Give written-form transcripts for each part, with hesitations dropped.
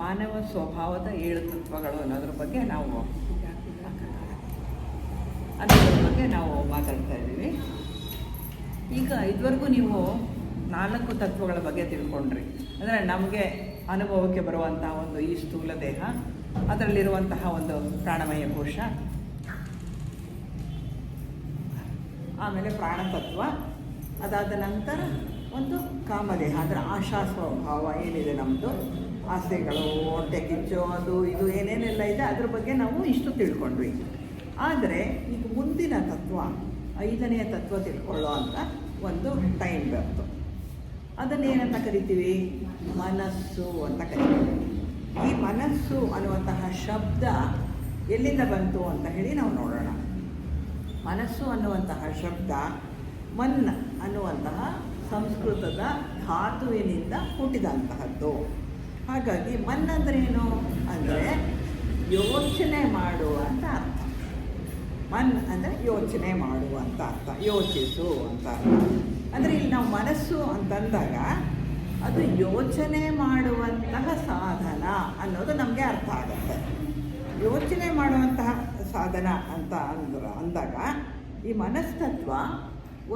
ಮಾನವ ಸ್ವಭಾವದ 7 ತತ್ವಗಳು ಅನ್ನೋದ್ರ ಬಗ್ಗೆ ನಾವು ಮಾತಾಡ್ತಾ ಇದ್ದೀವಿ. ಈಗ ಇದುವರೆಗೂ ನೀವು 4 ತತ್ವಗಳ ಬಗ್ಗೆ ತಿಳ್ಕೊಂಡ್ರಿ. ಅಂದರೆ ನಮಗೆ ಅನುಭವಕ್ಕೆ ಬರುವಂಥ ಒಂದು ಈ ಸ್ಥೂಲ ದೇಹ, ಅದರಲ್ಲಿರುವಂತಹ ಒಂದು ಪ್ರಾಣಮಯ ಕೋಶ, ಆಮೇಲೆ ಪ್ರಾಣತತ್ವ, ಅದಾದ ನಂತರ ಒಂದು ಕಾಮದೇಹ, ಅದರ ಆಶಾ ಸ್ವಭಾವ ಏನಿದೆ ನಮ್ಮದು, ಆಸೆಗಳು, ಹೊಟ್ಟೆ ಕಿಚ್ಚು, ಅದು ಇದು ಏನೇನೆಲ್ಲ ಇದೆ ಅದ್ರ ಬಗ್ಗೆ ನಾವು ಇಷ್ಟು ತಿಳ್ಕೊಂಡ್ವಿ. ಆದರೆ ಈಗ ಮುಂದಿನ ತತ್ವ 5ನೇ ತತ್ವ ತಿಳ್ಕೊಳ್ಳೋ ಅಂತ ಒಂದು ಟೈಮ್ ಬಂತು. ಅದನ್ನೇನಂತ ಕರಿತೀವಿ? ಮನಸ್ಸು ಅಂತ ಕರಿತೀವಿ. ಈ ಮನಸ್ಸು ಅನ್ನುವಂತಹ ಶಬ್ದ ಎಲ್ಲಿಂದ ಬಂತು ಅಂತ ಹೇಳಿ ನಾವು ನೋಡೋಣ. ಮನಸ್ಸು ಅನ್ನುವಂತಹ ಶಬ್ದ ಮನ್ ಅನ್ನುವಂತಹ ಸಂಸ್ಕೃತದ ಧಾತುವಿನಿಂದ ಹುಟ್ಟಿದಂತಹದ್ದು. ಹಾಗಾಗಿ ಮನ್ ಅಂದರೆ ಏನು ಅಂದರೆ ಯೋಚನೆ ಮಾಡುವಂಥ ಅರ್ಥ. ಮನ್ ಅಂದರೆ ಯೋಚನೆ ಮಾಡುವಂಥ ಅರ್ಥ, ಯೋಚಿಸು ಅಂತ ಅರ್ಥ. ಅಂದರೆ ಇಲ್ಲಿ ನಾವು ಮನಸ್ಸು ಅಂತಂದಾಗ ಅದು ಯೋಚನೆ ಮಾಡುವಂತಹ ಸಾಧನ ಅನ್ನೋದು ನಮಗೆ ಅರ್ಥ ಆಗುತ್ತೆ. ಯೋಚನೆ ಮಾಡುವಂತಹ ಸಾಧನ ಅಂತ ಅಂದಾಗ ಈ ಮನಸ್ತತ್ವ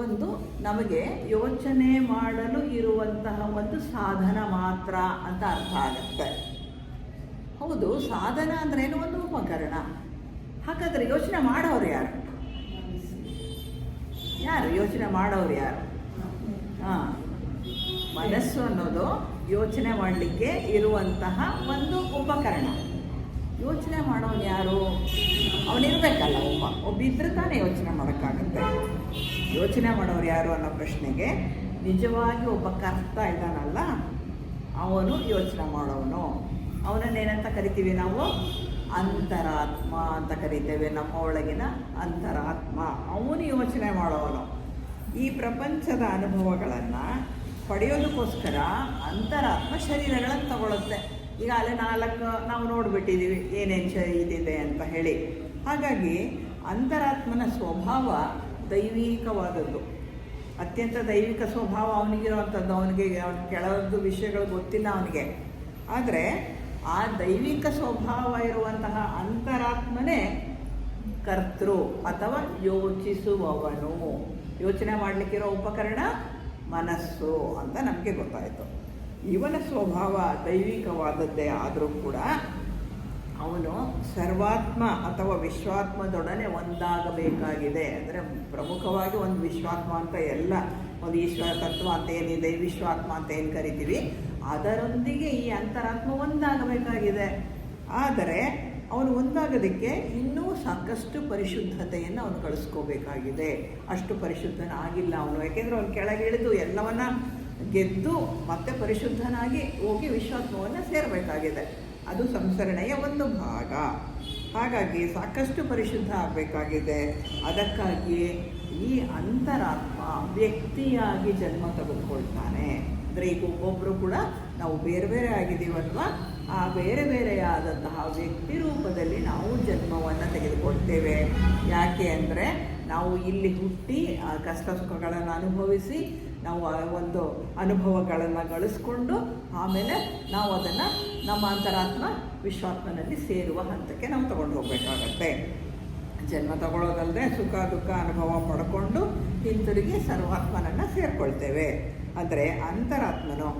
ಒಂದು ನಮಗೆ ಯೋಚನೆ ಮಾಡಲು ಇರುವಂತಹ ಒಂದು ಸಾಧನ ಮಾತ್ರ ಅಂತ ಅರ್ಥ ಆಗುತ್ತೆ. ಹೌದು, ಸಾಧನ ಅಂದ್ರೇನು? ಒಂದು ಉಪಕರಣ. ಹಾಗಾದರೆ ಯೋಚನೆ ಮಾಡೋರು ಯಾರು? ಯೋಚನೆ ಮಾಡೋರು ಯಾರು? ಮನಸ್ಸು ಅನ್ನೋದು ಯೋಚನೆ ಮಾಡಲಿಕ್ಕೆ ಇರುವಂತಹ ಒಂದು ಉಪಕರಣ. ಯೋಚನೆ ಮಾಡೋನು ಯಾರು? ಅವನಿರಬೇಕಲ್ಲ, ಒಬ್ಬ ಇದ್ರೆ ತಾನೇ ಯೋಚನೆ ಮಾಡೋಕ್ಕಾಗುತ್ತೆ. ಯೋಚನೆ ಮಾಡೋರು ಯಾರು ಅನ್ನೋ ಪ್ರಶ್ನೆಗೆ ನಿಜವಾಗಿ ಒಬ್ಬ ಕರ್ತ ಇದ್ದಾನಲ್ಲ, ಅವನು ಯೋಚನೆ ಮಾಡೋವನು. ಅವನನ್ನೇನಂತ ಕರಿತೀವಿ ನಾವು? ಅಂತರಾತ್ಮ ಅಂತ ಕರಿತೇವೆ. ನಮ್ಮ ಒಳಗಿನ ಅಂತರಾತ್ಮ, ಅವನು ಯೋಚನೆ ಮಾಡೋವನು. ಈ ಪ್ರಪಂಚದ ಅನುಭವಗಳನ್ನು ಪಡೆಯೋದಕ್ಕೋಸ್ಕರ ಅಂತರಾತ್ಮ ಶರೀರಗಳನ್ನು ತಗೊಳುತ್ತೆ. ಈಗ ಅಲ್ಲೇ 4 ನಾವು ನೋಡಿಬಿಟ್ಟಿದ್ದೀವಿ ಏನೇನು ಶರೀರಿದೆ ಅಂತ ಹೇಳಿ. ಹಾಗಾಗಿ ಅಂತರಾತ್ಮನ ಸ್ವಭಾವ ದೈವಿಕವಾದದ್ದು, ಅತ್ಯಂತ ದೈವಿಕ ಸ್ವಭಾವ ಅವನಿಗಿರುವಂಥದ್ದು. ಅವನಿಗೆ ಕೆಲವೊಂದು ವಿಷಯಗಳು ಗೊತ್ತಿಲ್ಲ ಅವನಿಗೆ. ಆದರೆ ಆ ದೈವಿಕ ಸ್ವಭಾವ ಇರುವಂತಹ ಅಂತರಾತ್ಮನೇ ಕರ್ತೃ ಅಥವಾ ಯೋಚಿಸುವವನು. ಯೋಚನೆ ಮಾಡಲಿಕ್ಕಿರೋ ಉಪಕರಣ ಮನಸ್ಸು ಅಂತ ನಮಗೆ ಗೊತ್ತಾಯಿತು. ಇವನ ಸ್ವಭಾವ ದೈವಿಕವಾದದ್ದೇ ಆದರೂ ಕೂಡ ಅವನು ಸರ್ವಾತ್ಮ ಅಥವಾ ವಿಶ್ವಾತ್ಮದೊಡನೆ ಒಂದಾಗಬೇಕಾಗಿದೆ. ಅಂದರೆ ಪ್ರಮುಖವಾಗಿ ಒಂದು ವಿಶ್ವಾತ್ಮ ಅಂತ ಎಲ್ಲ, ಒಂದು ಈಶ್ವರ ತತ್ವ ಅಂತ ಏನಿದೆ, ವಿಶ್ವಾತ್ಮ ಅಂತ ಏನು ಕರಿತೀವಿ, ಅದರೊಂದಿಗೆ ಈ ಅಂತರಾತ್ಮ ಒಂದಾಗಬೇಕಾಗಿದೆ. ಆದರೆ ಅವನು ಒಂದಾಗೋದಕ್ಕೆ ಇನ್ನೂ ಸಾಕಷ್ಟು ಪರಿಶುದ್ಧತೆಯನ್ನು ಅವನು ಕಳಿಸ್ಕೋಬೇಕಾಗಿದೆ. ಅಷ್ಟು ಪರಿಶುದ್ಧನಾಗಿಲ್ಲ ಅವನು. ಯಾಕೆಂದರೆ ಅವನು ಕೆಳಗಿಳಿದು ಎಲ್ಲವನ್ನ ಗೆದ್ದು ಮತ್ತೆ ಪರಿಶುದ್ಧನಾಗಿ ಹೋಗಿ ವಿಶ್ವಾತ್ಮವನ್ನು ಸೇರಬೇಕಾಗಿದೆ. ಅದು ಸಂಸರಣೆಯ ಒಂದು ಭಾಗ. ಹಾಗಾಗಿ ಸಾಕಷ್ಟು ಪರಿಶುದ್ಧ ಆಗಬೇಕಾಗಿದೆ. ಅದಕ್ಕಾಗಿ ಈ ಅಂತರಾತ್ಮ ವ್ಯಕ್ತಿಯಾಗಿ ಜನ್ಮ ತೆಗೆದುಕೊಳ್ತಾನೆ. ಅಂದರೆ ಈಗ ಒಬ್ಬೊಬ್ಬರು ಕೂಡ ನಾವು ಬೇರೆ ಬೇರೆ ಆಗಿದ್ದೀವಲ್ವ, ಆ ಬೇರೆ ಬೇರೆಯಾದಂತಹ ವ್ಯಕ್ತಿ ರೂಪದಲ್ಲಿ ನಾವು ಜನ್ಮವನ್ನು ತೆಗೆದುಕೊಳ್ತೇವೆ. ಯಾಕೆ ಅಂದರೆ ನಾವು ಇಲ್ಲಿ ಹುಟ್ಟಿ ಆ ಕಷ್ಟ ಸುಖಗಳನ್ನು ಅನುಭವಿಸಿ ನಾವು ಒಂದು ಅನುಭವಗಳನ್ನು ಗಳಿಸ್ಕೊಂಡು ಆಮೇಲೆ ನಾವು ಅದನ್ನು ನಮ್ಮ ಅಂತರಾತ್ಮ ವಿಶ್ವಾತ್ಮನಲ್ಲಿ ಸೇರುವ ಹಂತಕ್ಕೆ ನಾವು ತಗೊಂಡು ಹೋಗಬೇಕಾಗತ್ತೆ. ಜನ್ಮ ತಗೊಳ್ಳೋದಲ್ಲದೆ ಸುಖ ದುಃಖ ಅನುಭವ ಪಡ್ಕೊಂಡು ಹಿಂತಿರುಗಿ ಸರ್ವಾತ್ಮನನ್ನು ಸೇರಿಕೊಳ್ತೇವೆ. ಅಂದರೆ ಅಂತರಾತ್ಮನು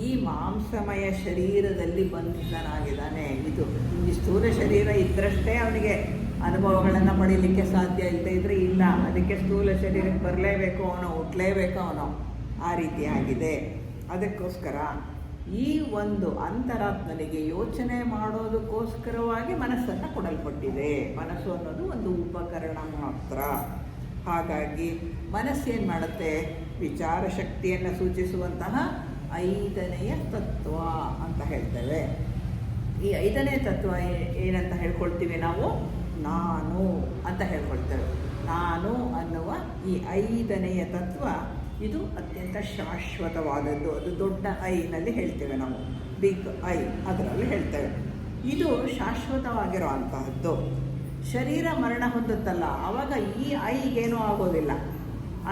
ಈ ಮಾಂಸಮಯ ಶರೀರದಲ್ಲಿ ಬಂಧಿತನಾಗಿದ್ದಾನೆ. ಇದು ಈ ಸ್ಥೂಲ ಶರೀರ ಇದ್ದರಷ್ಟೇ ಅವನಿಗೆ ಅನುಭವಗಳನ್ನು ಪಡೀಲಿಕ್ಕೆ ಸಾಧ್ಯ, ಇಲ್ಲದೆ ಇದ್ರೆ ಇಲ್ಲ. ಅದಕ್ಕೆ ಸ್ಥೂಲ ಶರೀರಕ್ಕೆ ಬರಲೇಬೇಕು, ಅವನು ಹುಟ್ಟಲೇಬೇಕು, ಅವನು ಆ ರೀತಿಯಾಗಿದೆ. ಅದಕ್ಕೋಸ್ಕರ ಈ ಒಂದು ಅಂತರಾತ್ಮನಿಗೆ ಯೋಚನೆ ಮಾಡೋದಕ್ಕೋಸ್ಕರವಾಗಿ ಮನಸ್ಸನ್ನು ಕೊಡಲ್ಪಟ್ಟಿದೆ. ಮನಸ್ಸು ಅನ್ನೋದು ಒಂದು ಉಪಕರಣ ಮಾತ್ರ. ಹಾಗಾಗಿ ಮನಸ್ಸೇನು ಮಾಡುತ್ತೆ? ವಿಚಾರ ಶಕ್ತಿಯನ್ನು ಸೂಚಿಸುವಂತಹ 5ನೆಯ ತತ್ವ ಅಂತ ಹೇಳ್ತೇವೆ. ಈ 5ನೇ ತತ್ವ ಏನಂತ ಹೇಳ್ಕೊಳ್ತೀವಿ ನಾವು? ನಾನು ಅಂತ ಹೇಳ್ಕೊಳ್ತೇವೆ. ನಾನು ಅನ್ನುವ ಈ 5ನೆಯ ತತ್ವ ಇದು ಅತ್ಯಂತ ಶಾಶ್ವತವಾದದ್ದು. ಅದು ದೊಡ್ಡ ಐನಲ್ಲಿ ಹೇಳ್ತೇವೆ ನಾವು, ಬಿಗ್ ಐ ಅದರಲ್ಲಿ ಹೇಳ್ತೇವೆ. ಇದು ಶಾಶ್ವತವಾಗಿರೋ ಅಂತಹದ್ದು. ಶರೀರ ಮರಣ ಹೊಂದುತ್ತಲ್ಲ, ಆವಾಗ ಈ ಐಗೇನೂ ಆಗೋದಿಲ್ಲ.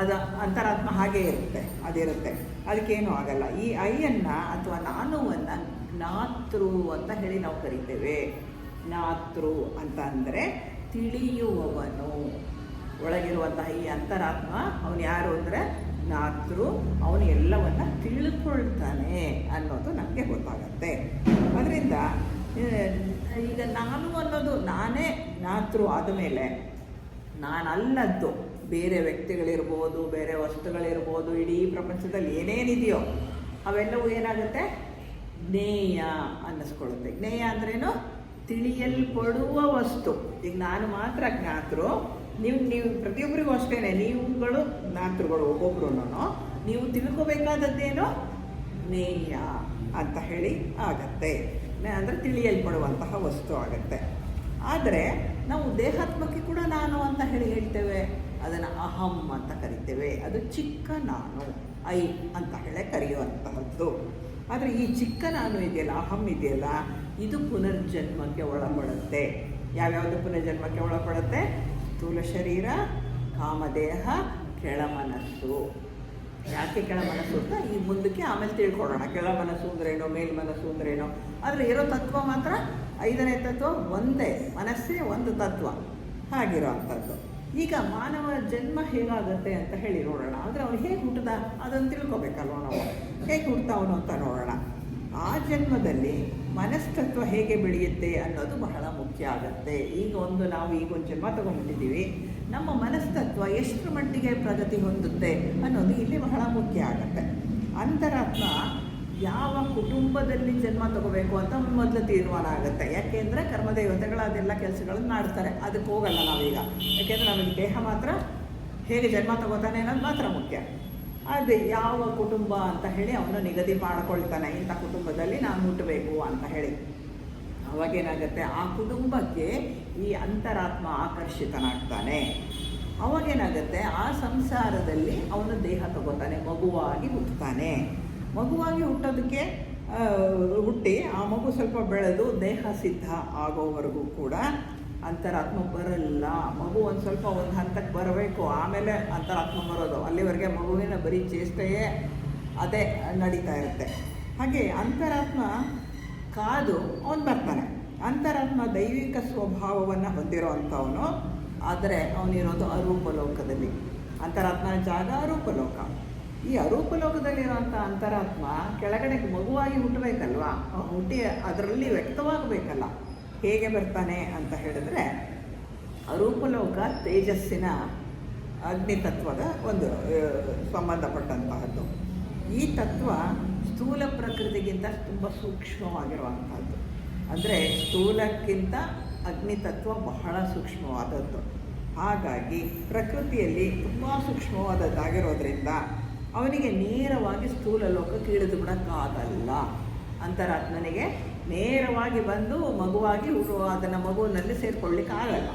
ಅದು ಅಂತರಾತ್ಮ ಹಾಗೇ ಇರುತ್ತೆ, ಅದಿರುತ್ತೆ. ಅದಕ್ಕೇನು ಆಗಲ್ಲ. ಈ ಐಯನ್ನು ಅಥವಾ ನಾನುವನ್ನು ಜ್ಞಾತೃ ಅಂತ ಹೇಳಿ ನಾವು ಕರಿತೇವೆ. ಜ್ಞಾತೃ ಅಂತ ಅಂದರೆ ತಿಳಿಯುವವನು. ಒಳಗಿರುವಂತಹ ಈ ಅಂತರಾತ್ಮ ಅವನು ಯಾರು ಅಂದರೆ ಜ್ಞಾತೃ. ಅವನು ಎಲ್ಲವನ್ನು ತಿಳ್ಕೊಳ್ತಾನೆ ಅನ್ನೋದು ನಮಗೆ ಗೊತ್ತಾಗತ್ತೆ. ಅದರಿಂದ ಈಗ ನಾನು ಅನ್ನೋದು ನಾನೇ ಜ್ಞಾತೃ ಆದಮೇಲೆ ನಾನಲ್ಲದ್ದು ಬೇರೆ ವ್ಯಕ್ತಿಗಳಿರ್ಬೋದು, ಬೇರೆ ವಸ್ತುಗಳಿರ್ಬೋದು, ಇಡೀ ಪ್ರಪಂಚದಲ್ಲಿ ಏನೇನಿದೆಯೋ ಅವೆಲ್ಲವೂ ಏನಾಗುತ್ತೆ, ಜ್ಞೇಯ ಅನ್ನಿಸ್ಕೊಳ್ಳುತ್ತೆ. ಜ್ಞೇಯ ಅಂದ್ರೇನು? ತಿಳಿಯಲ್ಪಡುವ ವಸ್ತು. ಈಗ ನಾನು ಮಾತ್ರ ಜ್ಞಾತೃ, ನೀವು ಪ್ರತಿಯೊಬ್ಬರಿಗೂ ಅಷ್ಟೇ, ನೀವುಗಳು ಜ್ಞಾತೃಗಳು ಒಬ್ಬೊಬ್ರು. ನೀವು ತಿಳ್ಕೋಬೇಕಾದದ್ದೇನೋ ಜ್ಞೇಯ ಅಂತ ಹೇಳಿ ಆಗತ್ತೆ. ಅಂದರೆ ತಿಳಿಯಲ್ಪಡುವಂತಹ ವಸ್ತು ಆಗತ್ತೆ. ಆದರೆ ನಾವು ದೇಹಾತ್ಮಕ್ಕೆ ಕೂಡ ನಾನು ಅಂತ ಹೇಳಿ ಹೇಳ್ತೇವೆ. ಅದನ್ನು ಅಹಂ ಅಂತ ಕರಿತೇವೆ. ಅದು ಚಿಕ್ಕ ನಾನು, ಐ ಅಂತ ಹೇಳಿ ಕರೆಯುವಂತಹದ್ದು. ಆದರೆ ಈ ಚಿಕ್ಕ ನಾನು ಇದೆಯಲ್ಲ, ಅಹಂ ಇದೆಯಲ್ಲ, ಇದು ಪುನರ್ಜನ್ಮಕ್ಕೆ ಒಳಪಡುತ್ತೆ. ಯಾವ್ಯಾವುದು ಪುನರ್ಜನ್ಮಕ್ಕೆ ಒಳಪಡುತ್ತೆ? ಸ್ಥೂಲ ಶರೀರ, ಕಾಮದೇಹ, ಕೆಳಮನಸ್ಸು. ಯಾಕೆ ಕೆಳಮನಸ್ಸು ಅಂತ ಈ ಮುಂದಕ್ಕೆ ಆಮೇಲೆ ತಿಳ್ಕೊಳ್ಳೋಣ. ಕೆಳಮನಸ್ಸು ಅಂದ್ರೇನೋ, ಮೇಲ್ಮನಸ್ಸು ಅಂದ್ರೇನೋ. ಆದರೆ ಇರೋ ತತ್ವ ಮಾತ್ರ 5ನೇ ತತ್ವ ಒಂದೇ, ಮನಸ್ಸೇ ಒಂದು ತತ್ವ ಹಾಗಿರೋ ಅಂಥದ್ದು. ಈಗ ಮಾನವ ಜನ್ಮ ಹೇಗಾಗುತ್ತೆ ಅಂತ ಹೇಳಿ ನೋಡೋಣ. ಅಂದರೆ ಅವನು ಹೇಗೆ ಹುಟ್ಟಿದ ಅದನ್ನು ತಿಳ್ಕೊಬೇಕಲ್ವ ನಾವು. ಹೇಗೆ ಹುಡ್ತಾವನು ಅಂತ ನೋಡೋಣ. ಆ ಜನ್ಮದಲ್ಲಿ ಮನಸ್ತತ್ವ ಹೇಗೆ ಬೆಳೆಯುತ್ತೆ ಅನ್ನೋದು ಬಹಳ ಮುಖ್ಯ ಆಗುತ್ತೆ. ನಾವು ಒಂದು ಜನ್ಮ ತಗೊಂಡ್ಬಿಟ್ಟಿದ್ದೀವಿ, ನಮ್ಮ ಮನಸ್ತತ್ವ ಎಷ್ಟರ ಮಟ್ಟಿಗೆ ಪ್ರಗತಿ ಹೊಂದುತ್ತೆ ಅನ್ನೋದು ಇಲ್ಲಿ ಬಹಳ ಮುಖ್ಯ ಆಗುತ್ತೆ. ಅಂತರಾತ್ಮ ಯಾವ ಕುಟುಂಬದಲ್ಲಿ ಜನ್ಮ ತಗೋಬೇಕು ಅಂತ ಮೊದಲು ತೀರ್ಮಾನ ಆಗುತ್ತೆ. ಯಾಕೆಂದರೆ ಕರ್ಮದೇವತೆಗಳು ಅದೆಲ್ಲ ಕೆಲಸಗಳನ್ನು ಮಾಡ್ತಾರೆ. ಅದಕ್ಕೆ ಹೋಗಲ್ಲ ನಾವೀಗ. ಯಾಕೆಂದರೆ ನಮಗೆ ದೇಹ ಮಾತ್ರ ಹೇಗೆ ಜನ್ಮ ತಗೋತಾನೆ ಅನ್ನೋದು ಮಾತ್ರ ಮುಖ್ಯ. ಅದು ಯಾವ ಕುಟುಂಬ ಅಂತ ಹೇಳಿ ಅವನು ನಿಗದಿ ಮಾಡಿಕೊಳ್ತಾನೆ. ಇಂಥ ಕುಟುಂಬದಲ್ಲಿ ನಾನು ಹುಟ್ಟಬೇಕು ಅಂತ ಹೇಳಿ. ಅವಾಗೇನಾಗುತ್ತೆ, ಆ ಕುಟುಂಬಕ್ಕೆ ಈ ಅಂತರಾತ್ಮ ಆಕರ್ಷಿತನಾಗ್ತಾನೆ. ಅವಾಗೇನಾಗುತ್ತೆ, ಆ ಸಂಸಾರದಲ್ಲಿ ಅವನು ದೇಹ ತಗೋತಾನೆ, ಮಗುವಾಗಿ ಹುಟ್ಟುತ್ತಾನೆ. ಮಗುವಾಗಿ ಹುಟ್ಟೋದಕ್ಕೆ ಹುಟ್ಟಿ ಆ ಮಗು ಸ್ವಲ್ಪ ಬೆಳೆದು ದೇಹ ಸಿದ್ಧ ಆಗೋವರೆಗೂ ಕೂಡ ಅಂತರಾತ್ಮ ಬರಲ್ಲ. ಮಗು ಒಂದು ಹಂತಕ್ಕೆ ಬರಬೇಕು, ಆಮೇಲೆ ಅಂತರಾತ್ಮ ಬರೋದು. ಅಲ್ಲಿವರೆಗೆ ಮಗುವಿನ ಬರೀ ಚೇಷ್ಟೆಯೇ ಅದೇ ನಡೀತಾ ಇರುತ್ತೆ. ಹಾಗೆ ಅಂತರಾತ್ಮ ಕಾದು ಅವನು ಬರ್ತಾನೆ. ಅಂತರಾತ್ಮ ದೈವಿಕ ಸ್ವಭಾವವನ್ನು ಹೊಂದಿರೋ ಅಂಥವನು. ಆದರೆ ಅವನಿರೋದು ಅರೂಪ ಲೋಕದಲ್ಲಿ. ಅಂತರಾತ್ಮನ ಜಾಗ ಅರೂಪ ಲೋಕ. ಈ ಅರೂಪ ಲೋಕದಲ್ಲಿರೋಂಥ ಅಂತರಾತ್ಮ ಕೆಳಗಡೆ ಮಗುವಾಗಿ ಹುಟ್ಟಬೇಕಲ್ವ, ಹುಟ್ಟಿ ಅದರಲ್ಲಿ ವ್ಯಕ್ತವಾಗಬೇಕಲ್ಲ. ಹೇಗೆ ಬರ್ತಾನೆ ಅಂತ ಹೇಳಿದ್ರೆ, ಅರೂಪಲೋಕ ತೇಜಸ್ಸಿನ ಅಗ್ನಿತತ್ವದ ಒಂದು ಸಂಬಂಧಪಟ್ಟಂತಹದ್ದು. ಈ ತತ್ವ ಸ್ಥೂಲ ಪ್ರಕೃತಿಗಿಂತ ತುಂಬ ಸೂಕ್ಷ್ಮವಾಗಿರುವಂಥದ್ದು. ಅಂದರೆ ಸ್ಥೂಲಕ್ಕಿಂತ ಅಗ್ನಿತತ್ವ ಬಹಳ ಸೂಕ್ಷ್ಮವಾದದ್ದು. ಹಾಗಾಗಿ ಪ್ರಕೃತಿಯಲ್ಲಿ ತುಂಬ ಸೂಕ್ಷ್ಮವಾದದ್ದಾಗಿರೋದ್ರಿಂದ ಅವನಿಗೆ ನೇರವಾಗಿ ಸ್ಥೂಲ ಲೋಕಕ್ಕೆ ಇಳಿದು ಬಿಡೋಕ್ಕಾಗಲ್ಲ. ಅಂತರಾತ್ಮನಿಗೆ ನೇರವಾಗಿ ಬಂದು ಮಗುವಾಗಿ ಅದನ್ನು ಮಗುವಿನಲ್ಲಿ ಸೇರಿಕೊಳ್ಳಿಕ್ಕೆ ಆಗಲ್ಲ.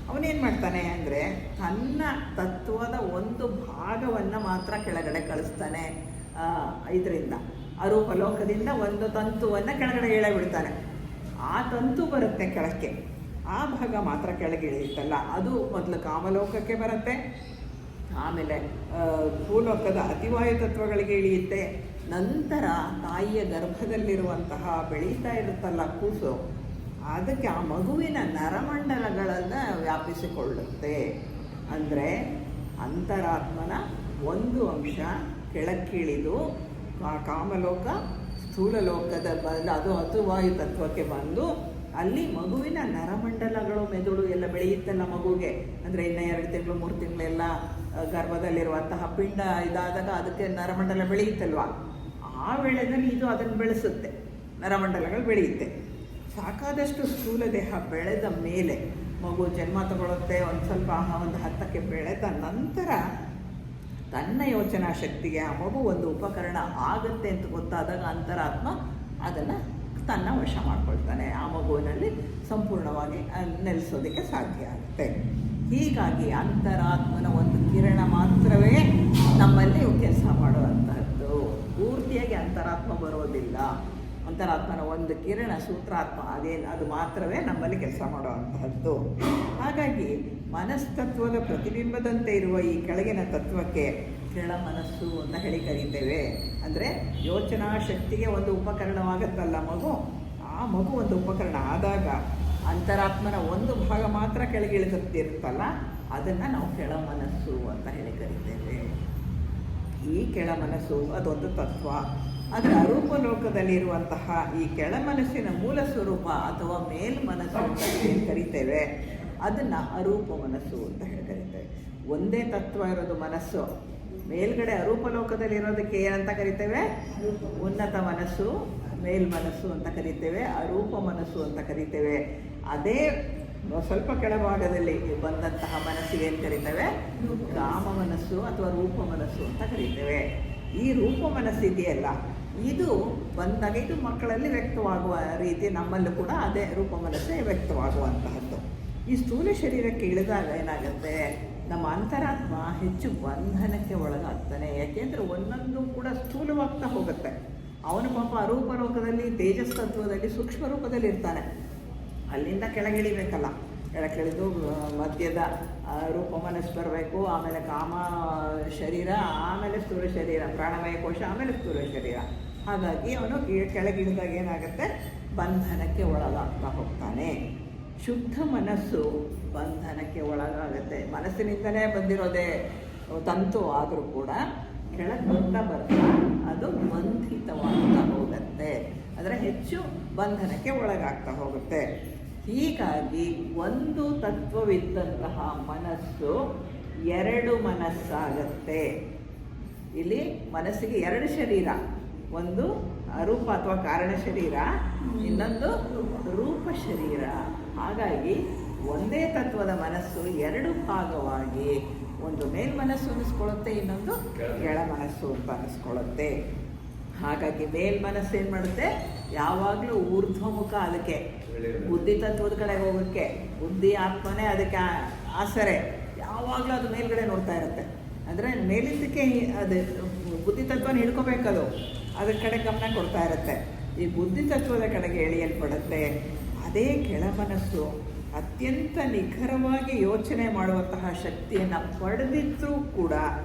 ಅವನೇನು ಮಾಡ್ತಾನೆ ಅಂದರೆ, ತನ್ನ ತತ್ವದ ಒಂದು ಭಾಗವನ್ನು ಮಾತ್ರ ಕೆಳಗಡೆ ಕಳಿಸ್ತಾನೆ. ಇದರಿಂದ ಅರೂಪ ಲೋಕದಿಂದ ಒಂದು ತಂತುವನ್ನು ಕೆಳಗಡೆ ಎಳೆಬಿಡ್ತಾನೆ. ಆ ತಂತು ಬರುತ್ತೆ ಕೆಳಕ್ಕೆ, ಆ ಭಾಗ ಮಾತ್ರ ಕೆಳಗೆ ಇಳಿಯುತ್ತಲ್ಲ, ಅದು ಮೊದಲು ಕಾಮಲೋಕಕ್ಕೆ ಬರುತ್ತೆ. ಆಮೇಲೆ ಭೂಲೋಕದ ಅತಿವಾಯು ತತ್ವಗಳಿಗೆ ಇಳಿಯುತ್ತೆ. ನಂತರ ತಾಯಿಯ ಗರ್ಭದಲ್ಲಿರುವಂತಹ ಬೆಳೀತಾ ಇರುತ್ತಲ್ಲ ಕೂಸು, ಅದಕ್ಕೆ ಆ ಮಗುವಿನ ನರಮಂಡಲಗಳನ್ನು ವ್ಯಾಪಿಸಿಕೊಳ್ಳುತ್ತೆ. ಅಂದರೆ ಅಂತರಾತ್ಮನ ಒಂದು ಅಂಶ ಕೆಳಕ್ಕಿಳಿದು ಕಾಮಲೋಕ ಸ್ಥೂಲ ಲೋಕದ ಅದು ಅತಿವಾಯು ತತ್ವಕ್ಕೆ ಬಂದು ಅಲ್ಲಿ ಮಗುವಿನ ನರಮಂಡಲಗಳು, ಮೆದುಳು ಎಲ್ಲ ಬೆಳೆಯುತ್ತಲ್ಲ ಮಗುಗೆ. ಅಂದರೆ ಇನ್ನು 2 ತಿಂಗಳು 3 ತಿಂಗಳೆಲ್ಲ ಗರ್ಭದಲ್ಲಿರುವಂತಹ ಪಿಂಡ ಇದಾದಾಗ ಅದಕ್ಕೆ ನರಮಂಡಲ ಬೆಳೆಯುತ್ತಲ್ವ. ಆ ವೇಳೆಯಲ್ಲಿ ಇದು ಅದನ್ನು ಬೆಳೆಸುತ್ತೆ, ನರಮಂಡಲಗಳು ಬೆಳೆಯುತ್ತೆ. ಸಾಕಾದಷ್ಟು ಸ್ಥೂಲ ದೇಹ ಬೆಳೆದ ಮೇಲೆ ಮಗು ಜನ್ಮ ತಗೊಳ್ಳುತ್ತೆ. ಒಂದು ಹಂತಕ್ಕೆ ಬೆಳೆದ ನಂತರ ತನ್ನ ಯೋಚನಾ ಶಕ್ತಿಗೆ ಆ ಮಗು ಒಂದು ಉಪಕರಣ ಆಗುತ್ತೆ ಅಂತ ಗೊತ್ತಾದಾಗ ಅಂತರಾತ್ಮ ಅದನ್ನು ತನ್ನ ವಶ ಮಾಡ್ಕೊಳ್ತಾನೆ. ಆ ಮಗುವಿನಲ್ಲಿ ಸಂಪೂರ್ಣವಾಗಿ ನೆಲೆಸೋದಕ್ಕೆ ಸಾಧ್ಯ ಆಗುತ್ತೆ. ಹೀಗಾಗಿ ಅಂತರಾತ್ಮನ ಒಂದು ಕಿರಣ ಮಾತ್ರವೇ ನಮ್ಮಲ್ಲಿ ಕೆಲಸ ಮಾಡುವಂತಹದ್ದು. ಪೂರ್ತಿಯಾಗಿ ಅಂತರಾತ್ಮ ಬರೋದಿಲ್ಲ. ಅಂತರಾತ್ಮನ ಒಂದು ಕಿರಣ ಸೂತ್ರಾತ್ಮ ಅದು ಮಾತ್ರವೇ ನಮ್ಮಲ್ಲಿ ಕೆಲಸ ಮಾಡುವಂತಹದ್ದು. ಹಾಗಾಗಿ ಮನಸ್ತತ್ವದ ಪ್ರತಿಬಿಂಬದಂತೆ ಇರುವ ಈ ಕೆಳಗಿನ ತತ್ವಕ್ಕೆ ಕೆಳ ಮನಸ್ಸು ಅಂತ ಹೇಳಿ ಕರೀತೇವೆ. ಅಂದರೆ ಯೋಚನಾ ಶಕ್ತಿಗೆ ಒಂದು ಉಪಕರಣವಾಗುತ್ತಲ್ಲ ಮಗು, ಆ ಮಗು ಒಂದು ಉಪಕರಣ ಆದಾಗ ಅಂತರಾತ್ಮನ ಒಂದು ಭಾಗ ಮಾತ್ರ ಕೆಳಗಿಳಿದಿರುತ್ತಲ್ಲ, ಅದನ್ನು ನಾವು ಕೆಳ ಮನಸ್ಸು ಅಂತ ಹೇಳಿ ಕರಿತೇವೆ. ಈ ಕೆಳ ಮನಸ್ಸು ಅದೊಂದು ತತ್ವ. ಆದರೆ ಅರೂಪ ಲೋಕದಲ್ಲಿರುವಂತಹ ಈ ಕೆಳ ಮನಸ್ಸಿನ ಮೂಲ ಸ್ವರೂಪ ಅಥವಾ ಮೇಲ್ಮನಸ್ಸು ಅಂತ ಏನು ಕರಿತೇವೆ, ಅದನ್ನು ಅರೂಪ ಮನಸ್ಸು ಅಂತ ಹೇಳಿ ಕರಿತೇವೆ. ಒಂದೇ ತತ್ವ ಇರೋದು ಮನಸ್ಸು. ಮೇಲ್ಗಡೆ ಅರೂಪ ಲೋಕದಲ್ಲಿರೋದಕ್ಕೆ ಏನಂತ ಕರಿತೇವೆ? ಉನ್ನತ ಮನಸ್ಸು, ಮೇಲ್ಮನಸ್ಸು ಅಂತ ಕರಿತೇವೆ, ಅರೂಪ ಮನಸ್ಸು ಅಂತ ಕರಿತೇವೆ. ಅದೇ ಸ್ವಲ್ಪ ಕೆಳಭಾಗದಲ್ಲಿ ಬಂದಂತಹ ಮನಸ್ಸಿಗೆ ಏನು ಕರಿತೇವೆ? ಕಾಮ ಮನಸ್ಸು ಅಥವಾ ರೂಪ ಮನಸ್ಸು ಅಂತ ಕರಿತೇವೆ. ಈ ರೂಪ ಮನಸ್ಸಿದೆಯಲ್ಲ, ಇದು ಬಂದಾಗ ಇದು ಮಕ್ಕಳಲ್ಲಿ ವ್ಯಕ್ತವಾಗುವ ರೀತಿ ನಮ್ಮಲ್ಲೂ ಕೂಡ ಅದೇ ರೂಪ ಮನಸ್ಸೇ ವ್ಯಕ್ತವಾಗುವಂತಹದ್ದು. ಈ ಸ್ಥೂಲ ಶರೀರಕ್ಕೆ ಇಳಿದಾಗ ಏನಾಗುತ್ತೆ, ನಮ್ಮ ಅಂತರಾತ್ಮ ಹೆಚ್ಚು ಬಂಧನಕ್ಕೆ ಒಳಗಾಗ್ತಾನೆ. ಯಾಕೆಂದರೆ ಒಂದೊಂದು ಕೂಡ ಸ್ಥೂಲವಾಗ್ತಾ ಹೋಗುತ್ತೆ. ಅವನು ಪಾಪ ಅರೂಪ ಲೋಕದಲ್ಲಿ ತೇಜಸ್ ತತ್ವದಲ್ಲಿ ಸೂಕ್ಷ್ಮ ರೂಪದಲ್ಲಿ ಇರ್ತಾನೆ. ಅಲ್ಲಿಂದ ಕೆಳಗಿಳಿಬೇಕಲ್ಲ, ಕೆಳಗಿಳಿದು ಮಧ್ಯದ ರೂಪ ಮನಸ್ಸು ಬರಬೇಕು, ಆಮೇಲೆ ಕಾಮ ಶರೀರ, ಆಮೇಲೆ ಸ್ಥೂಲ ಶರೀರ, ಪ್ರಾಣಮಯ ಕೋಶ, ಆಮೇಲೆ ಸ್ಥೂಲ ಶರೀರ. ಹಾಗಾಗಿ ಅವನು ಕೆಳಗಿಳಿದಾಗ ಏನಾಗುತ್ತೆ, ಬಂಧನಕ್ಕೆ ಒಳಗಾಗ್ತಾ ಹೋಗ್ತಾನೆ. ಶುದ್ಧ ಮನಸ್ಸು ಬಂಧನಕ್ಕೆ ಒಳಗಾಗುತ್ತೆ. ಮನಸ್ಸಿನಿಂದಲೇ ಬಂದಿರೋದೇ ತಂತು ಆದರೂ ಕೂಡ ಕೆಳಗೆ ಬರ್ತಾ ಅದು ಬಂಧಿತವಾಗ್ತಾ ಹೋಗುತ್ತೆ, ಅಂದರೆ ಹೆಚ್ಚು ಬಂಧನಕ್ಕೆ ಒಳಗಾಗ್ತಾ ಹೋಗುತ್ತೆ. ಹೀಗಾಗಿ ಒಂದು ತತ್ವವಿದ್ದಂತಹ ಮನಸ್ಸು ಎರಡು ಮನಸ್ಸಾಗತ್ತೆ. ಇಲ್ಲಿ ಮನಸ್ಸಿಗೆ ಎರಡು ಶರೀರ, ಒಂದು ಅರೂಪ ಅಥವಾ ಕಾರಣ ಶರೀರ, ಇನ್ನೊಂದು ರೂಪ ಶರೀರ. ಹಾಗಾಗಿ ಒಂದೇ ತತ್ವದ ಮನಸ್ಸು ಎರಡು ಭಾಗವಾಗಿ ಒಂದು ಮೇಲ್ಮನಸ್ಸು ಅನ್ನಿಸ್ಕೊಳ್ಳುತ್ತೆ, ಇನ್ನೊಂದು ಕೆಳ ಮನಸ್ಸು ಅಂತ ಅನ್ನಿಸ್ಕೊಳ್ಳುತ್ತೆ. ಹಾಗಾಗಿ ಮೇಲ್ಮನಸ್ಸು ಏನು ಮಾಡುತ್ತೆ, ಯಾವಾಗಲೂ ಊರ್ಧ್ವಮುಖ, ಅದಕ್ಕೆ ಬುದ್ಧಿ ತತ್ವದ ಕಡೆ ಹೋಗೋಕ್ಕೆ ಬುದ್ಧಿ ಆತ್ಮನೇ ಅದಕ್ಕೆ ಆಸರೆ. ಯಾವಾಗಲೂ ಅದು ಮೇಲ್ಗಡೆ ನೋಡ್ತಾ ಇರುತ್ತೆ. ಅಂದರೆ ಮೇಲಿದ್ದಕ್ಕೆ ಅದು ಬುದ್ಧಿ ತತ್ವನ ಹಿಡ್ಕೋಬೇಕದು, ಅದ್ರ ಕಡೆ ಗಮನ ಕೊಡ್ತಾ ಇರುತ್ತೆ. ಈ ಬುದ್ಧಿ ತತ್ವದ ಕಡೆಗೆ ಎಳೆಯಲ್ಪಡುತ್ತೆ. ಅದೇ ಕೆಳ ಮನಸ್ಸು ಅತ್ಯಂತ ನಿಖರವಾಗಿ ಯೋಚನೆ ಮಾಡುವಂತಹ ಶಕ್ತಿಯನ್ನು ಪಡೆದಿದ್ರೂ ಕೂಡ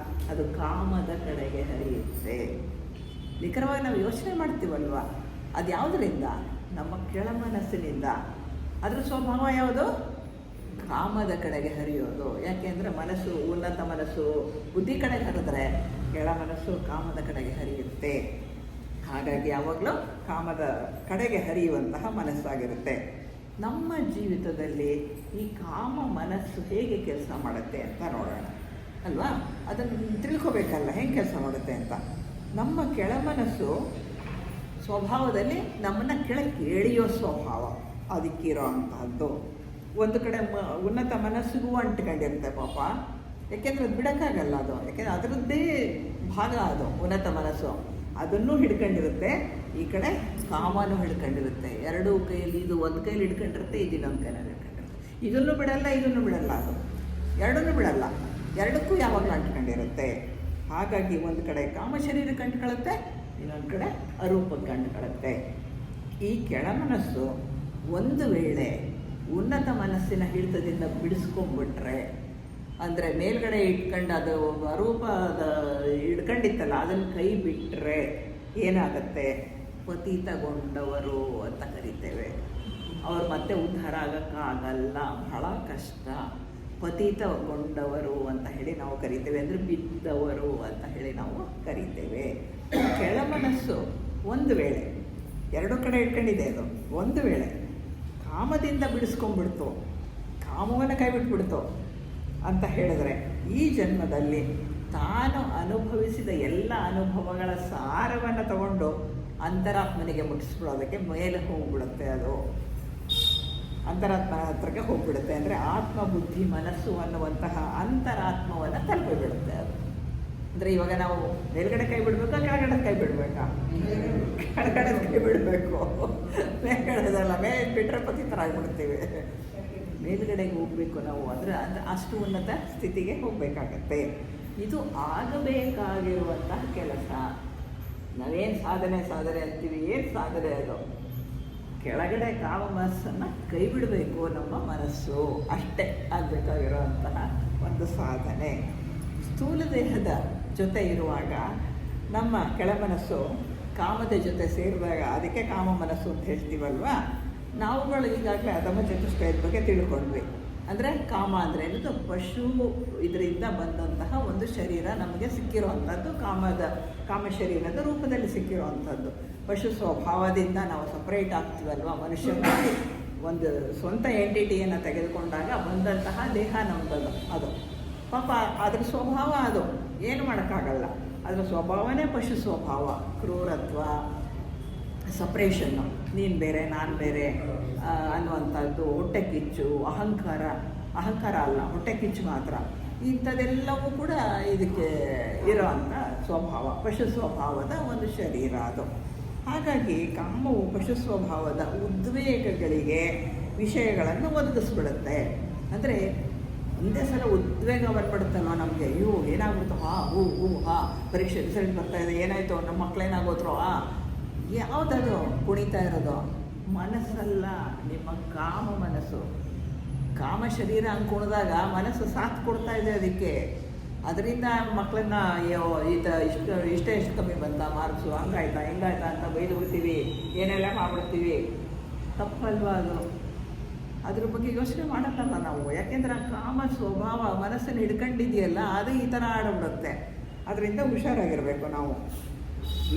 ಅದು ಕಾಮದ ಕಡೆಗೆ ಹರಿಯುತ್ತೆ. ನಿಖರವಾಗಿ ನಾವು ಯೋಚನೆ ಮಾಡ್ತೀವಲ್ವ, ಅದು ಯಾವುದರಿಂದ? ನಮ್ಮ ಕೆಳ ಮನಸ್ಸಿನಿಂದ. ಅದರ ಸ್ವಭಾವ ಯಾವುದು? ಕಾಮದ ಕಡೆಗೆ ಹರಿಯೋದು. ಯಾಕೆಂದರೆ ಮನಸ್ಸು, ಉನ್ನತ ಮನಸ್ಸು ಬುದ್ಧಿ ಕಡೆಗೆ ಹರಿದ್ರೆ ಕೆಳ ಮನಸ್ಸು ಕಾಮದ ಕಡೆಗೆ ಹರಿಯುತ್ತೆ. ಹಾಗಾಗಿ ಯಾವಾಗಲೂ ಕಾಮದ ಕಡೆಗೆ ಹರಿಯುವಂತಹ ಮನಸ್ಸಾಗಿರುತ್ತೆ. ನಮ್ಮ ಜೀವಿತದಲ್ಲಿ ಈ ಕಾಮ ಮನಸ್ಸು ಹೇಗೆ ಕೆಲಸ ಮಾಡುತ್ತೆ ಅಂತ ನೋಡೋಣ ಅಲ್ವಾ? ಅದನ್ನು ತಿಳ್ಕೊಬೇಕಲ್ಲ ಹೆಂಗೆ ಕೆಲಸ ಮಾಡುತ್ತೆ ಅಂತ. ನಮ್ಮ ಕೆಳ ಮನಸ್ಸು ಸ್ವಭಾವದಲ್ಲಿ ನಮ್ಮನ್ನು ಕೆಳಕ್ಕೆ ಎಳೆಯೋ ಸ್ವಭಾವ ಅದಕ್ಕಿರೋ ಅಂತಹದ್ದು. ಒಂದು ಕಡೆ ಉನ್ನತ ಮನಸ್ಸಿಗೂ ಅಂಟ್ಕೊಂಡಿರುತ್ತೆ ಪಾಪ, ಯಾಕೆಂದರೆ ಅದು ಬಿಡೋಕ್ಕಾಗಲ್ಲ. ಅದು ಯಾಕೆಂದರೆ ಅದರದ್ದೇ ಭಾಗ ಅದು ಉನ್ನತ ಮನಸ್ಸು, ಅದನ್ನು ಹಿಡ್ಕೊಂಡಿರುತ್ತೆ. ಈ ಕಡೆ ಕಾಮನೂ ಹಿಡ್ಕೊಂಡಿರುತ್ತೆ. ಎರಡೂ ಕೈಯಲ್ಲಿ, ಇದು ಒಂದು ಕೈಲಿ ಹಿಡ್ಕೊಂಡಿರುತ್ತೆ, ಇದು ಇನ್ನೊಂದು ಕೈಯಲ್ಲಿ ಹಿಡ್ಕೊಂಡಿರುತ್ತೆ. ಇದನ್ನು ಬಿಡಲ್ಲ, ಇದನ್ನು ಬಿಡಲ್ಲ, ಅದು ಎರಡನ್ನೂ ಬಿಡಲ್ಲ, ಎರಡಕ್ಕೂ ಯಾವಾಗಲೂ ಅಂಟ್ಕೊಂಡಿರುತ್ತೆ. ಹಾಗಾಗಿ ಒಂದು ಕಡೆ ಕಾಮ ಶರೀರಕ್ಕೆ ಅಂಟ್ಕೊಳ್ಳುತ್ತೆ, ಇನ್ನೊಂದು ಕಡೆ ಅರೂಪಕ್ಕೆ ಅಂಟ್ಕೊಳ್ಳುತ್ತೆ. ಈ ಕೆಳ ಮನಸ್ಸು ಒಂದು ವೇಳೆ ಉನ್ನತ ಮನಸ್ಸಿನ ಹಿಡಿತದಿಂದ ಬಿಡಿಸ್ಕೊಂಡ್ಬಿಟ್ರೆ, ಅಂದರೆ ಮೇಲ್ಗಡೆ ಇಟ್ಕೊಂಡು ಅದು ಅರೂಪದ ಹಿಡ್ಕೊಂಡಿತ್ತಲ್ಲ ಅದನ್ನು ಕೈ ಬಿಟ್ಟರೆ ಏನಾಗುತ್ತೆ, ಪತಿತಗೊಂಡವರು ಅಂತ ಕರಿತೇವೆ. ಅವ್ರು ಮತ್ತೆ ಉದ್ಧಾರ ಆಗೋಕ್ಕಾಗಲ್ಲ, ಬಹಳ ಕಷ್ಟ. ಪತಿತಗೊಂಡವರು ಅಂತ ಹೇಳಿ ನಾವು ಕರಿತೇವೆ, ಅಂದರೆ ಬಿದ್ದವರು ಅಂತ ಹೇಳಿ ನಾವು ಕರಿತೇವೆ. ಕೆಳ ಮನಸ್ಸು ಒಂದು ವೇಳೆ ಎರಡು ಕಡೆ ಇಟ್ಕೊಂಡಿದೆ, ಅದು ಒಂದು ವೇಳೆ ಕಾಮದಿಂದ ಬಿಡಿಸ್ಕೊಂಡ್ಬಿಡ್ತು, ಕಾಮವನ್ನು ಕೈ ಬಿಟ್ಬಿಡ್ತು ಅಂತ ಹೇಳಿದ್ರೆ, ಈ ಜನ್ಮದಲ್ಲಿ ತಾನು ಅನುಭವಿಸಿದ ಎಲ್ಲ ಅನುಭವಗಳ ಸಾರವನ್ನು ತಗೊಂಡು ಅಂತರಾತ್ಮನಿಗೆ ಮುಟ್ಟಿಸ್ಬಿಡೋದಕ್ಕೆ ಮೇಲೆ ಹೋಗ್ಬಿಡುತ್ತೆ. ಅದು ಅಂತರಾತ್ಮನ ಹತ್ರಕ್ಕೆ ಹೋಗ್ಬಿಡುತ್ತೆ. ಅಂದರೆ ಆತ್ಮ, ಬುದ್ಧಿ, ಮನಸ್ಸು ಅನ್ನುವಂತಹ ಅಂತರಾತ್ಮವನ್ನು ತಲುಪಿಬಿಡುತ್ತೆ ಅದು. ಅಂದರೆ ಇವಾಗ ನಾವು ಮೇಲ್ಗಡೆ ಕೈ ಬಿಡಬೇಕಾ, ಕೆಳಗಡೆ ಕೈ ಬಿಡಬೇಕಾ? ಕೆಳಗಡೆ ಕೈ ಬಿಡಬೇಕು, ಮೇಲ್ಗಡೆದಲ್ಲ. ಮೇಲೆ ಬಿಟ್ಟರೆ ಪತಿತರಾಗ್ಬಿಡ್ತೀವಿ. ಮೇಲುಗಡೆಗೆ ಹೋಗಬೇಕು ನಾವು, ಅಂದರೆ ಅಷ್ಟು ಉನ್ನತ ಸ್ಥಿತಿಗೆ ಹೋಗಬೇಕಾಗತ್ತೆ. ಇದು ಆಗಬೇಕಾಗಿರುವಂತಹ ಕೆಲಸ. ನಾವೇನು ಸಾಧನೆ ಅಂತೀವಿ, ಏನು ಸಾಧನೆ ಅದು? ಕೆಳಗಡೆ ಕಾಮ ಮನಸ್ಸನ್ನು ಕೈ ಬಿಡಬೇಕು ನಮ್ಮ ಮನಸ್ಸು, ಅಷ್ಟೇ ಆಗಬೇಕಾಗಿರುವಂತಹ ಒಂದು ಸಾಧನೆ. ಸ್ಥೂಲ ದೇಹದ ಜೊತೆ ಇರುವಾಗ ನಮ್ಮ ಕೆಳಮನಸ್ಸು ಕಾಮದ ಜೊತೆ ಸೇರಿದಾಗ ಅದಕ್ಕೆ ಕಾಮ ಮನಸ್ಸು ಅಂತ ಹೇಳ್ತೀವಲ್ವ. ನಾವುಗಳು ಈಗಾಗಲೇ ಅಧಮ ಚತುಷ್ಟಯದ ಬಗ್ಗೆ ತಿಳ್ಕೊಂಡ್ವಿ. ಅಂದರೆ ಕಾಮ ಅಂದರೆ ಏನದು, ಪಶು ಇದರಿಂದ ಬಂದಂತಹ ಒಂದು ಶರೀರ ನಮಗೆ ಸಿಕ್ಕಿರುವಂಥದ್ದು, ಕಾಮ ಶರೀರದ ರೂಪದಲ್ಲಿ ಸಿಕ್ಕಿರುವಂಥದ್ದು. ಪಶು ಸ್ವಭಾವದಿಂದ ನಾವು ಸಪ್ರೇಟ್ ಆಗ್ತೀವಲ್ವ ಮನುಷ್ಯನಾಗಿ, ಒಂದು ಸ್ವಂತ ಎಂಟಿಟಿಯನ್ನು ತೆಗೆದುಕೊಂಡಾಗ ಬಂದಂತಹ ದೇಹ ನಮ್ಮದು. ಅದು ಪಾಪ ಅದ್ರ ಸ್ವಭಾವ, ಅದು ಏನು ಮಾಡೋಕ್ಕಾಗಲ್ಲ. ಅದರ ಸ್ವಭಾವನೇ ಪಶು ಸ್ವಭಾವ, ಕ್ರೂರತ್ವ, ಸಪ್ರೇಷನ್ನು, ನೀನು ಬೇರೆ ನಾನು ಬೇರೆ ಅನ್ನುವಂಥದ್ದು, ಹೊಟ್ಟೆ ಕಿಚ್ಚು, ಅಹಂಕಾರ ಅಲ್ಲ, ಹೊಟ್ಟೆ ಕಿಚ್ಚು ಮಾತ್ರ. ಇಂಥದ್ದೆಲ್ಲವೂ ಕೂಡ ಇದಕ್ಕೆ ಇರೋವಂಥ ಸ್ವಭಾವ, ಪಶು ಸ್ವಭಾವದ ಒಂದು ಶರೀರ ಅದು. ಹಾಗಾಗಿ ಕಾಮವು ಪಶು ಸ್ವಭಾವದ ಉದ್ವೇಗಗಳಿಗೆ ವಿಷಯಗಳನ್ನು ಒದಗಿಸ್ಬಿಡುತ್ತೆ. ಅಂದರೆ ಒಂದೇ ಸಲ ಉದ್ವೇಗ ಬಂದ್ಬಿಡುತ್ತಲ್ವ ನಮಗೆ, ಅಯ್ಯೋ ಏನಾಗ್ಬಿಡ್ತು, ಪರೀಕ್ಷೆ ರಿಸಲ್ಟ್ ಬರ್ತಾಯಿದೆ, ಏನಾಯಿತು, ನಮ್ಮ ಮಕ್ಕಳೇನಾಗೋದ್ರು, ಯಾವುದದು ಕುಣಿತಾ ಇರೋದು? ಮನಸ್ಸಲ್ಲ, ನಿಮ್ಮ ಕಾಮ ಮನಸ್ಸು. ಕಾಮ ಶರೀರ ಹಂಗೆ ಕುಣಿದಾಗ ಮನಸ್ಸು ಸಾಥ್ ಕೊಡ್ತಾ ಇದೆ ಅದಕ್ಕೆ. ಅದರಿಂದ ಮಕ್ಕಳನ್ನ ಇಷ್ಟೇ ಎಷ್ಟು ಕಮ್ಮಿ ಬಂತ ಮಾರ್ಕ್ಸು, ಹಂಗಾಯ್ತಾ ಹಿಂಗಾಯ್ತಾ ಅಂತ ಬೈದು ಬಿಡ್ತೀವಿ, ಏನೆಲ್ಲ ಮಾಡ್ಬಿಡ್ತೀವಿ. ತಪ್ಪಲ್ವಾ ಅದು? ಅದ್ರ ಬಗ್ಗೆ ಯೋಚನೆ ಮಾಡೋಕ್ಕಲ್ಲ ನಾವು. ಯಾಕೆಂದ್ರೆ ಆ ಕಾಮ ಸ್ವಭಾವ ಮನಸ್ಸನ್ನು ಹಿಡ್ಕೊಂಡಿದೆಯಲ್ಲ, ಅದು ಈ ಥರ ಆಡಬಿಡುತ್ತೆ. ಅದರಿಂದ ಹುಷಾರಾಗಿರಬೇಕು ನಾವು.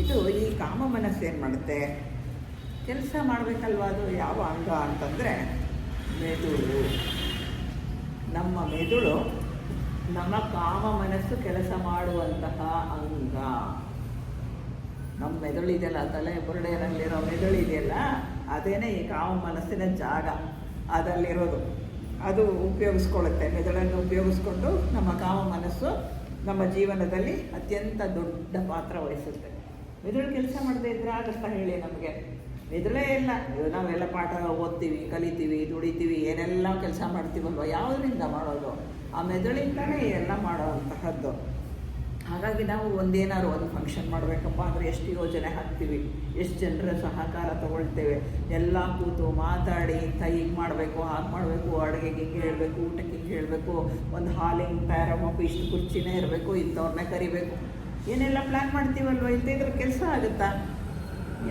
ಇದು ಈ ಕಾಮ ಮನಸ್ಸು ಏನು ಮಾಡುತ್ತೆ, ಕೆಲಸ ಮಾಡಬೇಕಲ್ವ. ಅದು ಯಾವ ಅಂಗ ಅಂತಂದರೆ ಮೆದುಳು. ನಮ್ಮ ಮೆದುಳು ನಮ್ಮ ಕಾಮ ಮನಸ್ಸು ಕೆಲಸ ಮಾಡುವಂತಹ ಅಂಗ. ನಮ್ಮ ಮೆದುಳು ಇದೆಯಲ್ಲ, ತಲೆ ಬುರುಡೆಯಲ್ಲಿರೋ ಮೆದುಳು ಇದೆಯಲ್ಲ, ಅದೇನೇ ಈ ಕಾಮ ಮನಸ್ಸಿನ ಜಾಗ. ಅದರಲ್ಲಿರೋದು ಅದು ಉಪಯೋಗಿಸ್ಕೊಳ್ಳುತ್ತೆ. ಮೆದುಳನ್ನು ಉಪಯೋಗಿಸ್ಕೊಂಡು ನಮ್ಮ ಕಾಮ ಮನಸ್ಸು ನಮ್ಮ ಜೀವನದಲ್ಲಿ ಅತ್ಯಂತ ದೊಡ್ಡ ಪಾತ್ರ ವಹಿಸುತ್ತೆ. ಮೆದುಳು ಕೆಲಸ ಮಾಡದೇ ಇದ್ರೆ ಆಗುತ್ತಾ ಹೇಳಿ ನಮಗೆ? ಮೆದುಳೇ ಇಲ್ಲ. ನಾವೆಲ್ಲ ಪಾಠ ಓದ್ತೀವಿ, ಕಲಿತೀವಿ, ದುಡಿತೀವಿ, ಏನೆಲ್ಲ ಕೆಲಸ ಮಾಡ್ತೀವಲ್ವ, ಯಾವುದರಿಂದ ಮಾಡೋದು? ಆ ಮೆದುಳಿಂದಲೇ ಎಲ್ಲ ಮಾಡೋವಂತಹದ್ದು. ಹಾಗಾಗಿ ನಾವು ಒಂದೇನಾದ್ರು ಒಂದು ಫಂಕ್ಷನ್ ಮಾಡಬೇಕಪ್ಪ ಅಂದರೆ ಎಷ್ಟು ಯೋಜನೆ ಹಾಕ್ತೀವಿ, ಎಷ್ಟು ಜನರ ಸಹಕಾರ ತಗೊಳ್ತೇವೆ. ಎಲ್ಲ ಕೂತು ಮಾತಾಡಿ ಹಿಂಗೆ ಮಾಡಬೇಕು, ಹಾಗೆ ಮಾಡಬೇಕು, ಅಡುಗೆಗೆ ಹಿಂಗೆ ಹೇಳಬೇಕು, ಊಟಕ್ಕೆ ಹಿಂಗೆ ಹೇಳಬೇಕು, ಒಂದು ಹಾಲ್ ಹಿಂಗೆ ತಯಾರಬೇಕು, ಇಷ್ಟು ಕುರ್ಚಿನೇ ಇರಬೇಕು, ಇಂಥವ್ರನ್ನೇ ಕರಿಬೇಕು, ಏನೆಲ್ಲ ಪ್ಲ್ಯಾನ್ ಮಾಡ್ತೀವಲ್ವ. ಇಲ್ಲದಿದ್ರೆ ಕೆಲಸ ಆಗುತ್ತಾ?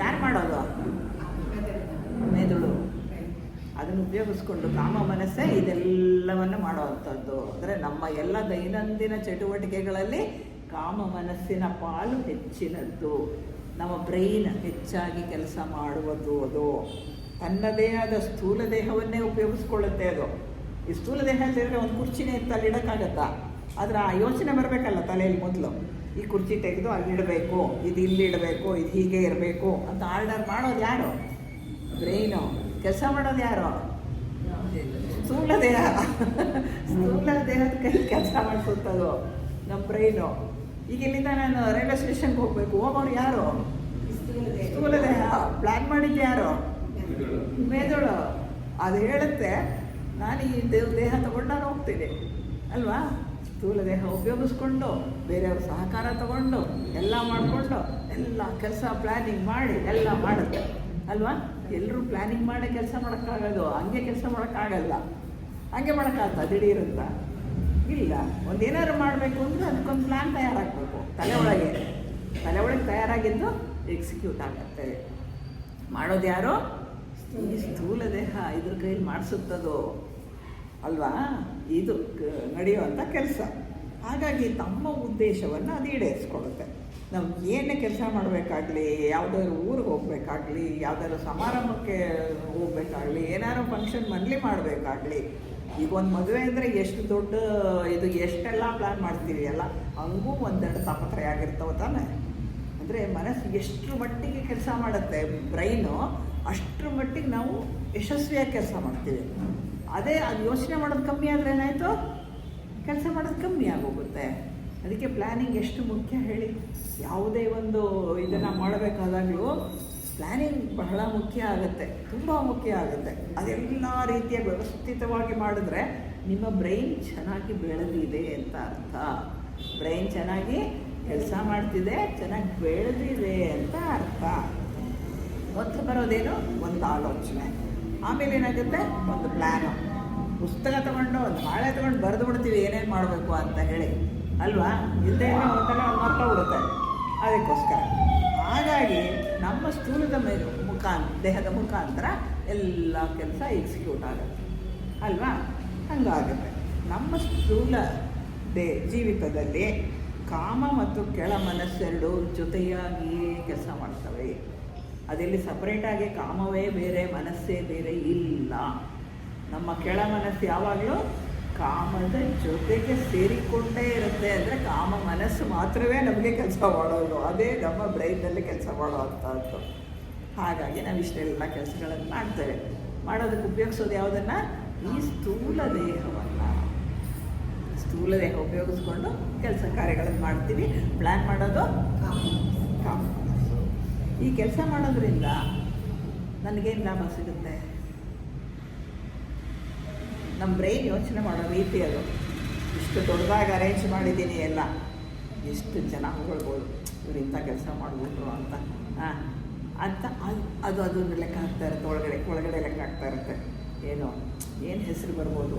ಯಾರು ಮಾಡೋದು? ಮೆದುಳು. ಅದನ್ನು ಉಪಯೋಗಿಸ್ಕೊಂಡು ಕಾಮ ಮನಸ್ಸೇ ಇದೆಲ್ಲವನ್ನು ಮಾಡುವಂಥದ್ದು. ಅಂದರೆ ನಮ್ಮ ಎಲ್ಲ ದೈನಂದಿನ ಚಟುವಟಿಕೆಗಳಲ್ಲಿ ಕಾಮ ಮನಸ್ಸಿನ ಪಾಲು ಹೆಚ್ಚಿನದ್ದು. ನಮ್ಮ ಬ್ರೈನ್ ಹೆಚ್ಚಾಗಿ ಕೆಲಸ ಮಾಡುವುದು. ಅದು ತನ್ನದೇ ಆದ ಸ್ಥೂಲ ದೇಹವನ್ನೇ ಉಪಯೋಗಿಸ್ಕೊಳ್ಳುತ್ತೆ. ಅದು ಈ ಸ್ಥೂಲ ದೇಹ ಸೇರಿದ್ರೆ ಒಂದು ಕುರ್ಚಿನೇ ಎತ್ತಲ್ಲಿ ಇಡೋಕ್ಕಾಗತ್ತಾ? ಆದರೆ ಆ ಯೋಚನೆ ಬರಬೇಕಲ್ಲ ತಲೆಯಲ್ಲಿ ಮೊದಲು. ಈ ಕುರ್ಚಿ ತೆಗೆದು ಅಲ್ಲಿಡಬೇಕು, ಇದು ಇಲ್ಲಿಡಬೇಕು, ಇದು ಹೀಗೆ ಇರಬೇಕು ಅಂತ ಆರ್ಡರ್ ಮಾಡೋದು ಯಾರು? ಬ್ರೈನು. ಕೆಲಸ ಮಾಡೋದು ಯಾರು? ಸ್ಥೂಲ ದೇಹ. ಸ್ಥೂಲ ದೇಹದ ಕೈ ಕೆಲಸ ಮಾಡಿಸುತ್ತದು ನಮ್ಮ ಬ್ರೈನು. ಈಗ ಇಲ್ಲಿಂದ ನಾನು ರೈಲ್ವೆ ಸ್ಟೇಷನ್ಗೆ ಹೋಗೋರು ಯಾರು? ಸ್ಥೂಲ ದೇಹ. ಪ್ಲ್ಯಾನ್ ಮಾಡಿದ್ದು ಯಾರು? ಮೆದುಳು. ಅದು ಹೇಳುತ್ತೆ ನಾನು ಈ ದೇಹ ತಗೊಂಡು ನಾನು ಹೋಗ್ತೀನಿ ಅಲ್ವಾ? ಸ್ಥೂಲ ದೇಹ ಉಪಯೋಗಿಸ್ಕೊಂಡು ಬೇರೆಯವ್ರ ಸಹಕಾರ ತಗೊಂಡು ಎಲ್ಲ ಮಾಡಿಕೊಂಡು ಎಲ್ಲ ಕೆಲಸ ಪ್ಲ್ಯಾನಿಂಗ್ ಮಾಡಿ ಎಲ್ಲ ಮಾಡುತ್ತೆ ಅಲ್ವಾ? ಎಲ್ಲರೂ ಪ್ಲ್ಯಾನಿಂಗ್ ಮಾಡಿ ಕೆಲಸ ಮಾಡೋಕ್ಕಾಗೋದು, ಹಂಗೆ ಕೆಲಸ ಮಾಡೋಕ್ಕಾಗಲ್ಲ. ಹಂಗೆ ಮಾಡೋಕ್ಕಾಗ್ತಾ ದಿಢೀರಂತ ಇಲ್ಲ. ಒಂದೇನಾದ್ರು ಮಾಡಬೇಕು ಅಂದರೆ ಅದಕ್ಕೊಂದು ಪ್ಲ್ಯಾನ್ ತಯಾರಾಗಬೇಕು. ತಲೆ ಒಳಗೆ ತಯಾರಾಗಿದ್ದು ಎಕ್ಸಿಕ್ಯೂಟ್ ಆಗುತ್ತೆ. ಮಾಡೋದು ಯಾರು? ಈ ಸ್ಥೂಲ ದೇಹ. ಇದ್ರ ಕೈಯಲ್ಲಿ ಮಾಡಿಸುತ್ತದೋ ಅಲ್ವಾ? ಇದು ನಡೆಯುವಂಥ ಕೆಲಸ. ಹಾಗಾಗಿ ತಮ್ಮ ಉದ್ದೇಶವನ್ನು ಅದು ಈಡೇರಿಸ್ಕೊಳ್ಳುತ್ತೆ. ನಾವು ಏನೇ ಕೆಲಸ ಮಾಡಬೇಕಾಗಲಿ, ಯಾವುದಾದ್ರು ಊರಿಗೆ ಹೋಗಬೇಕಾಗಲಿ, ಯಾವುದಾದ್ರು ಸಮಾರಂಭಕ್ಕೆ ಹೋಗಬೇಕಾಗಲಿ, ಏನಾದ್ರು ಫಂಕ್ಷನ್ ಮನೇಲಿ ಮಾಡಬೇಕಾಗಲಿ, ಈಗ ಒಂದು ಮದುವೆ ಅಂದರೆ ಎಷ್ಟು ದೊಡ್ಡ ಇದು, ಎಷ್ಟೆಲ್ಲ ಪ್ಲ್ಯಾನ್ ಮಾಡ್ತೀವಿ ಅಲ್ಲ, ಹಂಗೂ ಒಂದೆರಡು ತಾಪತ್ರಯ ಆಗಿರ್ತಾವೆ ತಾನೆ. ಅಂದರೆ ಮನಸ್ಸು ಎಷ್ಟರ ಮಟ್ಟಿಗೆ ಕೆಲಸ ಮಾಡುತ್ತೆ ಬ್ರೈನು, ಅಷ್ಟರ ಮಟ್ಟಿಗೆ ನಾವು ಯಶಸ್ವಿಯಾಗಿ ಕೆಲಸ ಮಾಡ್ತೀವಿ. ಅದೇ ಅದು ಯೋಚನೆ ಮಾಡೋದು ಕಮ್ಮಿ ಆದರೆ ಏನಾಯಿತು? ಕೆಲಸ ಮಾಡೋದು ಕಮ್ಮಿ ಆಗೋಗುತ್ತೆ. ಅದಕ್ಕೆ ಪ್ಲ್ಯಾನಿಂಗ್ ಎಷ್ಟು ಮುಖ್ಯ ಹೇಳಿ. ಯಾವುದೇ ಒಂದು ಇದನ್ನು ಮಾಡಬೇಕಾದಾಗಲೂ ಪ್ಲ್ಯಾನಿಂಗ್ ಬಹಳ ಮುಖ್ಯ ಆಗುತ್ತೆ, ತುಂಬ ಮುಖ್ಯ ಆಗುತ್ತೆ. ಅದೆಲ್ಲ ರೀತಿಯ ವ್ಯವಸ್ಥಿತವಾಗಿ ಮಾಡಿದ್ರೆ ನಿಮ್ಮ ಬ್ರೈನ್ ಚೆನ್ನಾಗಿ ಬೆಳೆದಿದೆ ಅಂತ ಅರ್ಥ. ಬ್ರೈನ್ ಚೆನ್ನಾಗಿ ಕೆಲಸ ಮಾಡ್ತಿದೆ, ಚೆನ್ನಾಗಿ ಬೆಳೆದಿದೆ ಅಂತ ಅರ್ಥ. ಮೊದಲು ಬರೋದೇನು? ಒಂದು ಆಲೋಚನೆ. ಆಮೇಲೆ ಏನಾಗುತ್ತೆ? ಒಂದು ಪ್ಲ್ಯಾನು. ಪುಸ್ತಕ ತೊಗೊಂಡು ಒಂದು ಹಾಳೆ ತೊಗೊಂಡು ಬರೆದು ಬಿಡ್ತೀವಿ ಏನೇನು ಮಾಡಬೇಕು ಅಂತ ಹೇಳಿ ಅಲ್ವಾ? ಇಲ್ಲದೆ ಒಂದಲ್ಲ ಒಂದು ಮರ್ತೋಗ್ಬಿಡುತ್ತೆ. ಅದಕ್ಕೋಸ್ಕರ ಹಾಗಾಗಿ ನಮ್ಮ ಸ್ಥೂಲದ ಮೇಲೆ ದೇಹದ ಮುಖಾಂತರ ಎಲ್ಲ ಕೆಲಸ ಎಕ್ಸಿಕ್ಯೂಟ್ ಆಗುತ್ತೆ ಅಲ್ವಾ? ಹಂಗಾಗುತ್ತೆ. ನಮ್ಮ ಸ್ಥೂಲ ಜೀವಿತದಲ್ಲಿ ಕಾಮ ಮತ್ತು ಕೆಳ ಮನಸ್ಸೆರಡು ಜೊತೆಯಾಗಿಯೇ ಕೆಲಸ ಮಾಡ್ತವೆ. ಅದೆಲ್ಲಿ ಸಪ್ರೇಟಾಗಿ ಕಾಮವೇ ಬೇರೆ ಮನಸ್ಸೇ ಬೇರೆ ಇಲ್ಲ. ನಮ್ಮ ಕೆಳ ಮನಸ್ಸು ಯಾವಾಗಲೂ ಕಾಮದ ಜೊತೆಗೆ ಸೇರಿಕೊಂಡೇ ಇರುತ್ತೆ. ಅಂದರೆ ಕಾಮ ಮನಸ್ಸು ಮಾತ್ರವೇ ನಮಗೆ ಕೆಲಸ ಮಾಡೋದು, ಅದೇ ನಮ್ಮ ಬ್ರೈನಲ್ಲಿ ಕೆಲಸ ಮಾಡುವಂಥದ್ದು. ಹಾಗಾಗಿ ನಾವು ಇಷ್ಟೆಲ್ಲ ಕೆಲಸಗಳನ್ನು ಮಾಡ್ತೇವೆ. ಮಾಡೋದಕ್ಕೆ ಉಪಯೋಗಿಸೋದು ಯಾವುದನ್ನು? ಈ ಸ್ಥೂಲ ದೇಹವನ್ನು. ಸ್ಥೂಲ ದೇಹ ಉಪಯೋಗಿಸ್ಕೊಂಡು ಕೆಲಸ ಕಾರ್ಯಗಳನ್ನು ಮಾಡ್ತೀವಿ. ಪ್ಲ್ಯಾನ್ ಮಾಡೋದು ಕಾಮ ಮನಸ್ಸು. ಈ ಕೆಲಸ ಮಾಡೋದ್ರಿಂದ ನನಗೇನು ಲಾಭ ಸಿಗುತ್ತೆ? ನಮ್ಮ ಬ್ರೈನ್ ಯೋಚನೆ ಮಾಡೋ ರೀತಿ ಅದು. ಇಷ್ಟು ದೊಡ್ಡದಾಗಿ ಅರೇಂಜ್ ಮಾಡಿದ್ದೀನಿ ಎಲ್ಲ, ಎಷ್ಟು ಜನ ಹೊಗಳ್ಬೋದು, ಇವ್ರು ಇಂಥ ಕೆಲಸ ಮಾಡಿಬಿಟ್ರು ಅಂತ ಅದನ್ನು ಲೆಕ್ಕ ಹಾಕ್ತಾ ಇರುತ್ತೆ. ಒಳಗಡೆ ಲೆಕ್ಕ ಆಗ್ತಾ ಇರುತ್ತೆ. ಏನು ಹೆಸರು ಬರ್ಬೋದು.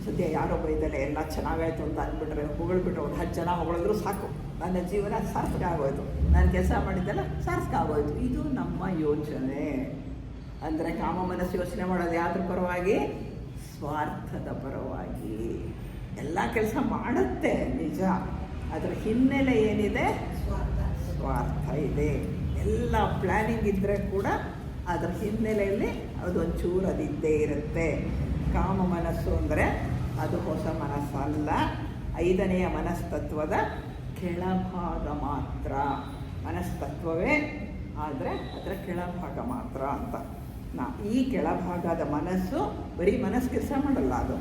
ಸದ್ಯ ಯಾರೊಬ್ಬ ಇದ್ದಾರೆ ಎಲ್ಲ ಚೆನ್ನಾಗಾಯಿತು ಅಂತ ಅಂದ್ಬಿಟ್ರೆ, ಹೊಗಳ್ಬಿಟ್ರೆ ಒಂದು 10 ಜನ ಹೊಗಳಿದ್ರು ಸಾಕು, ನನ್ನ ಜೀವನ ಸಾರ್ಥಕ ಆಗೋಯ್ತು, ನಾನು ಕೆಲಸ ಮಾಡಿದ್ದೆಲ್ಲ ಸಾರ್ಥಕ ಆಗೋಯ್ತು. ಇದು ನಮ್ಮ ಯೋಚನೆ. ಅಂದರೆ ಕಾಮ ಮನಸ್ಸು ಯೋಚನೆ ಮಾಡೋದು ಯಾವ್ದ್ರ ಪರವಾಗಿ? ಸ್ವಾರ್ಥದ ಪರವಾಗಿ. ಎಲ್ಲ ಕೆಲಸ ಮಾಡುತ್ತೆ ನಿಜ, ಅದರ ಹಿನ್ನೆಲೆ ಏನಿದೆ? ಸ್ವಾರ್ಥ ಇದೆ. ಎಲ್ಲ ಪ್ಲ್ಯಾನಿಂಗ್ ಇದ್ದರೆ ಕೂಡ ಅದರ ಹಿನ್ನೆಲೆಯಲ್ಲಿ ಅದೊಂಚೂರು ಅದಿದ್ದೇ ಇರುತ್ತೆ. ಕಾಮ ಮನಸ್ಸು ಅಂದರೆ ಅದು ಹೊಸ ಮನಸ್ಸಲ್ಲ, 5ನೆಯ ಮನಸ್ತತ್ವದ ಕೆಳಭಾಗ ಮಾತ್ರ. ಮನಸ್ತತ್ವವೇ ಆದರೆ ಅದರ ಕೆಳಭಾಗ ಮಾತ್ರ ಅಂತ. ಈ ಕೆಳಭಾಗದ ಮನಸ್ಸು ಬರೀ ಮನಸ್ಸು ಕೆಲಸ ಮಾಡಲ್ಲ, ಅದು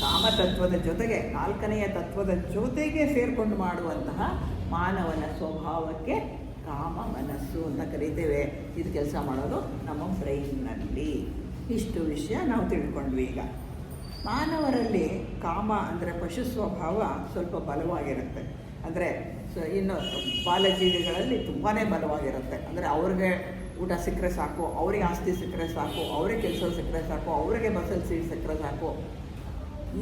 ಕಾಮತತ್ವದ ಜೊತೆಗೆ 4ನೆಯ ತತ್ವದ ಜೊತೆಗೆ ಸೇರಿಕೊಂಡು ಮಾಡುವಂತಹ ಮಾನವನ ಸ್ವಭಾವಕ್ಕೆ ಕಾಮ ಮನಸ್ಸು ಅಂತ ಕರೀತೇವೆ. ಇದು ಕೆಲಸ ಮಾಡೋದು ನಮ್ಮ ಬ್ರೈನ್ನಲ್ಲಿ. ಇಷ್ಟು ವಿಷಯ ನಾವು ತಿಳ್ಕೊಂಡ್ವಿ. ಈಗ ಮಾನವರಲ್ಲಿ ಕಾಮ ಅಂದರೆ ಪಶು ಸ್ವಭಾವ ಸ್ವಲ್ಪ ಬಲವಾಗಿರುತ್ತೆ. ಅಂದರೆ ಇನ್ನು ಬಾಲಜೀವಿಗಳಲ್ಲಿ ತುಂಬಾ ಬಲವಾಗಿರುತ್ತೆ. ಅಂದರೆ ಅವ್ರಿಗೆ ಊಟ ಸಿಕ್ಕರೆ ಸಾಕು, ಅವರಿಗೆ ಆಸ್ತಿ ಸಿಕ್ಕರೆ ಸಾಕು, ಅವರಿಗೆ ಕೆಲಸ ಸಿಕ್ಕರೆ ಸಾಕು, ಅವರಿಗೆ ಬಸ್ಸಲ್ಲಿ ಸೀಟ್ ಸಿಕ್ಕರೆ ಸಾಕು,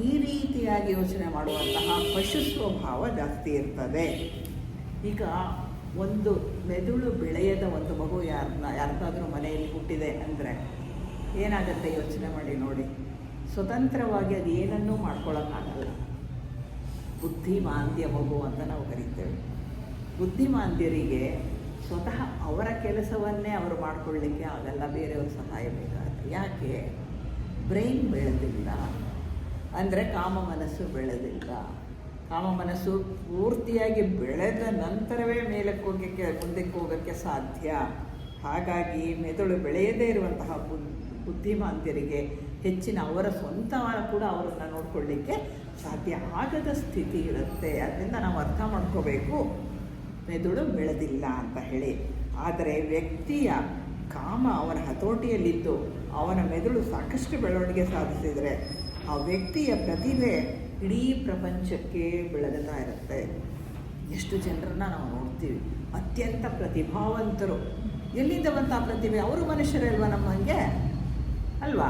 ಈ ರೀತಿಯಾಗಿ ಯೋಚನೆ ಮಾಡುವಂತಹ ಪಶು ಸ್ವಭಾವ ಜಾಸ್ತಿ ಇರ್ತದೆ. ಈಗ ಒಂದು ಮೆದುಳು ಬೆಳೆಯದ ಒಂದು ಮಗು ಯಾರ್ದಾದ್ರೂ ಮನೆಯಲ್ಲಿ ಹುಟ್ಟಿದೆ ಅಂದರೆ ಏನಾಗುತ್ತೆ ಯೋಚನೆ ಮಾಡಿ ನೋಡಿ. ಸ್ವತಂತ್ರವಾಗಿ ಅದು ಏನನ್ನೂ ಮಾಡ್ಕೊಳ್ಳೋಕ್ಕಾಗಲ್ಲ. ಬುದ್ಧಿಮಾಂದ್ಯ ಮಗು ಅಂತ ನಾವು ಕರಿತೇವೆ. ಬುದ್ಧಿಮಾಂದ್ಯರಿಗೆ ಸ್ವತಃ ಅವರ ಕೆಲಸವನ್ನೇ ಅವರು ಮಾಡಿಕೊಳ್ಳಿಕ್ಕೆ ಆಗಲ್ಲ, ಬೇರೆಯವ್ರ ಸಹಾಯ ಬೇಕಾಗುತ್ತೆ. ಯಾಕೆ? ಬ್ರೈನ್ ಬೆಳೆದಿಲ್ಲ. ಅಂದರೆ ಕಾಮ ಮನಸ್ಸು ಬೆಳೆದಿಲ್ಲ. ಕಾಮ ಮನಸ್ಸು ಪೂರ್ತಿಯಾಗಿ ಬೆಳೆದ ನಂತರವೇ ಮುಂದಕ್ಕೆ ಹೋಗೋಕ್ಕೆ ಸಾಧ್ಯ. ಹಾಗಾಗಿ ಮೆದುಳು ಬೆಳೆಯದೇ ಇರುವಂತಹ ಬುದ್ಧಿಮಾಂದ್ಯರಿಗೆ ಹೆಚ್ಚಿನ ಅವರ ಸ್ವಂತ ಕೂಡ ಅವರನ್ನು ನೋಡಿಕೊಳ್ಳಿಕ್ಕೆ ಸಾಧ್ಯ ಆಗದ ಸ್ಥಿತಿ ಇರುತ್ತೆ. ಅದರಿಂದ ನಾವು ಅರ್ಥ ಮಾಡ್ಕೋಬೇಕು, ಮೆದುಳು ಬೆಳೆದಿಲ್ಲ ಅಂತ ಹೇಳಿ. ಆದರೆ ವ್ಯಕ್ತಿಯ ಕಾಮ ಅವನ ಹತೋಟಿಯಲ್ಲಿದ್ದು ಅವನ ಮೆದುಳು ಸಾಕಷ್ಟು ಬೆಳವಣಿಗೆ ಸಾಧಿಸಿದರೆ ಆ ವ್ಯಕ್ತಿಯ ಪ್ರತಿಭೆ ಇಡೀ ಪ್ರಪಂಚಕ್ಕೆ ಬೆಳಗುತ್ತಾ ಇರುತ್ತೆ. ಎಷ್ಟು ಜನರನ್ನ ನಾವು ನೋಡ್ತೀವಿ, ಅತ್ಯಂತ ಪ್ರತಿಭಾವಂತರು. ಎಲ್ಲಿಂದ ಬಂತ ಪ್ರತಿಭೆ? ಅವರು ಮನುಷ್ಯರೇ ಅಲ್ವಾ ನಮ್ಮಂಗೆ ಅಲ್ವಾ?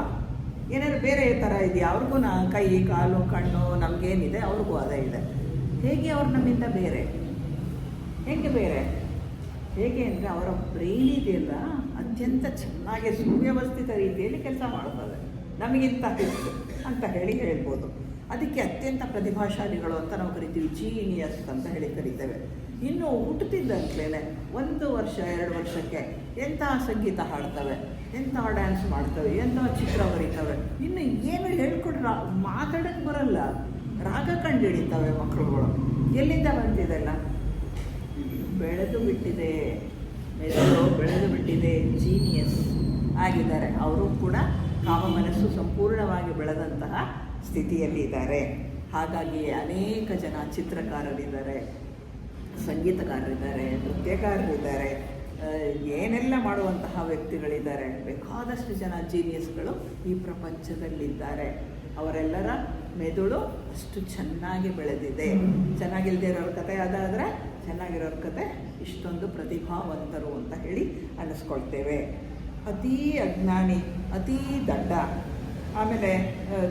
ಏನಾದ್ರು ಬೇರೆ ಥರ ಇದೆಯಾ? ಅವ್ರಿಗೂ ಕೈ ಕಾಲು ಕಣ್ಣು ನಮಗೇನಿದೆ ಅವ್ರಿಗೂ ಅದೇ ಇದೆ. ಹೇಗೆ ಅವ್ರು ನಮ್ಮಿಂದ ಬೇರೆ? ಹೇಗೆ ಬೇರೆ? ಹೇಗೆ ಅಂದರೆ ಅವರ ಬ್ರೈನ್ ಇದೆಯಲ್ಲ ಅತ್ಯಂತ ಚೆನ್ನಾಗಿ ಸುವ್ಯವಸ್ಥಿತ ರೀತಿಯಲ್ಲಿ ಕೆಲಸ ಮಾಡ್ತದೆ, ನಮಗಿಂತ ಹೆಚ್ಚು ಅಂತ ಹೇಳ್ಬೋದು. ಅದಕ್ಕೆ ಅತ್ಯಂತ ಪ್ರತಿಭಾಶಾಲಿಗಳು ಅಂತ ನಾವು ಕರಿತೀವಿ, ಜೀನಿಯಸ್ ಅಂತ ಹೇಳಿ ಕರಿತೇವೆ. ಇನ್ನು ಹುಟ್ಟುತ್ತಿದ್ದಂತಲೇ 1 ವರ್ಷ 2 ವರ್ಷಕ್ಕೆ ಎಂತಹ ಸಂಗೀತ ಹಾಡ್ತವೆ, ಎಂತಹ ಡ್ಯಾನ್ಸ್ ಮಾಡ್ತವೆ, ಎಂತಹ ಚಿತ್ರ ಬರೀತವೆ. ಇನ್ನು ಏನು ಹೇಳ್ಕೊಟ್ರೆ ಮಾತಾಡೋಕ್ಕೆ ಬರಲ್ಲ, ರಾಗ ಕಂಡು ಹಿಡಿತವೆ ಮಕ್ಕಳುಗಳು. ಎಲ್ಲಿಂದ ಬಂದಿದೆಲ್ಲ? ಬೆಳೆದು ಬಿಟ್ಟಿದೆ, ಮೆದುಳು ಬೆಳೆದು ಬಿಟ್ಟಿದೆ, ಜೀನಿಯಸ್ ಆಗಿದ್ದಾರೆ. ಅವರು ಕೂಡ ಕಾಮ ಮನಸ್ಸು ಸಂಪೂರ್ಣವಾಗಿ ಬೆಳೆದಂತಹ ಸ್ಥಿತಿಯಲ್ಲಿ ಇದ್ದಾರೆ. ಹಾಗಾಗಿ ಅನೇಕ ಜನ ಚಿತ್ರಕಾರರಿದ್ದಾರೆ, ಸಂಗೀತಗಾರರಿದ್ದಾರೆ, ನೃತ್ಯಗಾರರಿದ್ದಾರೆ, ಏನೆಲ್ಲ ಮಾಡುವಂತಹ ವ್ಯಕ್ತಿಗಳಿದ್ದಾರೆ. ಬೇಕಾದಷ್ಟು ಜನ ಜೀನಿಯಸ್ಗಳು ಈ ಪ್ರಪಂಚದಲ್ಲಿದ್ದಾರೆ. ಅವರೆಲ್ಲರ ಮೆದುಳು ಅಷ್ಟು ಚೆನ್ನಾಗಿ ಬೆಳೆದಿದೆ. ಚೆನ್ನಾಗಿಲ್ಲದೆ ಇರೋರ ಕತೆ ಅದಾದರೆ ಚೆನ್ನಾಗಿರೋರ ಕತೆ ಇಷ್ಟೊಂದು ಪ್ರತಿಭಾವಂತರು ಅಂತ ಹೇಳಿ ಅನ್ನಿಸ್ಕೊಳ್ತೇವೆ. ಅತೀ ಅಜ್ಞಾನಿ, ಅತೀ ದಡ್ಡ, ಆಮೇಲೆ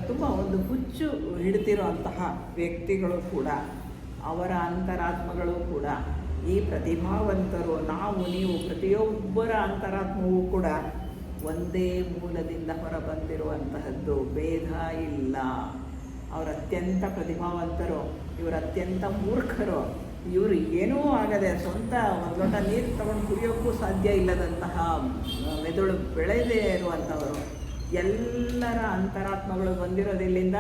ತುಂಬ ಒಂದು ಹುಚ್ಚು ಹಿಡ್ತಿರೋ ಅಂತಹ ವ್ಯಕ್ತಿಗಳು ಕೂಡ ಅವರ ಅಂತರಾತ್ಮಗಳು ಕೂಡ ಈ ಪ್ರತಿಭಾವಂತರು ನಾವು ನೀವು ಪ್ರತಿಯೊಬ್ಬರ ಅಂತರಾತ್ಮವೂ ಕೂಡ ಒಂದೇ ಮೂಲದಿಂದ ಹೊರಬಂದಿರುವಂತಹದ್ದು, ಭೇದ ಇಲ್ಲ. ಅವರು ಅತ್ಯಂತ ಪ್ರತಿಭಾವಂತರು, ಇವರು ಅತ್ಯಂತ ಮೂರ್ಖರು, ಇವರು ಏನೂ ಆಗದೆ ಸ್ವಂತ ಒಂದು ಲೋಟ ನೀರು ತಗೊಂಡು ಕುಡಿಯೋಕ್ಕೂ ಸಾಧ್ಯ ಇಲ್ಲದಂತಹ ಮೆದುಳು ಬೆಳೆದೇ ಇರುವಂಥವರು. ಎಲ್ಲರ ಅಂತರಾತ್ಮಗಳು ಬಂದಿರೋದಿಲ್ಲಿಂದ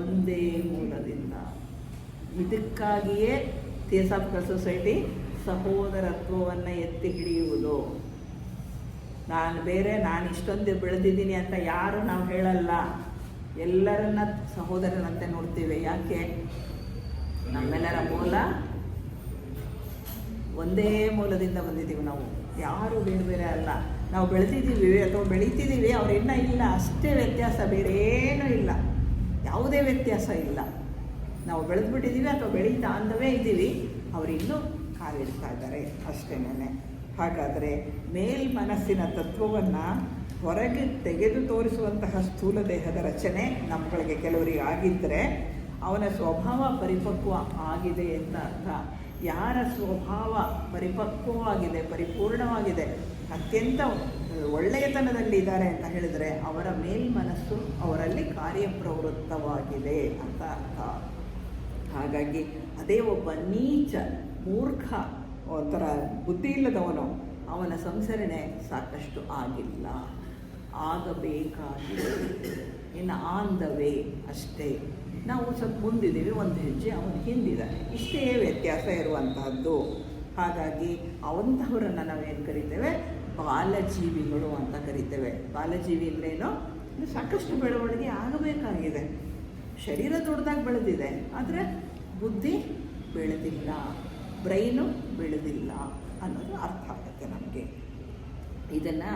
ಒಂದೇ ಮೂಲದಿಂದ. ಇದಕ್ಕಾಗಿಯೇ ಥಿಯೋಸಾಫಿಕಲ್ ಸೊಸೈಟಿ ಸಹೋದರತ್ವವನ್ನು ಎತ್ತಿ ಹಿಡಿಯುವುದು. ನಾನು ಬೇರೆ, ನಾನು ಇಷ್ಟೊಂದು ಬೆಳೆದಿದ್ದೀನಿ ಅಂತ ಯಾರು ನಾವು ಹೇಳಲ್ಲ. ಎಲ್ಲರನ್ನ ಸಹೋದರರಂತೆ ನೋಡ್ತೀವಿ. ಯಾಕೆ? ನಮ್ಮೆಲ್ಲರ ಮೂಲ ಒಂದೇ ಮೂಲದಿಂದ ಬಂದಿದ್ದೀವಿ ನಾವು. ಯಾರು ಬೇರೆ ಬೇರೆ ಅಲ್ಲ. ನಾವು ಬೆಳೆದಿದ್ದೀವಿ ಅಥವಾ ಬೆಳೀತಿದ್ದೀವಿ, ಅವ್ರು ಇನ್ನೂ ಇಲ್ಲ, ಅಷ್ಟೇ ವ್ಯತ್ಯಾಸ, ಬೇರೇನೂ ಇಲ್ಲ, ಯಾವುದೇ ವ್ಯತ್ಯಾಸ ಇಲ್ಲ. ನಾವು ಬೆಳೆದ್ಬಿಟ್ಟಿದ್ದೀವಿ ಅಥವಾ ಬೆಳೀತಾ ಅಂದವೇ ಇದ್ದೀವಿ, ಅವರಿನ್ನೂ ಕಾಲಿಡ್ತಾ ಇದ್ದಾರೆ ಅಷ್ಟೇನೆ. ಹಾಗಾದರೆ ಮೇಲ್ಮನಸ್ಸಿನ ತತ್ವವನ್ನು ಹೊರಗೆ ತೆಗೆದು ತೋರಿಸುವಂತಹ ಸ್ಥೂಲ ದೇಹದ ರಚನೆ ನಮ್ಮಗಳಿಗೆ ಕೆಲವರಿಗೆ ಆಗಿದ್ದರೆ ಅವನ ಸ್ವಭಾವ ಪರಿಪಕ್ವ ಆಗಿದೆ ಅಂತ ಅರ್ಥ. ಯಾರ ಸ್ವಭಾವ ಪರಿಪಕ್ವವಾಗಿದೆ, ಪರಿಪೂರ್ಣವಾಗಿದೆ, ಅತ್ಯಂತ ಒಳ್ಳೆಯತನದಲ್ಲಿದ್ದಾರೆ ಅಂತ ಹೇಳಿದರೆ ಅವರ ಮೇಲ್ಮನಸ್ಸು ಅವರಲ್ಲಿ ಕಾರ್ಯಪ್ರವೃತ್ತವಾಗಿದೆ ಅಂತ ಅರ್ಥ. ಹಾಗಾಗಿ ಅದೇ ಒಬ್ಬ ನೀಚ ಮೂರ್ಖ ಒಂಥರ ಬುದ್ಧಿ ಇಲ್ಲದವನು, ಅವನ ಸಂಸರಣೆ ಸಾಕಷ್ಟು ಆಗಿಲ್ಲ, ಆಗಬೇಕಾಗಿದೆ, ಇನ್ನು ಆನ್ ದ ವೇ ಅಷ್ಟೇ. ನಾವು ಸ್ವಲ್ಪ ಮುಂದಿದ್ದೀವಿ, ಒಂದು ಹೆಜ್ಜೆ ಅವನು ಹಿಂದಿದ್ದಾನೆ, ಇಷ್ಟೇ ವ್ಯತ್ಯಾಸ ಇರುವಂತಹದ್ದು. ಹಾಗಾಗಿ ಅವಂತಹವರನ್ನು ನಾವೇನು ಕರಿತೇವೆ? ಬಾಲಜೀವಿಗಳು ಅಂತ ಕರಿತೇವೆ. ಬಾಲಜೀವಿ ಅಂದ್ರೇನು? ಸಾಕಷ್ಟು ಬೆಳವಣಿಗೆ ಆಗಬೇಕಾಗಿದೆ. ಶರೀರ ದೊಡ್ಡದಾಗಿ ಬೆಳೆದಿದೆ, ಆದರೆ ಬುದ್ಧಿ ಬೆಳೆದಿಲ್ಲ, ಬ್ರೈನು ಬೆಳೆದಿಲ್ಲ ಅನ್ನೋದು ಅರ್ಥ ಆಗುತ್ತೆ ನಮಗೆ. ಇದನ್ನು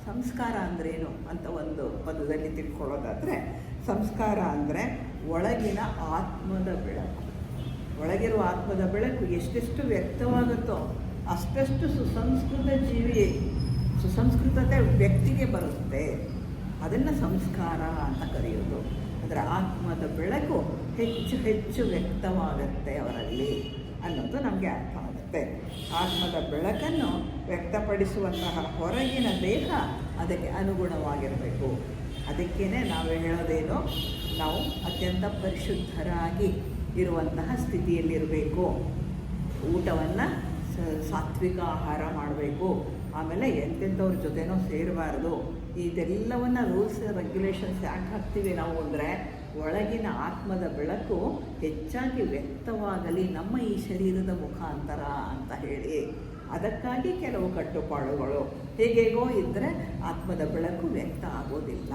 ಸಂಸ್ಕಾರ ಅಂದ್ರೇನು ಅಂತ ಒಂದು ಪದದಲ್ಲಿ ತಿಳ್ಕೊಳ್ಳೋದಾದರೆ, ಸಂಸ್ಕಾರ ಅಂದರೆ ಒಳಗಿನ ಆತ್ಮದ ಬೆಳಕು. ಒಳಗಿರುವ ಆತ್ಮದ ಬೆಳಕು ಎಷ್ಟೆಷ್ಟು ವ್ಯಕ್ತವಾಗುತ್ತೋ ಅಷ್ಟಷ್ಟು ಸುಸಂಸ್ಕೃತತೆ ವ್ಯಕ್ತಿಗೆ ಬರುತ್ತೆ. ಅದನ್ನು ಸಂಸ್ಕಾರ ಅಂತ ಕರೆಯೋದು. ಅದರ ಆತ್ಮದ ಬೆಳಕು ಹೆಚ್ಚು ಹೆಚ್ಚು ವ್ಯಕ್ತವಾಗುತ್ತೆ ಅವರಲ್ಲಿ ಅನ್ನೋದು ನಮಗೆ ಅರ್ಥ ಆಗುತ್ತೆ. ಆತ್ಮದ ಬೆಳಕನ್ನು ವ್ಯಕ್ತಪಡಿಸುವಂತಹ ಹೊರಗಿನ ದೇಹ ಅದಕ್ಕೆ ಅನುಗುಣವಾಗಿರಬೇಕು. ಅದಕ್ಕೇ ನಾವು ಹೇಳೋದೇನು, ನಾವು ಅತ್ಯಂತ ಪರಿಶುದ್ಧರಾಗಿ ಇರುವಂತಹ ಸ್ಥಿತಿಯಲ್ಲಿರಬೇಕು. ಊಟವನ್ನು ಸಾತ್ವಿಕ ಆಹಾರ ಮಾಡಬೇಕು. ಆಮೇಲೆ ಎಂತೆಂಥವ್ರ ಜೊತೆನೋ ಸೇರಬಾರ್ದು. ಇದೆಲ್ಲವನ್ನು ರೂಲ್ಸ್ ರೆಗ್ಯುಲೇಷನ್ಸ್ ಯಾಕೆ ಹಾಕ್ತೀವಿ ನಾವು ಅಂದರೆ, ಒಳಗಿನ ಆತ್ಮದ ಬೆಳಕು ಹೆಚ್ಚಾಗಿ ವ್ಯಕ್ತವಾಗಲಿ ನಮ್ಮ ಈ ಶರೀರದ ಮುಖಾಂತರ ಅಂತ ಹೇಳಿ. ಅದಕ್ಕಾಗಿ ಕೆಲವು ಕಟ್ಟುಪಾಡುಗಳು. ಹೇಗೇಗೋ ಇದ್ದರೆ ಆತ್ಮದ ಬೆಳಕು ವ್ಯಕ್ತ ಆಗೋದಿಲ್ಲ,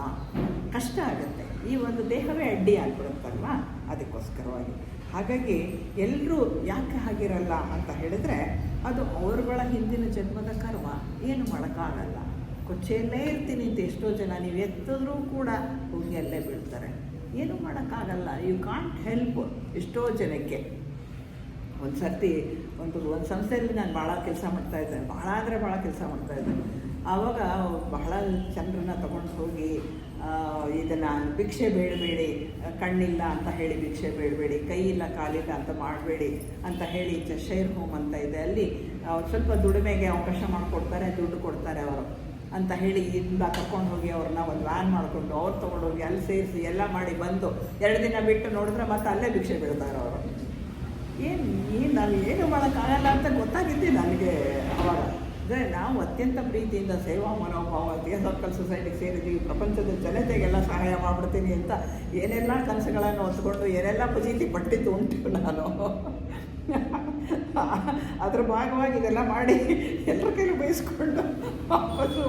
ಕಷ್ಟ ಆಗುತ್ತೆ. ಈ ಒಂದು ದೇಹವೇ ಅಡ್ಡಿ ಆಗಿಬಿಡುತ್ತಲ್ವ, ಅದಕ್ಕೋಸ್ಕರವಾಗಿ. ಹಾಗಾಗಿ ಎಲ್ಲರೂ ಯಾಕೆ ಆಗಿರಲ್ಲ ಅಂತ ಹೇಳಿದ್ರೆ, ಅದು ಅವರುಗಳ ಹಿಂದಿನ ಜನ್ಮದ ಕರ್ಮ. ಏನು ಮಾಡೋಕ್ಕಾಗಲ್ಲ. ಕೊಚ್ಚೆಯಲ್ಲೇ ಇರ್ತೀನಿ ಅಂತ ಎಷ್ಟೋ ಜನ ನೀವು ಎತ್ತಿದ್ರೂ ಕೂಡ ಹೋಗಿ ಅಲ್ಲೇ ಬೀಳ್ತಾರೆ. ಏನೂ ಮಾಡೋಕ್ಕಾಗಲ್ಲ. You can't help. ಎಷ್ಟೋ ಜನಕ್ಕೆ ಒಂದು ಸರ್ತಿ ಒಂದು ಸಂಸ್ಥೆಯಲ್ಲಿ ನಾನು ಭಾಳ ಕೆಲಸ ಮಾಡ್ತಾಯಿದ್ದೆ, ಭಾಳ ಅಂದರೆ ಭಾಳ ಕೆಲಸ ಮಾಡ್ತಾಯಿದ್ದೆ. ಆವಾಗ ಬಹಳ ಜನರನ್ನ ತಗೊಂಡು ಹೋಗಿ ಇದನ್ನು ಭಿಕ್ಷೆ ಬೇಡಬೇಡಿ, ಕಣ್ಣಿಲ್ಲ ಅಂತ ಹೇಳಿ ಭಿಕ್ಷೆ ಬೇಡಬೇಡಿ, ಕೈ ಇಲ್ಲ ಕಾಲಿಲ್ಲ ಅಂತ ಮಾಡಬೇಡಿ ಅಂತ ಹೇಳಿ ಶೇರ್ ಹೋಮ್ ಅಂತ ಇದೆ, ಅಲ್ಲಿ ಸ್ವಲ್ಪ ದುಡಿಮೆಗೆ ಅವಕಾಶ ಮಾಡಿಕೊಡ್ತಾರೆ, ದುಡ್ಡು ಕೊಡ್ತಾರೆ ಅವರು ಅಂತ ಹೇಳಿ ಇಲ್ಲಿಂದ ಕರ್ಕೊಂಡು ಹೋಗಿ ಅವ್ರನ್ನ ಒಂದು ವ್ಯಾನ್ ಮಾಡಿಕೊಂಡು ಅವ್ರು ತೊಗೊಂಡೋಗಿ ಅಲ್ಲಿ ಸೇರಿಸಿ ಎಲ್ಲ ಮಾಡಿ ಬಂದು 2 ದಿನ ಬಿಟ್ಟು ನೋಡಿದ್ರೆ ಮತ್ತೆ ಅಲ್ಲೇ ಭಿಕ್ಷೆ ಬೀಳ್ತಾರೆ ಅವರು. ನಾನು ಏನು ಮಾಡೋಕ್ಕಾಗಲ್ಲ ಅಂತ ಗೊತ್ತಾಗಿದ್ದೆ ನನಗೆ ಅವಾಗ. ಅಂದರೆ ನಾವು ಅತ್ಯಂತ ಪ್ರೀತಿಯಿಂದ ಸೇವಾ ಮನೋಭಾವ ಥಿಯೋಸಾಫಿಕಲ್ ಸೊಸೈಟಿಗೆ ಸೇರಿದ್ದೀವಿ, ಪ್ರಪಂಚದ ಜನತೆಗೆಲ್ಲ ಸಹಾಯ ಮಾಡಿಬಿಡ್ತೀನಿ ಅಂತ ಏನೆಲ್ಲ ಕನಸುಗಳನ್ನು ಹೊತ್ಕೊಂಡು ಏನೆಲ್ಲ ಫಜೀತಿ ಪಟ್ಟಿದ್ದು ಉಂಟು ನಾನು. ಅದ್ರ ಭಾಗವಾಗಿ ಇದೆಲ್ಲ ಮಾಡಿ ಎಲ್ಲರ ಕೈಲೂ ಬಯಸ್ಕೊಂಡು ವಾಪಸ್ಸು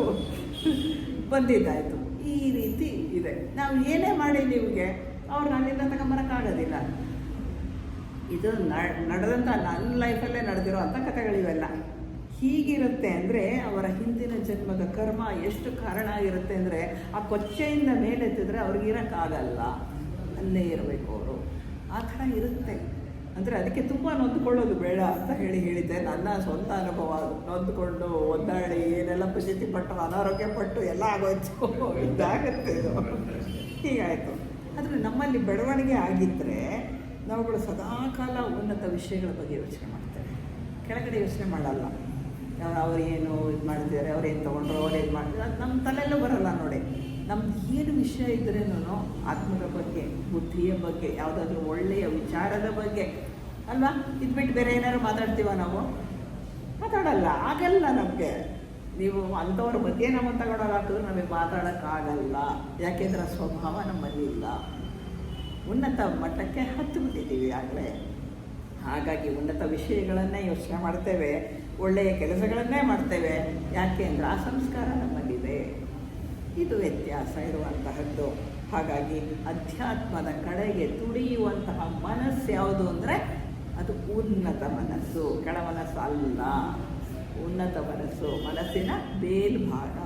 ಬಂದಿದ್ದಾಯಿತು. ಈ ರೀತಿ ಇದೆ. ನಾವು ಏನೇ ಮಾಡಿ ನಿಮಗೆ ಅವ್ರನ್ನ ಅಲ್ಲಿಂದ ತಗೊಂಬರೋಕ್ಕಾಗೋದಿಲ್ಲ. ಇದು ನಡೆದಂಥ ನನ್ನ ಲೈಫಲ್ಲೇ ನಡೆದಿರೋ ಅಂಥ ಕಥೆಗಳಿವೆಲ್ಲ. ಹೀಗಿರುತ್ತೆ ಅಂದರೆ ಅವರ ಹಿಂದಿನ ಜನ್ಮದ ಕರ್ಮ ಎಷ್ಟು ಕಾರಣ ಆಗಿರುತ್ತೆ ಅಂದರೆ, ಆ ಕೊಚ್ಚೆಯಿಂದ ಮೇಲೆತ್ತಿದ್ರೆ ಅವ್ರಿಗೆ ಇರೋಕ್ಕಾಗಲ್ಲ, ಅಲ್ಲೇ ಇರಬೇಕು ಅವರು. ಆ ಥರ ಇರುತ್ತೆ. ಅಂದರೆ ಅದಕ್ಕೆ ತುಂಬ ನೊಂದ್ಕೊಳ್ಳೋದು ಬೇಡ ಅಂತ ಹೇಳಿದ್ದೆ. ನನ್ನ ಸ್ವಂತ ಅನುಭವ. ನೊಂದ್ಕೊಂಡು ಒದ್ದಾಡಿ ಏನೆಲ್ಲ ಫಜೀತಿ ಪಟ್ಟು ಅನಾರೋಗ್ಯ ಪಟ್ಟು ಎಲ್ಲ ಆಗೋಯ್ತು. ಇದಾಗುತ್ತೆ ಇದು. ಹೀಗಾಯಿತು. ಆದರೆ ನಮ್ಮಲ್ಲಿ ಬೆಳವಣಿಗೆ ಆಗಿದ್ದರೆ ನಾವುಗಳು ಸದಾಕಾಲ ಉನ್ನತ ವಿಷಯಗಳ ಬಗ್ಗೆ ಯೋಚನೆ ಮಾಡ್ತೇವೆ, ಕೆಳಗಡೆ ಯೋಚನೆ ಮಾಡಲ್ಲ. ಅವ್ರು ಏನು ಇದು ಮಾಡ್ತಿದ್ದಾರೆ, ಅವ್ರೇನು ತೊಗೊಂಡ್ರು, ಅವ್ರೇನು ಮಾಡ್ತಿದ್ದಾರೆ, ಅದು ನಮ್ಮ ತಲೆಯಲ್ಲೂ ಬರೋಲ್ಲ ನೋಡಿ. ನಮ್ದು ಏನು ವಿಷಯ ಇದ್ರೇನು ಆತ್ಮದ ಬಗ್ಗೆ, ಬುದ್ಧಿಯ ಬಗ್ಗೆ, ಯಾವುದಾದ್ರೂ ಒಳ್ಳೆಯ ವಿಚಾರದ ಬಗ್ಗೆ ಅಲ್ವಾ, ಇದು ಬಿಟ್ಟು ಬೇರೆ ಏನಾದ್ರು ಮಾತಾಡ್ತೀವ ನಾವು? ಮಾತಾಡಲ್ಲ, ಆಗಲ್ಲ ನಮಗೆ. ನೀವು ಅಂಥವ್ರ ಬಗ್ಗೆ ನಾವು ತಗೊಳೋರಾಕಿದ್ರೆ ನಮಗೆ ಮಾತಾಡೋಕ್ಕಾಗಲ್ಲ. ಯಾಕೆಂದ್ರೆ ಸ್ವಭಾವ ನಮ್ಮಲ್ಲಿಲ್ಲ, ಉನ್ನತ ಮಟ್ಟಕ್ಕೆ ಹತ್ತು ಬಿಟ್ಟಿದ್ದೀವಿ ಆಗಲೇ. ಹಾಗಾಗಿ ಉನ್ನತ ವಿಷಯಗಳನ್ನೇ ಯೋಚನೆ ಮಾಡ್ತೇವೆ, ಒಳ್ಳೆಯ ಕೆಲಸಗಳನ್ನೇ ಮಾಡ್ತೇವೆ. ಯಾಕೆಂದ್ರೆ ಆ ಸಂಸ್ಕಾರ ನಮ್ಮಲ್ಲಿದೆ. ಇದು ವ್ಯತ್ಯಾಸ ಇರುವಂತಹದ್ದು. ಹಾಗಾಗಿ ಅಧ್ಯಾತ್ಮದ ಕಡೆಗೆ ತುಡಿಯುವಂತಹ ಮನಸ್ಸು ಯಾವುದು ಅಂದರೆ ಅದು ಉನ್ನತ ಮನಸ್ಸು, ಕೆಳ ಮನಸ್ಸು ಅಲ್ಲ, ಉನ್ನತ ಮನಸ್ಸು, ಮನಸ್ಸಿನ ಮೇಲ್ಭಾಗ.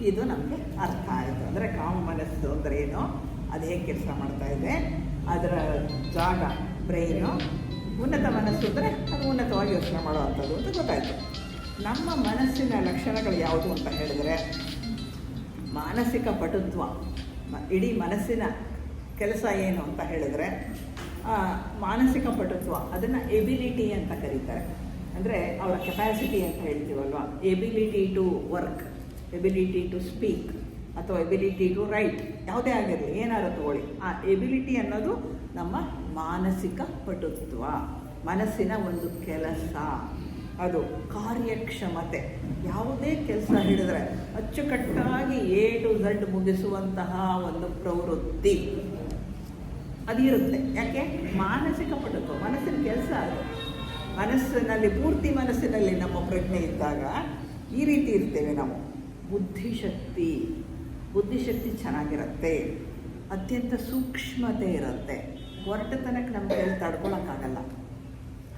ಇದು ನಮಗೆ ಅರ್ಥ ಆಯಿತು. ಅಂದರೆ ಕಾಮ ಮನಸ್ಸು ಅಂದರೆ ಏನು, ಅದು ಹೇಗೆ ಕೆಲಸ ಮಾಡ್ತಾ ಇದೆ, ಅದರ ಜಾಗ ಬ್ರೈನು. ಉನ್ನತ ಮನಸ್ಸು ಅಂದರೆ ಅದು ಉನ್ನತವಾಗಿ ಯೋಚನೆ ಮಾಡುವಂಥದ್ದು ಅಂತ ಗೊತ್ತಾಯಿತು. ನಮ್ಮ ಮನಸ್ಸಿನ ಲಕ್ಷಣಗಳು ಯಾವುದು ಅಂತ ಹೇಳಿದರೆ ಮಾನಸಿಕ ಪಟುತ್ವ. ಇಡೀ ಮನಸ್ಸಿನ ಕೆಲಸ ಏನು ಅಂತ ಹೇಳಿದರೆ ಮಾನಸಿಕ ಪಟುತ್ವ, ಅದನ್ನು ಎಬಿಲಿಟಿ ಅಂತ ಕರೀತಾರೆ. ಅಂದರೆ ಅವರ ಕೆಪಾಸಿಟಿ ಅಂತ ಹೇಳ್ತೀವಲ್ವ, ability to work, ability to speak ಅಥವಾ ಎಬಿಲಿಟಿ ಟು ರೈಟ್, ಯಾವುದೇ ಆಗಿರಲಿ, ಏನಾದ್ರು ತಗೊಳ್ಳಿ. ಆ ಎಬಿಲಿಟಿ ಅನ್ನೋದು ನಮ್ಮ ಮಾನಸಿಕ ಪಟುತ್ವ, ಮನಸ್ಸಿನ ಒಂದು ಕೆಲಸ. ಅದು ಕಾರ್ಯಕ್ಷಮತೆ. ಯಾವುದೇ ಕೆಲಸ ಹಿಡಿದ್ರೆ ಅಚ್ಚುಕಟ್ಟಾಗಿ A to Z ಮುಗಿಸುವಂತಹ ಒಂದು ಪ್ರವೃತ್ತಿ ಅದಿರುತ್ತೆ. ಯಾಕೆ? ಮಾನಸಿಕ ಪಟುತ್ವ, ಮನಸ್ಸಿನ ಕೆಲಸ ಅದು. ಮನಸ್ಸಿನಲ್ಲಿ, ಪೂರ್ತಿ ಮನಸ್ಸಿನಲ್ಲಿ ನಮ್ಮ ಪ್ರಜ್ಞೆ ಇದ್ದಾಗ ಈ ರೀತಿ ಇರ್ತೇವೆ ನಾವು. ಬುದ್ಧಿಶಕ್ತಿ ಚೆನ್ನಾಗಿರುತ್ತೆ, ಅತ್ಯಂತ ಸೂಕ್ಷ್ಮತೆ ಇರುತ್ತೆ. ಹೊರಟತನಕ್ಕೆ ನಮ್ಮ ಕೈಯಲ್ಲಿ ತಡ್ಕೊಳಕ್ಕಾಗಲ್ಲ.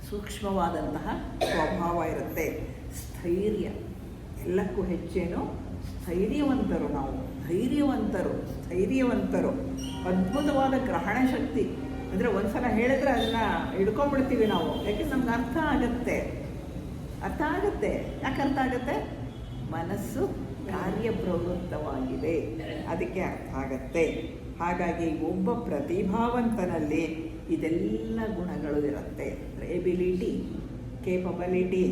ಸೂಕ್ಷ್ಮವಾದಂತಹ ಸ್ವಭಾವ ಇರುತ್ತೆ. ಸ್ಥೈರ್ಯ, ಎಲ್ಲಕ್ಕೂ ಹೆಚ್ಚೇನು ಸ್ಥೈರ್ಯವಂತರು ನಾವು. ಧೈರ್ಯವಂತರು. ಅದ್ಭುತವಾದ ಗ್ರಹಣ ಶಕ್ತಿ. ಅಂದರೆ ಒಂದ್ಸಲ ಹೇಳಿದ್ರೆ ಅದನ್ನು ಹಿಡ್ಕೊಂಡ್ಬಿಡ್ತೀವಿ ನಾವು. ಯಾಕೆ? ನಮ್ಗೆ ಅರ್ಥ ಆಗುತ್ತೆ. ಯಾಕೆ ಅರ್ಥ ಆಗುತ್ತೆ? ಮನಸ್ಸು ಕಾರ್ಯಪ್ರವೃತ್ತವಾಗಿದೆ, ಅದಕ್ಕೆ ಅರ್ಥ ಆಗತ್ತೆ. ಹಾಗಾಗಿ ಒಬ್ಬ ಪ್ರತಿಭಾವಂತನಲ್ಲಿ ಇದೆಲ್ಲ ಗುಣಗಳು ಇರುತ್ತೆ. ಎಬಿಲಿಟಿ, ಕೇಪಬಿಲಿಟಿ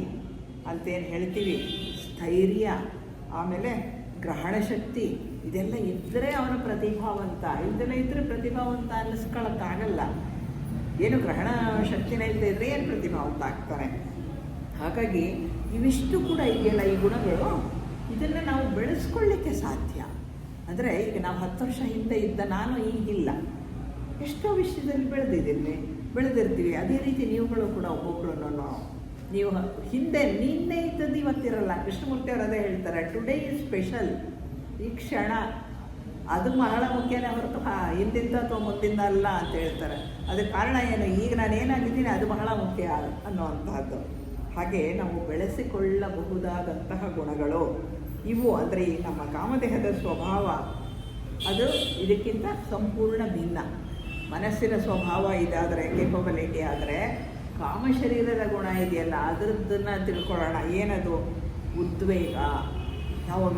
ಅಂತೇನು ಹೇಳ್ತೀವಿ, ಸ್ಥೈರ್ಯ, ಆಮೇಲೆ ಗ್ರಹಣ ಶಕ್ತಿ, ಇದೆಲ್ಲ ಇದ್ದರೆ ಅವನು ಪ್ರತಿಭಾವಂತ. ಇದೆಲ್ಲ ಇದ್ದರೆ ಪ್ರತಿಭಾವಂತ ಅನ್ನಿಸ್ಕೊಳ್ಳೋಕ್ಕಾಗಲ್ಲ. ಏನು ಗ್ರಹಣ ಶಕ್ತಿನೇ ಇಲ್ಲದೆ ಏನು ಪ್ರತಿಭಾವಂತ ಆಗ್ತಾನೆ? ಹಾಗಾಗಿ ಇವಿಷ್ಟು ಕೂಡ ಇದೆಯಲ್ಲ, ಈ ಗುಣಗಳು, ಇದನ್ನು ನಾವು ಬೆಳೆಸ್ಕೊಳ್ಳಿಕ್ಕೆ ಸಾಧ್ಯ. ಅಂದರೆ ಈಗ ನಾವು 10 ವರ್ಷ ಹಿಂದೆ ಇದ್ದ ನಾನು ಈಗಿಲ್ಲ, ಎಷ್ಟೋ ವಿಷಯದಲ್ಲಿ ಬೆಳೆದಿರ್ತೀವಿ. ಅದೇ ರೀತಿ ನೀವುಗಳು ಕೂಡ ಒಬ್ಬೊಬ್ಬರು ನೀವು ಹಿಂದೆ ನಿನ್ನೆ ಇದ್ದದ್ದು ಇವತ್ತಿರಲ್ಲ. ಕೃಷ್ಣಮೂರ್ತಿ ಅವರು ಅದೇ ಹೇಳ್ತಾರೆ, ಟುಡೇ ಈಸ್ ಸ್ಪೆಷಲ್. ಈ ಕ್ಷಣ ಅದು ಬಹಳ ಮುಖ್ಯನೇ ಹೊರತು ಹಿಂದಿಂದ ಅಥವಾ ಮುಂದಿಂದ ಅಲ್ಲ ಅಂತ ಹೇಳ್ತಾರೆ. ಅದಕ್ಕೆ ಕಾರಣ ಏನು? ಈಗ ನಾನು ಏನಾಗಿದ್ದೀನಿ ಅದು ಬಹಳ ಮುಖ್ಯ ಅನ್ನುವಂತಹದ್ದು. ಹಾಗೆ ನಾವು ಬೆಳೆಸಿಕೊಳ್ಳಬಹುದಾದಂತಹ ಗುಣಗಳು ಇವು. ಅಂದರೆ ಈ ನಮ್ಮ ಕಾಮದೇಹದ ಸ್ವಭಾವ ಅದು ಇದಕ್ಕಿಂತ ಸಂಪೂರ್ಣ ಭಿನ್ನ. ಮನಸ್ಸಿನ ಸ್ವಭಾವ ಇದಾದರೆ, ಕೇಪಬಿಲಿಟಿ ಆದರೆ, ಕಾಮಶರೀರದ ಗುಣ ಇದೆಯಲ್ಲ ಅದರದ್ದನ್ನು ತಿಳ್ಕೊಳ್ಳೋಣ. ಏನದು? ಉದ್ವೇಗ. ಯಾವಾಗ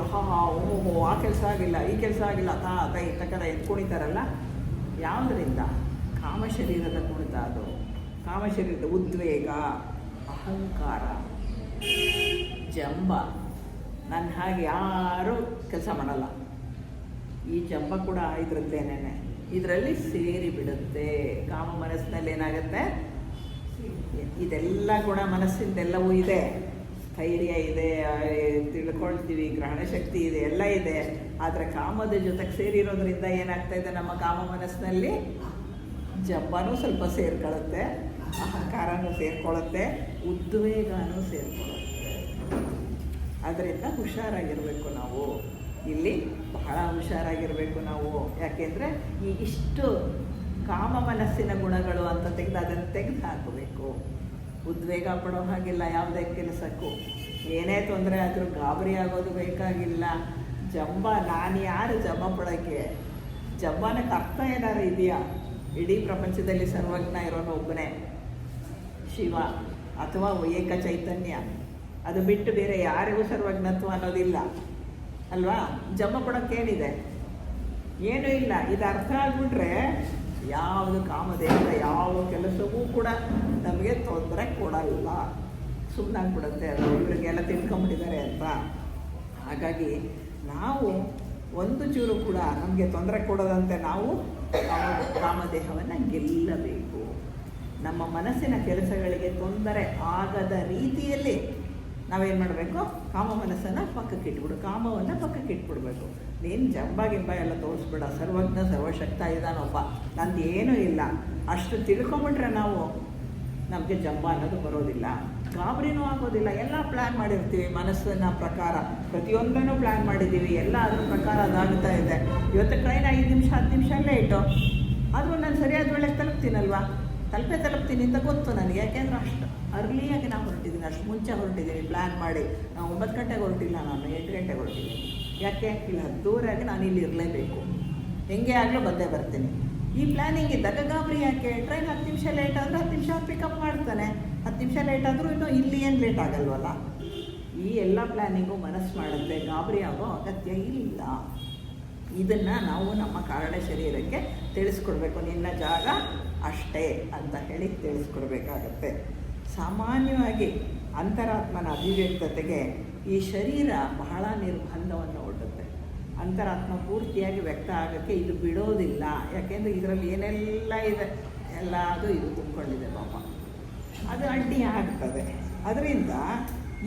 ಓಹೋ ಆ ಕೆಲಸ ಆಗಿಲ್ಲ, ಈ ಕೆಲಸ ಆಗಿಲ್ಲ, ತಕದ ಎತ್ಕೊಂಡಿತಾರಲ್ಲ, ಯಾವುದರಿಂದ? ಕಾಮಶರೀರದ ಕುಣಿತ ಅದು. ಕಾಮಶರೀರದ ಉದ್ವೇಗ, ಅಹಂಕಾರ, ಜಂಬ. ನನ್ನ ಹಾಗೆ ಯಾರೂ ಕೆಲಸ ಮಾಡಲ್ಲ. ಈ ಜಂಬ ಕೂಡ ಇದರದ್ದೇನೆ, ಇದರಲ್ಲಿ ಸೇರಿ ಬಿಡುತ್ತೆ. ಕಾಮ ಮನಸ್ಸಿನಲ್ಲಿ ಏನಾಗುತ್ತೆ? ಇದೆಲ್ಲ ಗುಣ ಮನಸ್ಸಿಂದೆಲ್ಲವೂ ಇದೆ. ಸ್ಥೈರ್ಯ ಇದೆ, ತಿಳ್ಕೊಳ್ತೀವಿ, ಗ್ರಹಣ ಶಕ್ತಿ ಇದೆ, ಎಲ್ಲ ಇದೆ. ಆದರೆ ಕಾಮದ ಜೊತೆಗೆ ಸೇರಿರೋದ್ರಿಂದ ಏನಾಗ್ತಾ ಇದೆ? ನಮ್ಮ ಕಾಮ ಮನಸ್ಸಿನಲ್ಲಿ ಜಂಬನೂ ಸ್ವಲ್ಪ ಸೇರ್ಕೊಳ್ಳುತ್ತೆ, ಅಹಂಕಾರನೂ ಸೇರ್ಕೊಳ್ಳುತ್ತೆ, ಉದ್ವೇಗನೂ ಸೇರ್ಕೊಳ್ಳುತ್ತೆ. ಅದರಿಂದ ಹುಷಾರಾಗಿರಬೇಕು ನಾವು. ಇಲ್ಲಿ ಬಹಳ ಹುಷಾರಾಗಿರಬೇಕು ನಾವು. ಯಾಕೆಂದರೆ ಇಷ್ಟು ಕಾಮ ಮನಸ್ಸಿನ ಗುಣಗಳು ಅಂತ ಅದನ್ನು ತೆಗೆದು ಹಾಕಬೇಕು. ಉದ್ವೇಗ ಪಡೋ ಹಾಗಿಲ್ಲ ಯಾವುದೇ ಕೆಲಸಕ್ಕೂ. ಏನೇ ತೊಂದರೆ ಆದರೂ ಗಾಬರಿ ಆಗೋದು ಬೇಕಾಗಿಲ್ಲ. ಜಂಬ, ನಾನು ಯಾರು ಜಂಬ ಪಡೋಕ್ಕೆ? ಜಂಬನಕ್ಕೆ ಅರ್ಥ ಏನಾರು ಇದೆಯಾ? ಇಡೀ ಪ್ರಪಂಚದಲ್ಲಿ ಸರ್ವಜ್ಞ ಇರೋನು ಒಬ್ಬನೇ, ಶಿವ ಅಥವಾ ಏಕ ಚೈತನ್ಯ. ಅದು ಬಿಟ್ಟು ಬೇರೆ ಯಾರಿಗೂ ಸರ್ವಜ್ಞತ್ವ ಅನ್ನೋದಿಲ್ಲ ಅಲ್ವಾ? ಜಂಬ ಪಡೋಕ್ಕೇನಿದೆ? ಏನೂ ಇಲ್ಲ. ಇದು ಅರ್ಥ ಆಗಿಬಿಟ್ರೆ ಯಾವುದು ಕಾಮದೇಹದ ಯಾವ ಕೆಲಸವೂ ಕೂಡ ನಮಗೆ ತೊಂದರೆ ಕೊಡಲ್ಲ, ಸುಮ್ಮನಾಗ್ಬಿಡುತ್ತೆ. ಅದು ಇವರಿಗೆಲ್ಲ ತಿಳ್ಕೊಂಬಿಟ್ಟಿದ್ದಾರೆ ಅಂತ. ಹಾಗಾಗಿ ನಾವು ಒಂದು ಚೂರು ಕೂಡ ನಮಗೆ ತೊಂದರೆ ಕೊಡದಂತೆ ನಾವು ಕಾಮದೇಹವನ್ನು ಗೆಲ್ಲಬೇಕು. ನಮ್ಮ ಮನಸ್ಸಿನ ಕೆಲಸಗಳಿಗೆ ತೊಂದರೆ ಆಗದ ರೀತಿಯಲ್ಲಿ ನಾವೇನು ಮಾಡಬೇಕು, ಕಾಮ ಮನಸ್ಸನ್ನು ಪಕ್ಕಕ್ಕೆ ಇಟ್ಬಿಡು, ಕಾಮವನ್ನು ಪಕ್ಕಕ್ಕೆ ಇಟ್ಬಿಡ್ಬೇಕು. ನೀನು ಜಂಬ ಗಿಂಬ ಎಲ್ಲ ತೋರಿಸ್ಬೇಡ, ಸರ್ವಜ್ಞ ಸರ್ವಶಕ್ತ ಇದ್ದಾನೊಬ್ಬ, ನಂದು ಏನೂ ಇಲ್ಲ ಅಷ್ಟು ತಿಳ್ಕೊಂಬಿಟ್ರೆ ನಾವು ನಮಗೆ ಜಂಬ ಅನ್ನೋದು ಬರೋದಿಲ್ಲ, ಗಾಬರಿನೂ ಆಗೋದಿಲ್ಲ. ಎಲ್ಲ ಪ್ಲ್ಯಾನ್ ಮಾಡಿರ್ತೀವಿ ಮನಸ್ಸಿನ ಪ್ರಕಾರ, ಪ್ರತಿಯೊಂದನ್ನು ಪ್ಲ್ಯಾನ್ ಮಾಡಿದ್ದೀವಿ, ಎಲ್ಲ ಅದ್ರ ಪ್ರಕಾರ ಅದಾಗ್ತಾ ಇದೆ. ಇವತ್ತು ಟ್ರೈನ್ 5 ನಿಮಿಷ 10 ನಿಮಿಷ ಲೇಟು, ಆದರೂ ನಾನು ಸರಿಯಾದ ವೇಳೆಗೆ ತಲುಪ್ತೀನಲ್ವಾ, ತಲುಪ್ತೀನಿ ಅಂತ ಗೊತ್ತು ನನಗೆ. ಯಾಕೆಂದ್ರೆ ಅಷ್ಟು ಅರ್ಲಿಯಾಗಿ ನಾನು ಹೊರಟಿದ್ದೀನಿ, ಅಷ್ಟು ಮುಂಚೆ ಹೊರಟಿದ್ದೀನಿ ಪ್ಲ್ಯಾನ್ ಮಾಡಿ. ನಾವು 9 ಗಂಟೆಗೆ ಹೊರಟಿಲ್ಲ, ನಾನು 8 ಗಂಟೆಗೆ ಹೊರಟಿದ್ದೀನಿ. ಯಾಕೆ ಇಲ್ಲಿ 10:15 ನಾನು ಇಲ್ಲಿ ಇರಲೇಬೇಕು, ಹೆಂಗೆ ಆಗಲೂ ಬಂದೇ ಬರ್ತೀನಿ. ಈ ಪ್ಲ್ಯಾನಿಂಗ್ ಇದ್ದಾಗ ಗಾಬರಿ ಯಾಕೆ? ಟ್ರೈನ್ 10 ನಿಮಿಷ ಲೇಟ್ ಆದರೆ 10 ನಿಮಿಷ ಪಿಕಪ್ ಮಾಡ್ತಾನೆ, 10 ನಿಮಿಷ ಲೇಟ್ ಆದರೂ ಇನ್ನೂ ಇಲ್ಲಿ ಏನು ಲೇಟ್ ಆಗಲ್ವಲ್ಲ. ಈ ಎಲ್ಲ ಪ್ಲ್ಯಾನಿಂಗು ಮನಸ್ಸು ಮಾಡುತ್ತೆ, ಗಾಬರಿ ಆಗೋ ಅಗತ್ಯ ಇಲ್ಲ. ಇದನ್ನು ನಾವು ನಮ್ಮ ಕಾರಣ ಶರೀರಕ್ಕೆ ತಿಳಿಸ್ಕೊಡ್ಬೇಕು, ನಿನ್ನ ಜಾಗ ಅಷ್ಟೇ ಅಂತ ಹೇಳಿ ತಿಳಿಸ್ಕೊಡ್ಬೇಕಾಗತ್ತೆ. ಸಾಮಾನ್ಯವಾಗಿ ಅಂತರಾತ್ಮನ ಅಭಿವ್ಯಕ್ತತೆಗೆ ಈ ಶರೀರ ಬಹಳ ನಿರ್ಬಂಧವನ್ನು ಒಡ್ಡುತ್ತೆ. ಅಂತರಾತ್ಮ ಪೂರ್ತಿಯಾಗಿ ವ್ಯಕ್ತ ಆಗೋಕ್ಕೆ ಇದು ಬಿಡೋದಿಲ್ಲ. ಯಾಕೆಂದರೆ ಇದರಲ್ಲಿ ಏನೆಲ್ಲ ಇದೆ ಎಲ್ಲ ಅದು ಇದು ತುಂಬಿಕೊಂಡಿದೆ ಪಾಪ, ಅದು ಅಡ್ಡಿ ಆಗ್ತದೆ. ಅದರಿಂದ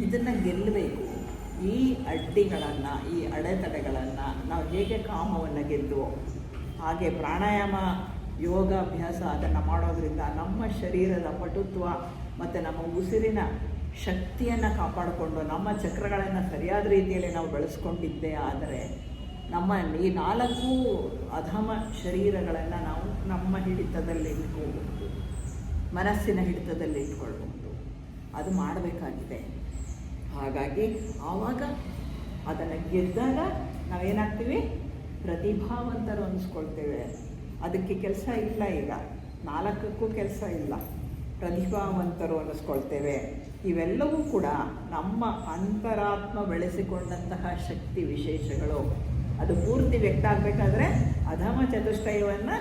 ಇದನ್ನು ಗೆಲ್ಲಬೇಕು. ಈ ಅಡ್ಡಿಗಳನ್ನು, ಈ ಅಡೆತಡೆಗಳನ್ನು ನಾವು ಹೇಗೆ ಕಾಮವನ್ನು ಗೆದ್ದುವೋ ಹಾಗೆ ಪ್ರಾಣಾಯಾಮ ಯೋಗಾಭ್ಯಾಸ ಅದನ್ನು ಮಾಡೋದ್ರಿಂದ ನಮ್ಮ ಶರೀರದ ಪಟುತ್ವ ಮತ್ತು ನಮ್ಮ ಉಸಿರಿನ ಶಕ್ತಿಯನ್ನು ಕಾಪಾಡಿಕೊಂಡು ನಮ್ಮ ಚಕ್ರಗಳನ್ನು ಸರಿಯಾದ ರೀತಿಯಲ್ಲಿ ನಾವು ಬೆಳೆಸ್ಕೊಂಡಿದ್ದೇ ಆದರೆ ನಮ್ಮ ಈ 4 ಅಧಮ ಶರೀರಗಳನ್ನು ನಾವು ನಮ್ಮ ಹಿಡಿತದಲ್ಲಿ ಇಟ್ಕೊಳ್ಬಹುದು, ಮನಸ್ಸಿನ ಹಿಡಿತದಲ್ಲಿ ಇಟ್ಕೊಳ್ಬಹುದು. ಅದು ಮಾಡಬೇಕಾಗಿದೆ. ಹಾಗಾಗಿ ಆವಾಗ ಅದನ್ನು ಗೆದ್ದಾಗ ನಾವೇನಾಗ್ತೀವಿ, ಪ್ರತಿಭಾವಂತರು ಅನ್ನಿಸ್ಕೊಳ್ತೇವೆ. ಅದಕ್ಕೆ ಕೆಲಸ ಇಲ್ಲ, ಈಗ 4ಕ್ಕೂ ಕೆಲಸ ಇಲ್ಲ, ಪ್ರತಿಭಾವಂತರು ಅನ್ನಿಸ್ಕೊಳ್ತೇವೆ. ಇವೆಲ್ಲವೂ ಕೂಡ ನಮ್ಮ ಅಂತರಾತ್ಮ ಬೆಳೆಸಿಕೊಂಡಂತಹ ಶಕ್ತಿ ವಿಶೇಷಗಳು. ಅದು ಪೂರ್ತಿ ವ್ಯಕ್ತ ಆಗಬೇಕಾದ್ರೆ ಅಧಮ ಚತುಷ್ಟಯವನ್ನು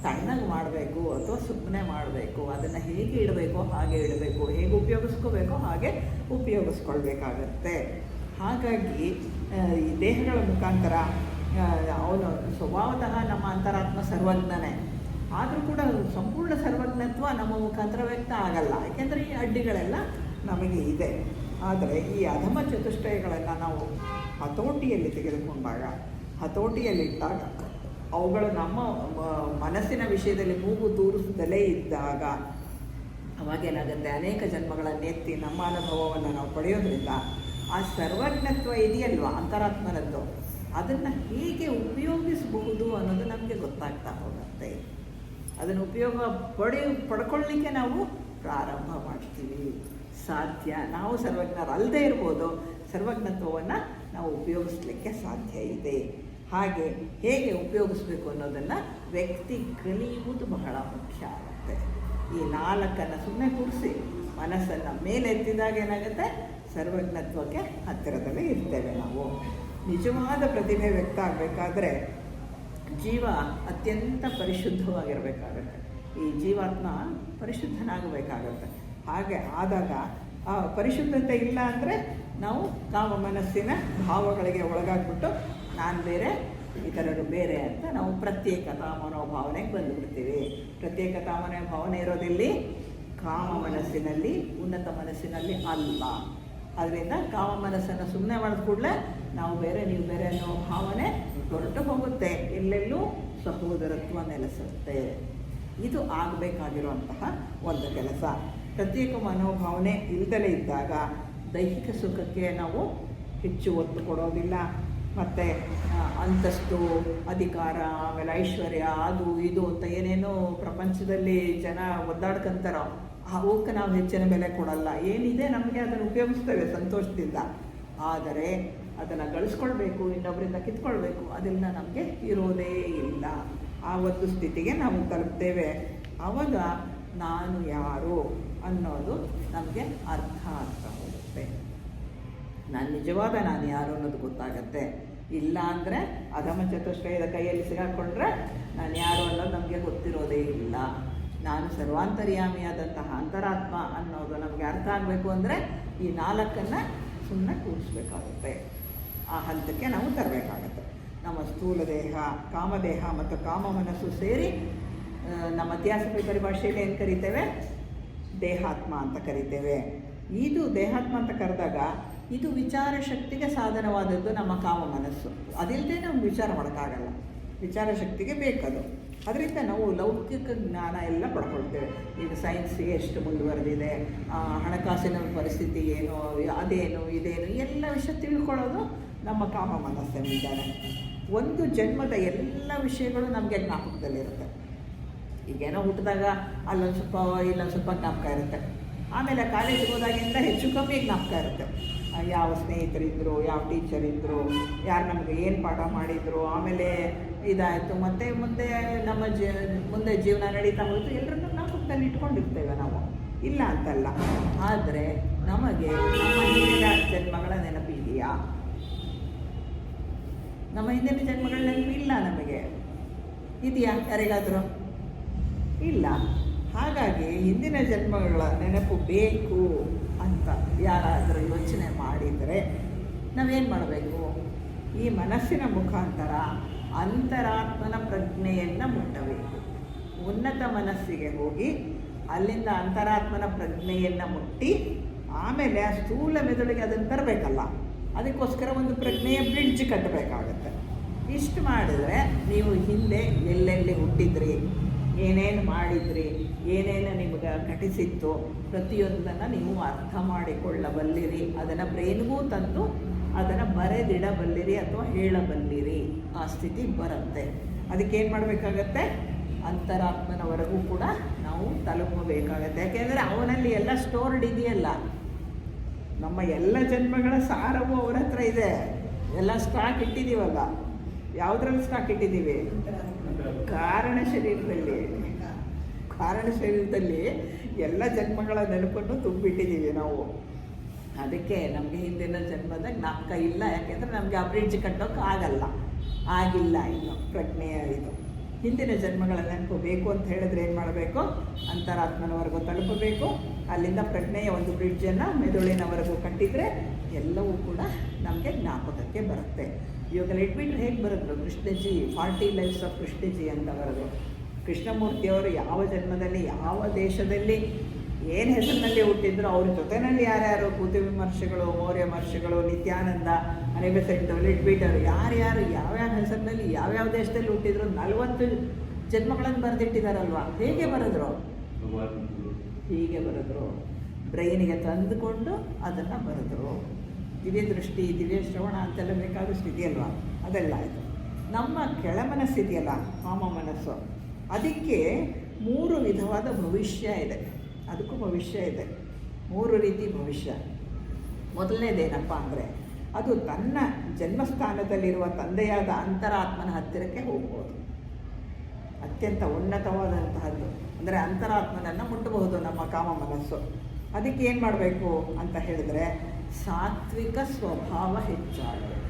ತಣ್ಣಗೆ ಮಾಡಬೇಕು ಅಥವಾ ಸುಮ್ಮನೆ ಮಾಡಬೇಕು. ಅದನ್ನು ಹೇಗೆ ಇಡಬೇಕೋ ಹಾಗೆ ಇಡಬೇಕು, ಹೇಗೆ ಉಪಯೋಗಿಸ್ಕೋಬೇಕೋ ಹಾಗೆ ಉಪಯೋಗಿಸ್ಕೊಳ್ಬೇಕಾಗತ್ತೆ. ಹಾಗಾಗಿ ಈ ದೇಹಗಳ ಮುಖಾಂತರ ಅವನು ಸ್ವಭಾವತಃ ನಮ್ಮ ಅಂತರಾತ್ಮ ಸರ್ವಜ್ಞನೇ, ಆದರೂ ಕೂಡ ಸಂಪೂರ್ಣ ಸರ್ವಜ್ಞತ್ವ ನಮ್ಮ ಮುಖಾಂತರ ವ್ಯಕ್ತ ಆಗಲ್ಲ. ಯಾಕೆಂದರೆ ಈ ಅಡ್ಡಿಗಳೆಲ್ಲ ನಮಗೆ ಇದೆ. ಆದರೆ ಈ ಅಧಮ ಚತುಷ್ಟಯಗಳನ್ನು ನಾವು ಹತೋಟಿಯಲ್ಲಿ ತೆಗೆದುಕೊಂಡಾಗ, ಹತೋಟಿಯಲ್ಲಿಟ್ಟಾಗ, ಅವುಗಳು ನಮ್ಮ ಮನಸ್ಸಿನ ವಿಷಯದಲ್ಲಿ ಮೂಗು ತೂರಿಸದಲೇ ಇದ್ದಾಗ ಅವಾಗೇನಾಗುತ್ತೆ, ಅನೇಕ ಜನ್ಮಗಳನ್ನು ಎತ್ತಿ ನಮ್ಮ ಅನುಭವವನ್ನು ನಾವು ಪಡೆಯೋದ್ರಿಂದ ಆ ಸರ್ವಜ್ಞತ್ವ ಇದೆಯಲ್ವ ಅಂತರಾತ್ಮನದ್ದು, ಅದನ್ನು ಹೇಗೆ ಉಪಯೋಗಿಸಬಹುದು ಅನ್ನೋದು ನಮಗೆ ಗೊತ್ತಾಗ್ತಾ ಹೋಗುತ್ತೆ. ಅದನ್ನು ಪಡ್ಕೊಳ್ಳಿಕ್ಕೆ ನಾವು ಪ್ರಾರಂಭ ಮಾಡ್ತೀವಿ. ಸಾಧ್ಯ. ನಾವು ಸರ್ವಜ್ಞರಲ್ಲದೆ ಇರ್ಬೋದು, ಸರ್ವಜ್ಞತ್ವವನ್ನು ನಾವು ಉಪಯೋಗಿಸ್ಲಿಕ್ಕೆ ಸಾಧ್ಯ ಇದೆ. ಹಾಗೆ ಹೇಗೆ ಉಪಯೋಗಿಸ್ಬೇಕು ಅನ್ನೋದನ್ನು ವ್ಯಕ್ತಿ ಕಲಿಯುವುದು ಬಹಳ ಮುಖ್ಯ ಆಗುತ್ತೆ. ಈ 4 ಸುಮ್ಮನೆ ಕೂರಿಸಿ ಮನಸ್ಸನ್ನು ಮೇಲೆತ್ತಿದಾಗ ಏನಾಗುತ್ತೆ, ಸರ್ವಜ್ಞತ್ವಕ್ಕೆ ಹತ್ತಿರದಲ್ಲೇ ಇರ್ತೇವೆ ನಾವು. ನಿಜವಾದ ಪ್ರತಿಭೆ ವ್ಯಕ್ತ ಆಗಬೇಕಾದ್ರೆ ಜೀವ ಅತ್ಯಂತ ಪರಿಶುದ್ಧವಾಗಿರಬೇಕಾಗತ್ತೆ. ಈ ಜೀವಾತ್ಮ ಪರಿಶುದ್ಧನಾಗಬೇಕಾಗತ್ತೆ. ಹಾಗೆ ಆದಾಗ ಆ ಪರಿಶುದ್ಧತೆ ಇಲ್ಲ ಅಂದರೆ ನಾವು ಕಾಮ ಮನಸ್ಸಿನ ಭಾವಗಳಿಗೆ ಒಳಗಾಗ್ಬಿಟ್ಟು ನಾನು ಬೇರೆ ಇತರರು ಬೇರೆ ಅಂತ ನಾವು ಪ್ರತ್ಯೇಕತಾ ಮನೋಭಾವನೆಗೆ ಬಂದುಬಿಡ್ತೀವಿ. ಪ್ರತ್ಯೇಕತಾ ಮನೋಭಾವನೆ ಇರೋದಿಲ್ಲಿ ಕಾಮ ಮನಸ್ಸಿನಲ್ಲಿ, ಉನ್ನತ ಮನಸ್ಸಿನಲ್ಲಿ ಅಲ್ಲ. ಅದರಿಂದ ಕಾಮ ಮನಸ್ಸನ್ನು ಸುಮ್ಮನೆ ಮಾಡಿದ ಕೂಡಲೇ ನಾವು ಬೇರೆ ನೀವು ಬೇರೆ ಅನ್ನೋ ಭಾವನೆ ಹೊರಟು ಹೋಗುತ್ತೆ, ಎಲ್ಲೆಲ್ಲೂ ಸಹೋದರತ್ವ ನೆಲೆಸುತ್ತೆ. ಇದು ಆಗಬೇಕಾಗಿರುವಂತಹ ಒಂದು ಕೆಲಸ. ಪ್ರತ್ಯೇಕ ಮನೋಭಾವನೆ ಇಲ್ಲದಲೇ ಇದ್ದಾಗ ದೈಹಿಕ ಸುಖಕ್ಕೆ ನಾವು ಹೆಚ್ಚು ಒತ್ತು ಕೊಡೋದಿಲ್ಲ. ಮತ್ತು ಅಂತಸ್ತು, ಅಧಿಕಾರ, ಆಮೇಲೆ ಐಶ್ವರ್ಯ, ಅದು ಇದು ಅಂತ ಏನೇನೋ ಪ್ರಪಂಚದಲ್ಲಿ ಜನ ಒದ್ದಾಡ್ಕೊಂತಾರೋ ಅವಕ್ಕೆ ನಾವು ಹೆಚ್ಚಿನ ಬೆಲೆ ಕೊಡಲ್ಲ. ಏನಿದೆ ನಮಗೆ ಅದನ್ನು ಉಪಯೋಗಿಸ್ತೇವೆ ಸಂತೋಷದಿಂದ. ಆದರೆ ಅದನ್ನು ಗಳಿಸ್ಕೊಳ್ಬೇಕು, ಇನ್ನೊಬ್ಬರಿಂದ ಕಿತ್ಕೊಳ್ಬೇಕು, ಅದೆಲ್ಲ ನಮಗೆ ಇರೋದೇ ಇಲ್ಲ. ಆ ಒಂದು ಸ್ಥಿತಿಗೆ ನಾವು ತಲುಪ್ತೇವೆ. ಆವಾಗ ನಾನು ಯಾರು ಅನ್ನೋದು ನಮಗೆ ಅರ್ಥ ಆಗ್ತಾ ಹೋಗುತ್ತೆ. ನಾನು ನಿಜವಾದ ನಾನು ಯಾರು ಅನ್ನೋದು ಗೊತ್ತಾಗತ್ತೆ. ಇಲ್ಲ ಅಂದರೆ ಅಧಮ ಚತುಷ್ಟಯದ ಕೈಯಲ್ಲಿ ಸಿಗಾಕೊಂಡ್ರೆ ನಾನು ಯಾರು ಅನ್ನೋದು ನಮಗೆ ಗೊತ್ತಿರೋದೇ ಇಲ್ಲ. ನಾನು ಸರ್ವಾಂತರ್ಯಾಮಿಯಾದಂತಹ ಅಂತರಾತ್ಮ ಅನ್ನೋದು ನಮಗೆ ಅರ್ಥ ಆಗಬೇಕು ಅಂದರೆ ಈ 4 ಸುಮ್ಮನೆ ಕೂಡಿಸ್ಬೇಕಾಗುತ್ತೆ. ಆ ಹಂತಕ್ಕೆ ನಾವು ತರಬೇಕಾಗತ್ತೆ. ನಮ್ಮ ಸ್ಥೂಲ ದೇಹ, ಕಾಮದೇಹ ಮತ್ತು ಕಾಮ ಮನಸ್ಸು ಸೇರಿ ನಮ್ಮ ಇತಿಹಾಸದ ಪರಿಭಾಷೆಯಲ್ಲಿ ಏನು ಕರಿತೇವೆ? ದೇಹಾತ್ಮ ಅಂತ ಕರಿತೇವೆ. ಇದು ದೇಹಾತ್ಮ ಅಂತ ಕರೆದಾಗ ಇದು ವಿಚಾರ ಶಕ್ತಿಗೆ ಸಾಧನವಾದದ್ದು ನಮ್ಮ ಕಾಮ ಮನಸ್ಸು. ಅದಿಲ್ಲದೆ ನಾವು ವಿಚಾರ ಮಾಡೋಕ್ಕಾಗಲ್ಲ. ವಿಚಾರ ಶಕ್ತಿಗೆ ಬೇಕದು. ಅದರಿಂದ ನಾವು ಲೌಕಿಕ ಜ್ಞಾನ ಎಲ್ಲ ಪಡ್ಕೊಳ್ತೇವೆ. ಈಗ ಸೈನ್ಸ್ಗೆ ಎಷ್ಟು ಮುಂದುವರೆದಿದೆ, ಹಣಕಾಸಿನ ಪರಿಸ್ಥಿತಿ ಏನು, ಅದೇನು ಇದೇನು ಎಲ್ಲ ವಿಷಯ ತಿಳ್ಕೊಳ್ಳೋದು ನಮ್ಮ ಕಾಮ ಮನಸ್ಸಿನಿಂದಾನೆ. ಒಂದು ಜನ್ಮದ ಎಲ್ಲ ವಿಷಯಗಳು ನಮಗೆ ಜ್ಞಾಪಕದಲ್ಲಿರುತ್ತೆ. ಈಗೇನೋ ಹುಟ್ಟಿದಾಗ ಅಲ್ಲೊಂದು ಸ್ವಲ್ಪ ಇಲ್ಲೊಂದು ಸ್ವಲ್ಪ ಜ್ಞಾಪಕ ಇರುತ್ತೆ. ಆಮೇಲೆ ಕಾಲೇಜಿಗೆ ಹೋದಾಗಿಂದ ಹೆಚ್ಚು ಕಮ್ಮಿ ಜ್ಞಾಪಕ ಇರುತ್ತೆ. ಯಾವ ಸ್ನೇಹಿತರಿದ್ದರು, ಯಾವ ಟೀಚರ್ ಇದ್ದರು, ಯಾರು ನಮಗೆ ಏನು ಪಾಠ ಮಾಡಿದರು, ಆಮೇಲೆ ಇದಾಯಿತು. ಮತ್ತು ಮುಂದೆ ನಮ್ಮ ಮುಂದೆ ಜೀವನ ನಡೀತಾ ಹೋಯಿತು. ಎಲ್ಲರನ್ನೂ ಜ್ಞಾಪಕದಲ್ಲಿ ಇಟ್ಕೊಂಡಿರ್ತೇವೆ ನಾವು, ಇಲ್ಲ ಅಂತಲ್ಲ. ಆದರೆ ನಮಗೆ ನಮ್ಮ ಹಿಂದಿನ ಜನ್ಮಗಳ ನೆನಪಿದೆಯಾ? ನಮ್ಮ ಹಿಂದಿನ ಜನ್ಮಗಳ ನೆನಪಿಲ್ಲ. ನಮಗೆ ಇದೆಯಾ? ಯಾರಿಗಾದರೂ ಇಲ್ಲ. ಹಾಗಾಗಿ ಹಿಂದಿನ ಜನ್ಮಗಳ ನೆನಪು ಬೇಕು ಅಂತ ಯಾರಾದರೂ ಯೋಚನೆ ಮಾಡಿದರೆ ನಾವೇನು ಮಾಡಬೇಕು? ಈ ಮನಸ್ಸಿನ ಮುಖಾಂತರ ಅಂತರಾತ್ಮನ ಪ್ರಜ್ಞೆಯನ್ನು ಮುಟ್ಟಬೇಕು. ಉನ್ನತ ಮನಸ್ಸಿಗೆ ಹೋಗಿ ಅಲ್ಲಿಂದ ಅಂತರಾತ್ಮನ ಪ್ರಜ್ಞೆಯನ್ನು ಮುಟ್ಟಿ ಆಮೇಲೆ ಆ ಸ್ಥೂಲ ಮೆದುಳಿಗೆ ಅದನ್ನು ತರಬೇಕಲ್ಲ. ಅದಕ್ಕೋಸ್ಕರ ಒಂದು ಪ್ರಜ್ಞೆಯ ಬ್ರಿಡ್ಜ್ ಕಟ್ಟಬೇಕಾಗತ್ತೆ. ಇಷ್ಟು ಮಾಡಿದರೆ ನೀವು ಹಿಂದೆ ಎಲ್ಲೆಲ್ಲಿ ಹುಟ್ಟಿದ್ರಿ, ಏನೇನು ಮಾಡಿದ್ರಿ, ಏನೇನು ನಿಮಗೆ ಘಟಿಸಿತ್ತು, ಪ್ರತಿಯೊಂದನ್ನು ನೀವು ಅರ್ಥ ಮಾಡಿಕೊಳ್ಳಬಲ್ಲಿರಿ. ಅದನ್ನು ಬ್ರೈನ್ಗೂ ತಂದು ಅದನ್ನು ಬರೆದಿಡಬಲ್ಲಿರಿ ಅಥವಾ ಹೇಳಬಲ್ಲಿರಿ. ಆ ಸ್ಥಿತಿ ಬರುತ್ತೆ. ಅದಕ್ಕೇನು ಮಾಡಬೇಕಾಗತ್ತೆ? ಅಂತರಾತ್ಮನವರೆಗೂ ಕೂಡ ನಾವು ತಲುಪಬೇಕಾಗತ್ತೆ. ಯಾಕೆಂದರೆ ಅವನಲ್ಲಿ ಎಲ್ಲ ಸ್ಟೋರ್ಡ್ ಇದೆಯಲ್ಲ. ನಮ್ಮ ಎಲ್ಲ ಜನ್ಮಗಳ ಸಾರವು ಅವರ ಹತ್ರ ಇದೆ. ಎಲ್ಲ ಸ್ಟಾಕ್ ಇಟ್ಟಿದ್ದೀವಲ್ಲ. ಯಾವುದ್ರಲ್ಲಿ ಸ್ಟಾಕ್ ಇಟ್ಟಿದ್ದೀವಿ? ಕಾರಣ ಶರೀರದಲ್ಲಿ ಎಲ್ಲ ಜನ್ಮಗಳ ನೆನಪನ್ನು ತುಂಬಿಟ್ಟಿದ್ದೀವಿ ನಾವು. ಅದಕ್ಕೆ ನಮಗೆ ಹಿಂದಿನ ಜನ್ಮದ ಜ್ಞಾಪಕ ಇಲ್ಲ. ಯಾಕೆಂದರೆ ನಮಗೆ ಆ ಬ್ರಿಡ್ಜ್ ಕಟ್ಟೋಕೆ ಆಗಿಲ್ಲ ಇನ್ನು ಪ್ರಜ್ಞೆಯ ಇದು. ಹಿಂದಿನ ಜನ್ಮಗಳ ನೆನಪು ಬೇಕು ಅಂತ ಹೇಳಿದ್ರೆ ಏನು ಮಾಡಬೇಕು? ಅಂತರಾತ್ಮನವರೆಗೂ ತಲುಪಬೇಕು. ಅಲ್ಲಿಂದ ಪ್ರಜ್ಞೆಯ ಒಂದು ಬ್ರಿಡ್ಜನ್ನು ಮೆದುಳಿನವರೆಗೂ ಕಟ್ಟಿದರೆ ಎಲ್ಲವೂ ಕೂಡ ನಮಗೆ ಜ್ಞಾಪಕಕ್ಕೆ ಬರುತ್ತೆ. ಇವಾಗ ಲೆಟ್ಬಿಟ್ರೆ ಹೇಗೆ ಬರೆದ್ರು? ಕೃಷ್ಣಜಿ 40 ಲೈಫ್ಸ್ ಆಫ್ ಕೃಷ್ಣಜಿ ಅಂತ ಬರೆದು. ಕೃಷ್ಣಮೂರ್ತಿಯವರು ಯಾವ ಜನ್ಮದಲ್ಲಿ, ಯಾವ ದೇಶದಲ್ಲಿ, ಏನು ಹೆಸರಿನಲ್ಲಿ ಹುಟ್ಟಿದ್ರು, ಅವ್ರ ಜೊತೆಯಲ್ಲಿ ಯಾರ್ಯಾರು ಕೂತಿವಿ ಮಹರ್ಷಿಗಳು, ಮೌರ್ಯ ಮಹರ್ಷಿಗಳು, ನಿತ್ಯಾನಂದ, ಅನಿಬೆಸೆಂಟ್, ಲಿಟ್ಬಿಟರು, ಯಾರ್ಯಾರು ಯಾವ್ಯಾವ ಹೆಸರಿನಲ್ಲಿ ಯಾವ್ಯಾವ ದೇಶದಲ್ಲಿ ಹುಟ್ಟಿದ್ರು 40 ಜನ್ಮಗಳನ್ನು ಬರೆದಿಟ್ಟಿದ್ದಾರಲ್ವ. ಹೇಗೆ ಬರೆದ್ರು? ಹೀಗೆ ಬರೆದ್ರು. ಬ್ರೈನಿಗೆ ತಂದುಕೊಂಡು ಅದನ್ನು ಬರೆದ್ರು. ದಿವ್ಯ ದೃಷ್ಟಿ, ದಿವ್ಯ ಶ್ರವಣ ಅಂತೆಲ್ಲ ಬೇಕಾದಷ್ಟು ಇದೆಯಲ್ವ, ಅದೆಲ್ಲ ಆಯಿತು. ನಮ್ಮ ಕೆಳಮನಸ್ಸಿದೆಯಲ್ಲ, ಕಾಮ ಮನಸ್ಸು, ಅದಕ್ಕೆ 3 ವಿಧವಾದ ಭವಿಷ್ಯ ಇದೆ. ಅದಕ್ಕೂ ಭವಿಷ್ಯ ಇದೆ. 3 ರೀತಿ ಭವಿಷ್ಯ. ಮೊದಲನೇದೇನಪ್ಪ ಅಂದರೆ ಅದು ತನ್ನ ಜನ್ಮಸ್ಥಾನದಲ್ಲಿರುವ ತಂದೆಯಾದ ಅಂತರಾತ್ಮನ ಹತ್ತಿರಕ್ಕೆ ಹೋಗ್ಬೋದು. ಅತ್ಯಂತ ಉನ್ನತವಾದಂತಹದ್ದು ಅಂದರೆ ಅಂತರಾತ್ಮನನ್ನು ಮುಟ್ಟಬಹುದು ನಮ್ಮ ಕಾಮ ಮನಸ್ಸು. ಅದಕ್ಕೆ ಏನು ಮಾಡಬೇಕು ಅಂತ ಹೇಳಿದ್ರೆ ಸಾತ್ವಿಕ ಸ್ವಭಾವ ಹೆಚ್ಚಾಗಬೇಕು.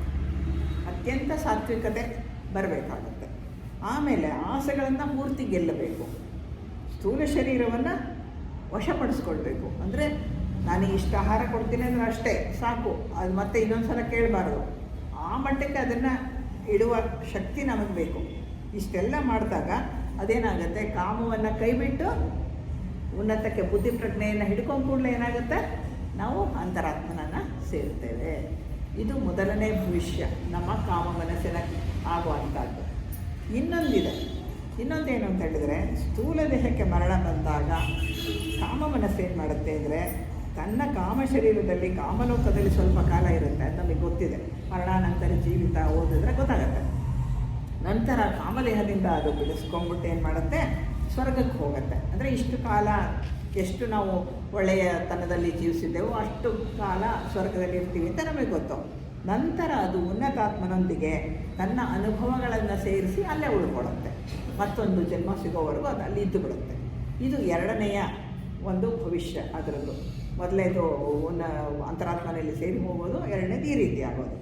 ಅತ್ಯಂತ ಸಾತ್ವಿಕತೆ ಬರಬೇಕಾಗುತ್ತೆ. ಆಮೇಲೆ ಆಸೆಗಳನ್ನು ಪೂರ್ತಿ ಗೆಲ್ಲಬೇಕು. ಸ್ಥೂಲ ಶರೀರವನ್ನು ವಶಪಡಿಸ್ಕೊಳ್ಬೇಕು. ಅಂದರೆ ನಾನು ಇಷ್ಟು ಆಹಾರ ಕೊಡ್ತೀನಿ ಅಂದರೆ ಅಷ್ಟೇ ಸಾಕು, ಅದು ಮತ್ತೆ ಇನ್ನೊಂದು ಸಲ ಕೇಳಬಾರ್ದು. ಆ ಮಟ್ಟಕ್ಕೆ ಅದನ್ನು ಇಡುವ ಶಕ್ತಿ ನಮಗೆ ಬೇಕು. ಇಷ್ಟೆಲ್ಲ ಮಾಡಿದಾಗ ಅದೇನಾಗುತ್ತೆ? ಕಾಮವನ್ನು ಕೈಬಿಟ್ಟು ಉನ್ನತಕ್ಕೆ ಬುದ್ಧಿ ಪ್ರಜ್ಞೆಯನ್ನು ಹಿಡ್ಕೊಂಡು ಕೂಡಲೇ ಏನಾಗುತ್ತೆ? ನಾವು ಅಂತರಾತ್ಮನನ್ನು ಸೇರ್ತೇವೆ. ಇದು ಮೊದಲನೇ ಭವಿಷ್ಯ ನಮ್ಮ ಕಾಮ ಮನಸ್ಸಿನ ಆಗುವಂಥದ್ದು. ಇನ್ನೊಂದೇನು ಅಂತ ಹೇಳಿದರೆ, ಸ್ಥೂಲ ದೇಹಕ್ಕೆ ಮರಣ ಬಂದಾಗ ಕಾಮ ಮನಸ್ಸು ಏನು ಮಾಡುತ್ತೆ ಅಂದರೆ ತನ್ನ ಕಾಮ ಶರೀರದಲ್ಲಿ ಕಾಮಲೋಕದಲ್ಲಿ ಸ್ವಲ್ಪ ಕಾಲ ಇರುತ್ತೆ, ಅದು ನಮಗೆ ಗೊತ್ತಿದೆ. ಮರಣಾನಂತರ ಜೀವಿತ ಓದಿದ್ರೆ ಗೊತ್ತಾಗುತ್ತೆ. ನಂತರ ಕಾಮದೇಹದಿಂದ ಅದು ಬಿಡಿಸ್ಕೊಂಡ್ಬಿಟ್ಟು ಏನು ಮಾಡುತ್ತೆ? ಸ್ವರ್ಗಕ್ಕೆ ಹೋಗುತ್ತೆ. ಅಂದರೆ ಇಷ್ಟು ಕಾಲ ಎಷ್ಟು ನಾವು ಒಳ್ಳೆಯ ತನದಲ್ಲಿ ಜೀವಿಸಿದ್ದೆವೋ ಅಷ್ಟು ಕಾಲ ಸ್ವರ್ಗದಲ್ಲಿ ಇರ್ತೀವಿ ಅಂತ ನಮಗೆ ಗೊತ್ತು. ನಂತರ ಅದು ಉನ್ನತಾತ್ಮನೊಂದಿಗೆ ತನ್ನ ಅನುಭವಗಳನ್ನು ಸೇರಿಸಿ ಅಲ್ಲೇ ಉಳ್ಕೊಳ್ಳುತ್ತೆ. ಮತ್ತೊಂದು ಜನ್ಮ ಸಿಗೋವರೆಗೂ ಅದು ಅಲ್ಲಿ ಇದ್ದು ಬಿಡುತ್ತೆ. ಇದು ಎರಡನೆಯ ಒಂದು ಭವಿಷ್ಯ ಅದರದ್ದು. ಮೊದಲನೇದು ಅಂತರಾತ್ಮನಲ್ಲಿ ಸೇರಿ ಹೋಗೋದು, ಎರಡನೇದು ಈ ರೀತಿ ಆಗೋದು.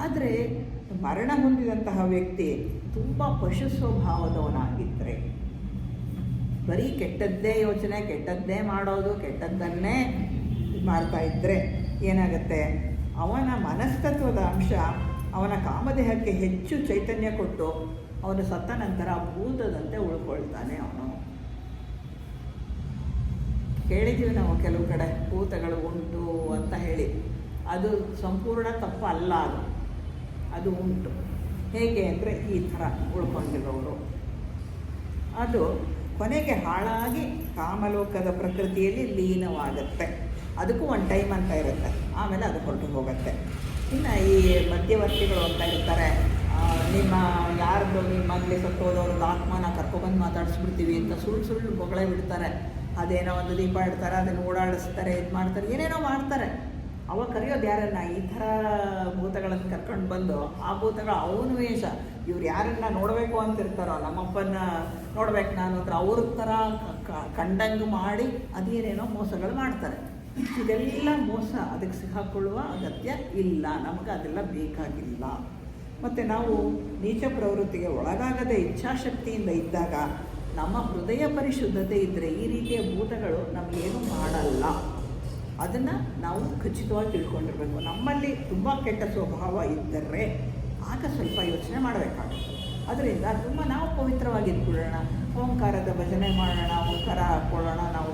ಆದರೆ ಮರಣ ಹೊಂದಿದಂತಹ ವ್ಯಕ್ತಿ ತುಂಬ ಪಶು ಸ್ವಭಾವದವನಾಗಿದ್ದರೆ, ಬರೀ ಕೆಟ್ಟದ್ದೇ ಯೋಚನೆ, ಕೆಟ್ಟದ್ದೇ ಮಾಡೋದು, ಕೆಟ್ಟದ್ದನ್ನೇ ಮಾಡ್ತಾ ಇದ್ದರೆ ಏನಾಗುತ್ತೆ, ಅವನ ಮನಸ್ತತ್ವದ ಅಂಶ ಅವನ ಕಾಮದೇಹಕ್ಕೆ ಹೆಚ್ಚು ಚೈತನ್ಯ ಕೊಟ್ಟು ಅವನು ಸತ್ತ ನಂತರ ಭೂತದಂತೆ ಉಳ್ಕೊಳ್ತಾನೆ. ಅವನು ಕೇಳಿದ್ದೀವಿ ನಾವು ಕೆಲವು ಕಡೆ ಭೂತಗಳು ಉಂಟು ಅಂತ ಹೇಳಿ, ಅದು ಸಂಪೂರ್ಣ ತಪ್ಪು ಅಲ್ಲ. ಅದು ಉಂಟು. ಹೇಗೆ ಅಂದರೆ ಈ ಥರ ಉಳ್ಕೊಂಡಿರೋರು ಅದು ಕೊನೆಗೆ ಹಾಳಾಗಿ ಕಾಮಲೋಕದ ಪ್ರಕೃತಿಯಲ್ಲಿ ಲೀನವಾಗುತ್ತೆ. ಅದಕ್ಕೂ ಒಂದು ಟೈಮ್ ಅಂತ ಇರುತ್ತೆ, ಆಮೇಲೆ ಅದು ಹೊರಟು ಹೋಗುತ್ತೆ. ಇನ್ನು ಈ ಮಧ್ಯವರ್ತಿಗಳು ಅಂತ ಇರ್ತಾರೆ, ಯಾರ್ದು ನಿಮ್ಮಲ್ಲಿ ಸತ್ತೋದವ್ರದ್ದು ಆತ್ಮನ ಕರ್ಕೊಬಂದು ಮಾತಾಡಿಸ್ಬಿಡ್ತೀವಿ ಅಂತ ಸುಳ್ಳು ಹೊಗಳೇ ಬಿಡ್ತಾರೆ. ಅದೇನೋ ಒಂದು ದೀಪ ಇಡ್ತಾರೆ, ಅದನ್ನು ಓಡಾಡಿಸ್ತಾರೆ, ಇದು ಮಾಡ್ತಾರೆ, ಏನೇನೋ ಮಾಡ್ತಾರೆ. ಅವಾಗ ಕರೆಯೋದು ಯಾರನ್ನ, ಈ ಥರ ಭೂತಗಳನ್ನು ಕರ್ಕೊಂಡು ಬಂದು ಆ ಭೂತಗಳು ಅವನ ವೇಷ, ಇವ್ರು ಯಾರನ್ನ ನೋಡಬೇಕು ಅಂತಿರ್ತಾರೋ, ನಮ್ಮಪ್ಪನ ನೋಡ್ಬೇಕು ನಾನು ಅಂದ್ರೆ ಅವ್ರ ಥರ ಕಂಡಂಗೆ ಮಾಡಿ ಅದೇನೇನೋ ಮೋಸಗಳು ಮಾಡ್ತಾರೆ. ಇದೆಲ್ಲ ಮೋಸ, ಅದಕ್ಕೆ ಸಿಕ್ಕಾಕೊಳ್ಳುವ ಅಗತ್ಯ ಇಲ್ಲ, ನಮಗೆ ಅದೆಲ್ಲ ಬೇಕಾಗಿಲ್ಲ. ಮತ್ತು ನಾವು ನೀಚ ಪ್ರವೃತ್ತಿಗೆ ಒಳಗಾಗದೆ ಇಚ್ಛಾಶಕ್ತಿಯಿಂದ ಇದ್ದಾಗ, ನಮ್ಮ ಹೃದಯ ಪರಿಶುದ್ಧತೆ ಇದ್ದರೆ ಈ ರೀತಿಯ ಭೂತಗಳು ನಮಗೇನು ಮಾಡಲ್ಲ. ಅದನ್ನು ನಾವು ಖಚಿತವಾಗಿ ತಿಳ್ಕೊಂಡಿರಬೇಕು. ನಮ್ಮಲ್ಲಿ ತುಂಬ ಕೆಟ್ಟ ಸ್ವಭಾವ ಇದ್ದರೆ ಆಗ ಸ್ವಲ್ಪ ಯೋಚನೆ ಮಾಡಬೇಕಾಗುತ್ತೆ. ಅದರಿಂದ ತುಂಬ ನಾವು ಪವಿತ್ರವಾಗಿದ್ಬಿಡೋಣ, ಓಂಕಾರದ ಭಜನೆ ಮಾಡೋಣ, ಓಂಕಾರ ಹಾಕ್ಕೊಳ್ಳೋಣ. ನಾವು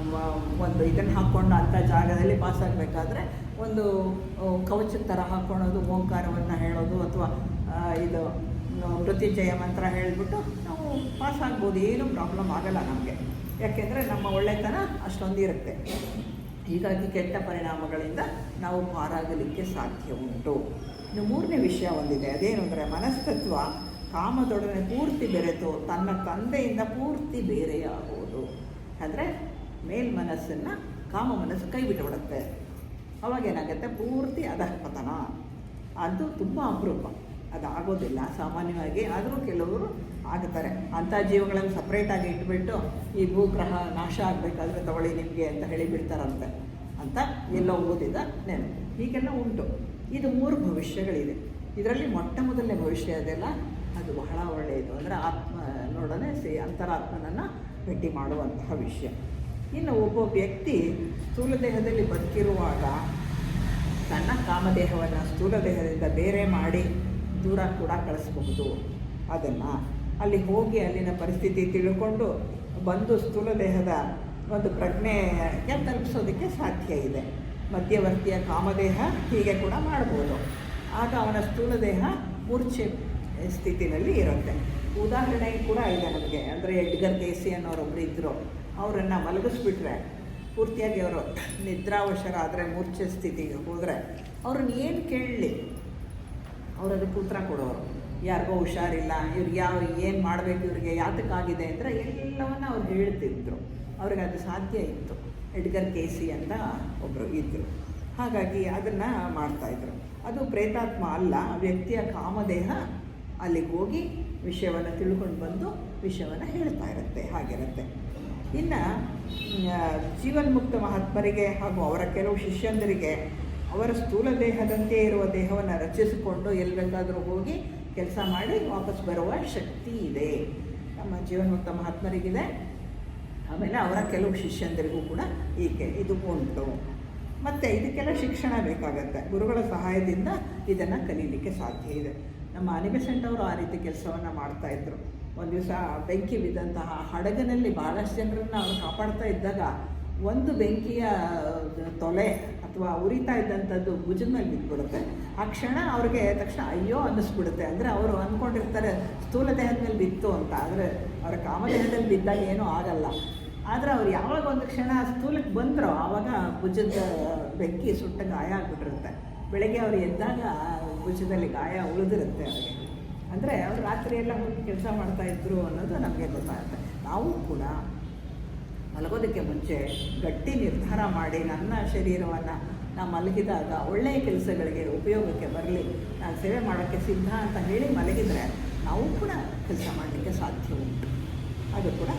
ಒಂದು ಇದನ್ನು ಹಾಕ್ಕೊಂಡು ಅಂಥ ಜಾಗದಲ್ಲಿ ಪಾಸಾಗಬೇಕಾದ್ರೆ ಒಂದು ಕವಚದ ಥರ ಹಾಕ್ಕೊಳ್ಳೋದು, ಓಂಕಾರವನ್ನು ಹೇಳೋದು, ಅಥವಾ ಇದು ಮೃತ್ಯುಂಜಯ ಮಂತ್ರ ಹೇಳಿಬಿಟ್ಟು ನಾವು ಪಾಸಾಗ್ಬೋದು. ಏನೂ ಪ್ರಾಬ್ಲಮ್ ಆಗಲ್ಲ ನಮಗೆ, ಯಾಕೆಂದರೆ ನಮ್ಮ ಒಳ್ಳೆತನ ಅಷ್ಟೊಂದು ಇರುತ್ತೆ. ಹೀಗಾಗಿ ಕೆಟ್ಟ ಪರಿಣಾಮಗಳಿಂದ ನಾವು ಪಾರಾಗಲಿಕ್ಕೆ ಸಾಧ್ಯ ಉಂಟು. ಇನ್ನು ಮೂರನೇ ವಿಷಯ ಒಂದಿದೆ, ಅದೇನು ಅಂದರೆ ಮನಸ್ತತ್ವ ಕಾಮದೊಡನೆ ಪೂರ್ತಿ ಬೆರೆತು ತನ್ನ ತಂದೆಯಿಂದ ಪೂರ್ತಿ ಬೇರೆಯಾಗುವುದು. ಅಂದರೆ ಮೇಲ್ಮನಸ್ಸನ್ನು ಕಾಮ ಮನಸ್ಸು ಕೈ ಬಿಟ್ಟುಬಿಡುತ್ತೆ. ಅವಾಗೇನಾಗುತ್ತೆ, ಪೂರ್ತಿ ಅಧಃಪತನ. ಅದು ತುಂಬ ಅಪರೂಪ, ಅದಾಗೋದಿಲ್ಲ ಸಾಮಾನ್ಯವಾಗಿ. ಆದರೂ ಕೆಲವರು ಆಗ್ತಾರೆ. ಅಂಥ ಜೀವಗಳನ್ನು ಸಪ್ರೇಟಾಗಿ ಇಟ್ಬಿಟ್ಟು ಈ ಭೂಗ್ರಹ ನಾಶ ಆಗಬೇಕಾದ್ರೆ ತಗೊಳ್ಳಿ ನಿಮಗೆ ಅಂತ ಹೇಳಿ ಬಿಡ್ತಾರಂತೆ ಅಂತ ಎಲ್ಲೋ ಓದಿದ ನೆನಪು. ಹೀಗೆಲ್ಲ ಉಂಟು. ಇದು 3 ಭವಿಷ್ಯಗಳಿದೆ. ಇದರಲ್ಲಿ ಮೊಟ್ಟ ಮೊದಲನೇ ಭವಿಷ್ಯ ಅದೆಲ್ಲ ಅದು ಬಹಳ ಒಳ್ಳೆಯದು. ಅಂದರೆ ಆತ್ಮನೊಡನೆ ಅಂತರಾತ್ಮನನ್ನು ಭೇಟಿ ಮಾಡುವಂತಹ ವಿಷಯ. ಇನ್ನು ಒಬ್ಬ ವ್ಯಕ್ತಿ ಸ್ಥೂಲ ದೇಹದಲ್ಲಿ ಬದುಕಿರುವಾಗ ತನ್ನ ಕಾಮದೇಹವನ್ನು ಸ್ಥೂಲ ದೇಹದಿಂದ ಬೇರೆ ಮಾಡಿ ದೂರ ಕೂಡ ಕಳಿಸಬಹುದು. ಅದನ್ನು ಅಲ್ಲಿ ಹೋಗಿ ಅಲ್ಲಿನ ಪರಿಸ್ಥಿತಿ ತಿಳ್ಕೊಂಡು ಬಂದು ಸ್ಥೂಲ ದೇಹದ ಒಂದು ಪ್ರಜ್ಞೆಗೆ ತಲುಪಿಸೋದಕ್ಕೆ ಸಾಧ್ಯ ಇದೆ. ಮಧ್ಯವರ್ತಿಯ ಕಾಮದೇಹ ಹೀಗೆ ಕೂಡ ಮಾಡ್ಬೋದು. ಆಗ ಅವನ ಸ್ಥೂಲ ದೇಹ ಮೂರ್ಛೆ ಸ್ಥಿತಿನಲ್ಲಿ ಇರುತ್ತೆ. ಉದಾಹರಣೆ ಕೂಡ ಇದೆ ನಮಗೆ. ಅಂದರೆ ಎಡ್ಗರ್ ಕೇಸಿ ಅನ್ನೋರೊಬ್ಬರು ಇದ್ದರು, ಅವರನ್ನು ಮಲಗಿಸ್ಬಿಟ್ರೆ ಪೂರ್ತಿಯಾಗಿ ಅವರು ನಿದ್ರಾವಶರಾದರೆ ಮೂರ್ಛೆ ಸ್ಥಿತಿಗೆ ಹೋದರೆ ಅವ್ರನ್ನ ಏನು ಕೇಳಲಿ, ಅವರು ಅದಕ್ಕೆ ಉತ್ತರ ಕೊಡೋರು. ಯಾರಿಗೋ ಹುಷಾರಿಲ್ಲ, ಇವ್ರಿಗೆ ಏನು ಮಾಡಬೇಕು, ಇವ್ರಿಗೆ ಯಾತಕ್ಕಾಗಿದೆ ಅಂದರೆ ಎಲ್ಲವನ್ನ ಅವ್ರು ಹೇಳ್ತಿದ್ರು. ಅವ್ರಿಗೆ ಅದು ಸಾಧ್ಯ ಇತ್ತು. ಎಡ್ಗರ್ ಕೇಸಿ ಅಂತ ಒಬ್ಬರು ಇದ್ದರು. ಹಾಗಾಗಿ ಅದನ್ನು ಮಾಡ್ತಾಯಿದ್ರು. ಅದು ಪ್ರೇತಾತ್ಮ ಅಲ್ಲ, ವ್ಯಕ್ತಿಯ ಕಾಮದೇಹ ಅಲ್ಲಿಗೆ ಹೋಗಿ ವಿಷಯವನ್ನು ತಿಳ್ಕೊಂಡು ಬಂದು ವಿಷಯವನ್ನು ಹೇಳ್ತಾ ಇರುತ್ತೆ. ಹಾಗಿರುತ್ತೆ. ಇನ್ನು ಜೀವನ್ಮುಕ್ತ ಮಹಾತ್ಮರಿಗೆ ಹಾಗೂ ಅವರ ಕೆಲವು ಶಿಷ್ಯಂದರಿಗೆ ಅವರ ಸ್ಥೂಲ ದೇಹದಂತೆ ಇರುವ ದೇಹವನ್ನು ರಚಿಸಿಕೊಂಡು ಎಲ್ಲಿ ಬೇಕಾದರೂ ಹೋಗಿ ಕೆಲಸ ಮಾಡಿ ವಾಪಸ್ ಬರುವ ಶಕ್ತಿ ಇದೆ. ನಮ್ಮ ಜೀವನ್ಮುಕ್ತ ಮಹಾತ್ಮರಿಗಿದೆ. ಆಮೇಲೆ ಅವರ ಕೆಲವು ಶಿಷ್ಯಂದರಿಗೂ ಕೂಡ ಇದು ಉಂಟು. ಮತ್ತು ಇದಕ್ಕೆಲ್ಲ ಶಿಕ್ಷಣ ಬೇಕಾಗತ್ತೆ. ಗುರುಗಳ ಸಹಾಯದಿಂದ ಇದನ್ನು ಕಲೀಲಿಕ್ಕೆ ಸಾಧ್ಯ ಇದೆ. ನಮ್ಮ ಅನಿಬೆಸೆಂಟ್ ಅವರು ಆ ರೀತಿ ಕೆಲಸವನ್ನು ಮಾಡ್ತಾಯಿದ್ರು. ಒಂದು ದಿವಸ ಬೆಂಕಿ ಬಿದ್ದಂತಹ ಹಡಗಿನಲ್ಲಿ ಭಾಳಷ್ಟು ಜನರನ್ನು ಅವರು ಕಾಪಾಡ್ತಾ ಇದ್ದಾಗ ಒಂದು ಬೆಂಕಿಯ ತೊಲೆ ಅಥವಾ ಉರಿತಾ ಇದ್ದಂಥದ್ದು ಭುಜದ ಮೇಲೆ ಬಿದ್ದುಬಿಡುತ್ತೆ. ಆ ಕ್ಷಣ ಅವ್ರಿಗೆ ತಕ್ಷಣ ಅಯ್ಯೋ ಅನ್ನಿಸ್ಬಿಡುತ್ತೆ. ಅಂದರೆ ಅವರು ಅಂದ್ಕೊಂಡಿರ್ತಾರೆ ಸ್ಥೂಲ ದೇಹದ ಮೇಲೆ ಬಿತ್ತು ಅಂತ. ಆದರೆ ಅವರ ಕಾಮದೇಹದಲ್ಲಿ ಬಿದ್ದಾಗ ಏನೂ ಆಗಲ್ಲ. ಆದರೆ ಅವ್ರು ಯಾವಾಗ ಒಂದು ಕ್ಷಣ ಸ್ಥೂಲಕ್ಕೆ ಬಂದರೋ ಆವಾಗ ಭುಜದ ಬೆಂಕಿ ಸುಟ್ಟ ಗಾಯ ಆಗಿಬಿಟ್ಟಿರುತ್ತೆ. ಬೆಳಗ್ಗೆ ಅವರು ಎದ್ದಾಗ ಭುಜದಲ್ಲಿ ಗಾಯ ಉಳಿದಿರುತ್ತೆ ಅವರಿಗೆ. ಅಂದರೆ ಅವರು ರಾತ್ರಿಯೆಲ್ಲ ಹೋಗಿ ಕೆಲಸ ಮಾಡ್ತಾಯಿದ್ರು ಅನ್ನೋದು ನಮಗೆ ಗೊತ್ತಾಗುತ್ತೆ. ನಾವು ಕೂಡ ಮಲಗೋದಕ್ಕೆ ಮುಂಚೆ ಗಟ್ಟಿ ನಿರ್ಧಾರ ಮಾಡಿ ನನ್ನ ಶರೀರವನ್ನು ನಾನು ಮಲಗಿದಾಗ ಒಳ್ಳೆಯ ಕೆಲಸಗಳಿಗೆ ಉಪಯೋಗಕ್ಕೆ ಬರಲಿ, ನಾನು ಸೇವೆ ಮಾಡೋಕ್ಕೆ ಸಿದ್ಧ ಅಂತ ಹೇಳಿ ಮಲಗಿದರೆ ನಾವು ಕೂಡ ಕೆಲಸ ಮಾಡಲಿಕ್ಕೆ ಸಾಧ್ಯ ಉಂಟು. ಅದು ಕೂಡ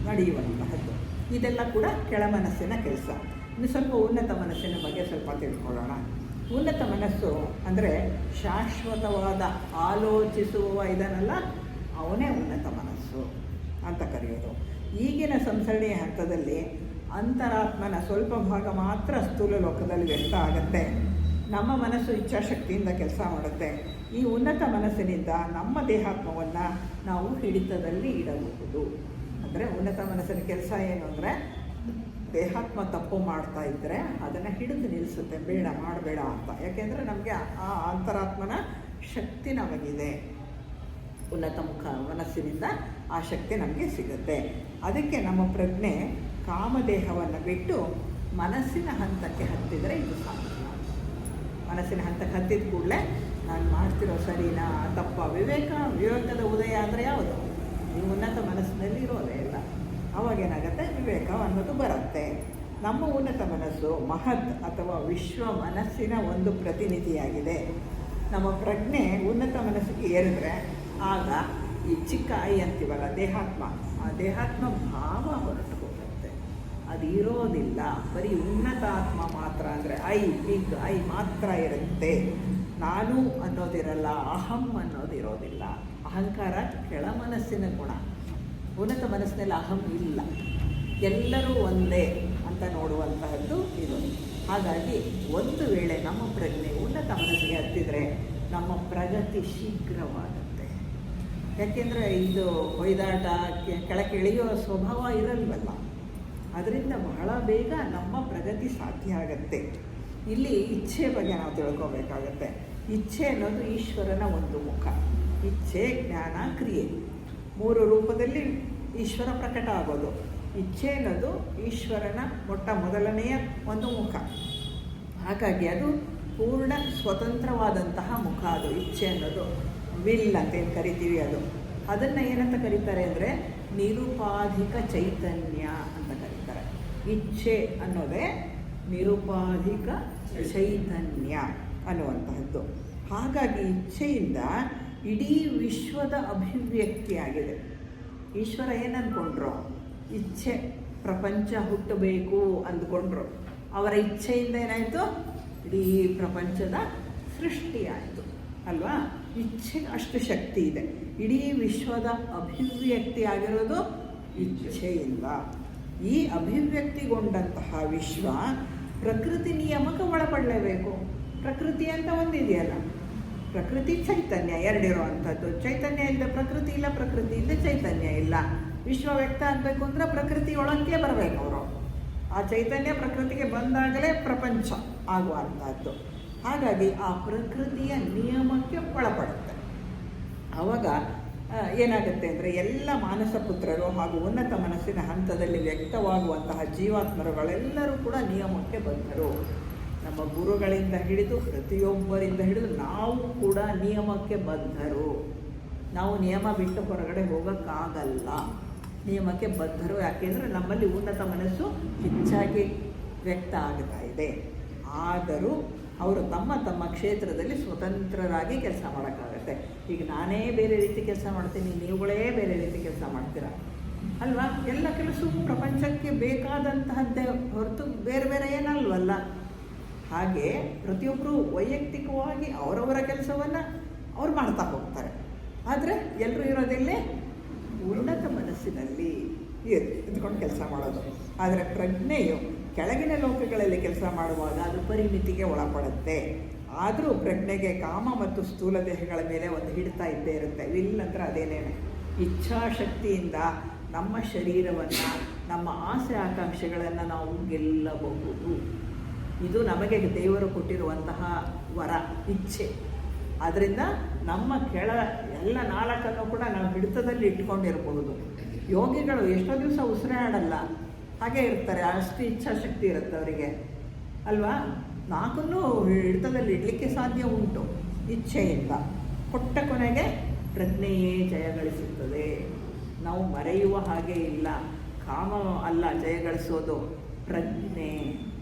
ನಡೆಯುವಂತಹದ್ದು. ಇದೆಲ್ಲ ಕೂಡ ಕೆಳ ಮನಸ್ಸಿನ ಕೆಲಸ. ಇನ್ನು ಸ್ವಲ್ಪ ಉನ್ನತ ಮನಸ್ಸಿನ ಬಗ್ಗೆ ಸ್ವಲ್ಪ ತಿಳ್ಕೊಳ್ಳೋಣ. ಉನ್ನತ ಮನಸ್ಸು ಅಂದರೆ ಶಾಶ್ವತವಾದ ಆಲೋಚಿಸುವ ಇದನ್ನೆಲ್ಲ ಅವನೇ ಉನ್ನತ ಮನಸ್ಸು ಅಂತ ಕರೆಯೋದು. ಈಗಿನ ಸಂಸರಣೆಯ ಹಂತದಲ್ಲಿ ಅಂತರಾತ್ಮನ ಸ್ವಲ್ಪ ಭಾಗ ಮಾತ್ರ ಸ್ಥೂಲ ಲೋಕದಲ್ಲಿ ವ್ಯಕ್ತ ಆಗುತ್ತೆ. ನಮ್ಮ ಮನಸ್ಸು ಇಚ್ಛಾಶಕ್ತಿಯಿಂದ ಕೆಲಸ ಮಾಡುತ್ತೆ. ಈ ಉನ್ನತ ಮನಸ್ಸಿನಿಂದ ನಮ್ಮ ದೇಹಾತ್ಮವನ್ನು ನಾವು ಹಿಡಿತದಲ್ಲಿ ಇಡಬಹುದು. ಅಂದರೆ ಉನ್ನತ ಮನಸ್ಸಿನ ಕೆಲಸ ಏನು ಅಂದರೆ, ದೇಹಾತ್ಮ ತಪ್ಪು ಮಾಡ್ತಾ ಇದ್ದರೆ ಅದನ್ನು ಹಿಡಿದು ನಿಲ್ಲಿಸುತ್ತೆ, ಬೇಡ ಮಾಡಬೇಡ ಅಂತ. ಯಾಕೆಂದರೆ ನಮಗೆ ಆ ಅಂತರಾತ್ಮನ ಶಕ್ತಿ ನಮಗಿದೆ. ಉನ್ನತ ಮನಸ್ಸಿನಿಂದ ಆ ಶಕ್ತಿ ನಮಗೆ ಸಿಗುತ್ತೆ. ಅದಕ್ಕೆ ನಮ್ಮ ಪ್ರಜ್ಞೆ ಕಾಮದೇಹವನ್ನು ಬಿಟ್ಟು ಮನಸ್ಸಿನ ಹಂತಕ್ಕೆ ಹತ್ತಿದರೆ ಇದು ಸಾಧ್ಯ. ಮನಸ್ಸಿನ ಹಂತಕ್ಕೆ ಹತ್ತಿದ ಕೂಡಲೇ ನಾನು ಮಾಡ್ತಿರೋ ಸರಿನಾ ತಪ್ಪ, ವಿವೇಕದ ಉದಯ ಅಂದರೆ ಯಾವುದು? ನೀವು ಉನ್ನತ ಮನಸ್ಸಿನಲ್ಲಿ ಇರೋದೇ ಇಲ್ಲ. ಅವಾಗೇನಾಗುತ್ತೆ, ವಿವೇಕ ಅನ್ನೋದು ಬರುತ್ತೆ. ನಮ್ಮ ಉನ್ನತ ಮನಸ್ಸು ಮಹತ್ ಅಥವಾ ವಿಶ್ವ ಮನಸ್ಸಿನ ಒಂದು ಪ್ರತಿನಿಧಿಯಾಗಿದೆ. ನಮ್ಮ ಪ್ರಜ್ಞೆ ಉನ್ನತ ಮನಸ್ಸಿಗೆ ಏರಿದ್ರೆ ಆಗ ಈ ಚಿಕ್ಕ ಐ ಅಂತೀವಲ್ಲ ದೇಹಾತ್ಮ, ಆ ದೇಹಾತ್ಮ ಭಾವ ಹೊರಟು ಹೋಗುತ್ತೆ, ಅದು ಇರೋದಿಲ್ಲ. ಬರೀ ಉನ್ನತ ಆತ್ಮ ಮಾತ್ರ ಅಂದರೆ ಬಿಗ್ ಐ ಮಾತ್ರ ಇರುತ್ತೆ. ನಾನು ಅನ್ನೋದಿರಲ್ಲ, ಅಹಂ ಅನ್ನೋದಿರೋದಿಲ್ಲ. ಅಹಂಕಾರ ಕೆಳ ಮನಸ್ಸಿನ ಗುಣ. ಉನ್ನತ ಮನಸ್ಸಿನಲ್ಲಿ ಅಹಂ ಇಲ್ಲ, ಎಲ್ಲರೂ ಒಂದೇ ಅಂತ ನೋಡುವಂತಹದ್ದು ಇದು. ಹಾಗಾಗಿ ಒಂದು ವೇಳೆ ನಮ್ಮ ಪ್ರಜ್ಞೆ ಉನ್ನತ ಮನಸ್ಸಿಗೆ ಹತ್ತಿದರೆ ನಮ್ಮ ಪ್ರಗತಿ ಶೀಘ್ರವಾಗುತ್ತೆ. ಯಾಕೆಂದರೆ ಇದು ಹೊಯ್ದಾಟ ಕೆಳಕ್ಕೆ ಇಳಿಯುವ ಸ್ವಭಾವ ಇರಲ್ವಲ್ಲ, ಅದರಿಂದ ಬಹಳ ಬೇಗ ನಮ್ಮ ಪ್ರಗತಿ ಸಾಧ್ಯ ಆಗುತ್ತೆ. ಇಲ್ಲಿ ಇಚ್ಛೆ ಬಗ್ಗೆ ನಾವು ತಿಳ್ಕೋಬೇಕಾಗತ್ತೆ. ಇಚ್ಛೆ ಅನ್ನೋದು ಈಶ್ವರನ ಒಂದು ಮುಖ. ಇಚ್ಛೆ, ಜ್ಞಾನ, ಕ್ರಿಯೆ, ಮೂರು ರೂಪದಲ್ಲಿ ಈಶ್ವರ ಪ್ರಕಟ ಆಗೋದು. ಇಚ್ಛೆ ಅನ್ನೋದು ಈಶ್ವರನ ಮೊದಲನೆಯ ಒಂದು ಮುಖ. ಹಾಗಾಗಿ ಅದು ಪೂರ್ಣ ಸ್ವತಂತ್ರವಾದಂತಹ ಮುಖ. ಅದು ಇಚ್ಛೆ ಅನ್ನೋದು ವಿಲ್ ಅಂತೇನು ಕರಿತೀವಿ, ಅದನ್ನು ಏನಂತ ಕರೀತಾರೆ ಅಂದರೆ ನಿರುಪಾಧಿಕ ಚೈತನ್ಯ ಅಂತ ಕರೀತಾರೆ. ಇಚ್ಛೆ ಅನ್ನೋದೇ ನಿರುಪಾಧಿಕ ಚೈತನ್ಯ ಅನ್ನುವಂತಹದ್ದು. ಹಾಗಾಗಿ ಇಚ್ಛೆಯಿಂದ ಇಡೀ ವಿಶ್ವದ ಅಭಿವ್ಯಕ್ತಿಯಾಗಿದೆ. ಈಶ್ವರ ಏನಂದ್ಕೊಂಡ್ರು? ಇಚ್ಛೆ, ಪ್ರಪಂಚ ಹುಟ್ಟಬೇಕು ಅಂದ್ಕೊಂಡ್ರು. ಅವರ ಇಚ್ಛೆಯಿಂದ ಏನಾಯಿತು? ಇಡೀ ಪ್ರಪಂಚದ ಸೃಷ್ಟಿಯಾಯಿತು ಅಲ್ವಾ? ಇಚ್ಛೆಗೆ ಅಷ್ಟು ಶಕ್ತಿ ಇದೆ. ಇಡೀ ವಿಶ್ವದ ಅಭಿವ್ಯಕ್ತಿ ಆಗಿರೋದು ಇಚ್ಛೆಯಿಂದ. ಈ ಅಭಿವ್ಯಕ್ತಿಗೊಂಡಂತಹ ವಿಶ್ವ ಪ್ರಕೃತಿ ನಿಯಮಕ್ಕೆ ಒಳಪಡಲೇಬೇಕು. ಪ್ರಕೃತಿ ಅಂತ ಒಂದಿದೆಯಲ್ಲ, ಪ್ರಕೃತಿ ಚೈತನ್ಯ ಎರಡಿರುವಂಥದ್ದು. ಚೈತನ್ಯ ಇಲ್ಲದೆ ಪ್ರಕೃತಿ ಇಲ್ಲ, ಪ್ರಕೃತಿ ಇಲ್ಲದೆ ಚೈತನ್ಯ ಇಲ್ಲ. ವಿಶ್ವ ವ್ಯಕ್ತ ಆಗಬೇಕು ಅಂದರೆ ಪ್ರಕೃತಿಯೊಳಕ್ಕೆ ಬರಬೇಕು ಅವರು. ಆ ಚೈತನ್ಯ ಪ್ರಕೃತಿಗೆ ಬಂದಾಗಲೇ ಪ್ರಪಂಚ ಆಗುವಂಥದ್ದು. ಹಾಗಾಗಿ ಆ ಪ್ರಕೃತಿಯ ನಿಯಮಕ್ಕೆ ಒಳಪಡುತ್ತೆ. ಆವಾಗ ಏನಾಗುತ್ತೆ ಅಂದರೆ ಎಲ್ಲ ಮಾನಸ ಪುತ್ರರು ಹಾಗೂ ಉನ್ನತ ಮನಸ್ಸಿನ ಹಂತದಲ್ಲಿ ವ್ಯಕ್ತವಾಗುವಂತಹ ಜೀವಾತ್ಮರುಗಳೆಲ್ಲರೂ ಕೂಡ ನಿಯಮಕ್ಕೆ ಬದ್ಧರು. ನಮ್ಮ ಗುರುಗಳಿಂದ ಹಿಡಿದು ಪ್ರತಿಯೊಬ್ಬರಿಂದ ಹಿಡಿದು ನಾವು ಕೂಡ ನಿಯಮಕ್ಕೆ ಬದ್ಧರು. ನಾವು ನಿಯಮ ಬಿಟ್ಟು ಹೊರಗಡೆ ಹೋಗೋಕ್ಕಾಗಲ್ಲ, ನಿಯಮಕ್ಕೆ ಬದ್ಧರು. ಯಾಕೆಂದರೆ ನಮ್ಮಲ್ಲಿ ಉನ್ನತ ಮನಸ್ಸು ಹೆಚ್ಚಾಗಿ ವ್ಯಕ್ತ ಆಗ್ತಾ ಇದೆ. ಆದರೂ ಅವರು ತಮ್ಮ ತಮ್ಮ ಕ್ಷೇತ್ರದಲ್ಲಿ ಸ್ವತಂತ್ರರಾಗಿ ಕೆಲಸ ಮಾಡೋಕ್ಕಾಗತ್ತೆ. ಈಗ ನಾನೇ ಬೇರೆ ರೀತಿ ಕೆಲಸ ಮಾಡ್ತೀನಿ, ನೀವುಗಳೇ ಬೇರೆ ರೀತಿ ಕೆಲಸ ಮಾಡ್ತೀರ ಅಲ್ವಾ? ಎಲ್ಲ ಕೆಲಸವೂ ಪ್ರಪಂಚಕ್ಕೆ ಬೇಕಾದಂತಹದ್ದೇ ಹೊರತು ಬೇರೆ ಬೇರೆ ಏನಲ್ವಲ್ಲ. ಹಾಗೆ ಪ್ರತಿಯೊಬ್ಬರು ವೈಯಕ್ತಿಕವಾಗಿ ಅವರವರ ಕೆಲಸವನ್ನು ಅವ್ರು ಮಾಡ್ತಾ ಹೋಗ್ತಾರೆ. ಆದರೆ ಎಲ್ಲರೂ ಇರೋದಿಲ್ಲೇ ಉನ್ನತ ಮನಸ್ಸಿನಲ್ಲಿ ಇದ್ಕೊಂಡು ಕೆಲಸ ಮಾಡೋದು. ಆದರೆ ಪ್ರಜ್ಞೆಯು ಕೆಳಗಿನ ಲೋಕಗಳಲ್ಲಿ ಕೆಲಸ ಮಾಡುವಾಗ ಅದು ಪರಿಮಿತಿಗೆ ಒಳಪಡುತ್ತೆ. ಆದರೂ ಪ್ರಜ್ಞೆಗೆ ಕಾಮ ಮತ್ತು ಸ್ಥೂಲ ದೇಹಗಳ ಮೇಲೆ ಒಂದು ಹಿಡಿತಾ ಇದ್ದೇ ಇರುತ್ತೆ. ವಿಲ್ಲಂದ್ರೆ ಅದೇನೇನೆ ಇಚ್ಛಾಶಕ್ತಿಯಿಂದ ನಮ್ಮ ಶರೀರವನ್ನು, ನಮ್ಮ ಆಸೆ ಆಕಾಂಕ್ಷೆಗಳನ್ನು ನಾವು ಗೆಲ್ಲಬಹುದು. ಇದು ನಮಗೆ ದೇವರು ಕೊಟ್ಟಿರುವಂತಹ ವರ, ಇಚ್ಛೆ. ಆದ್ದರಿಂದ ನಮ್ಮ ಎಲ್ಲ ನಾಲ್ಕನ್ನು ಕೂಡ ನಾವು ಹಿಡಿತದಲ್ಲಿ ಇಟ್ಕೊಂಡಿರಬಹುದು. ಯೋಗಿಗಳು ಎಷ್ಟೋ ದಿವಸ ಉಸಿರಾಡಲ್ಲ, ಹಾಗೆ ಇರ್ತಾರೆ, ಅಷ್ಟು ಇಚ್ಛಾಶಕ್ತಿ ಇರುತ್ತೆ ಅವರಿಗೆ ಅಲ್ವಾ? ನಾಲ್ಕನ್ನೂ ಹಿಡಿತದಲ್ಲಿ ಇಡಲಿಕ್ಕೆ ಸಾಧ್ಯ ಉಂಟು ಇಚ್ಛೆಯಿಂದ. ಕೊಟ್ಟ ಕೊನೆಗೆ ಪ್ರಜ್ಞೆಯೇ ಜಯಗಳಿಸುತ್ತದೆ. ನಾವು ಮರೆಯುವ ಹಾಗೆ ಇಲ್ಲ. ಕಾಮ ಅಲ್ಲ ಜಯಗಳಿಸೋದು, ಪ್ರಜ್ಞೆ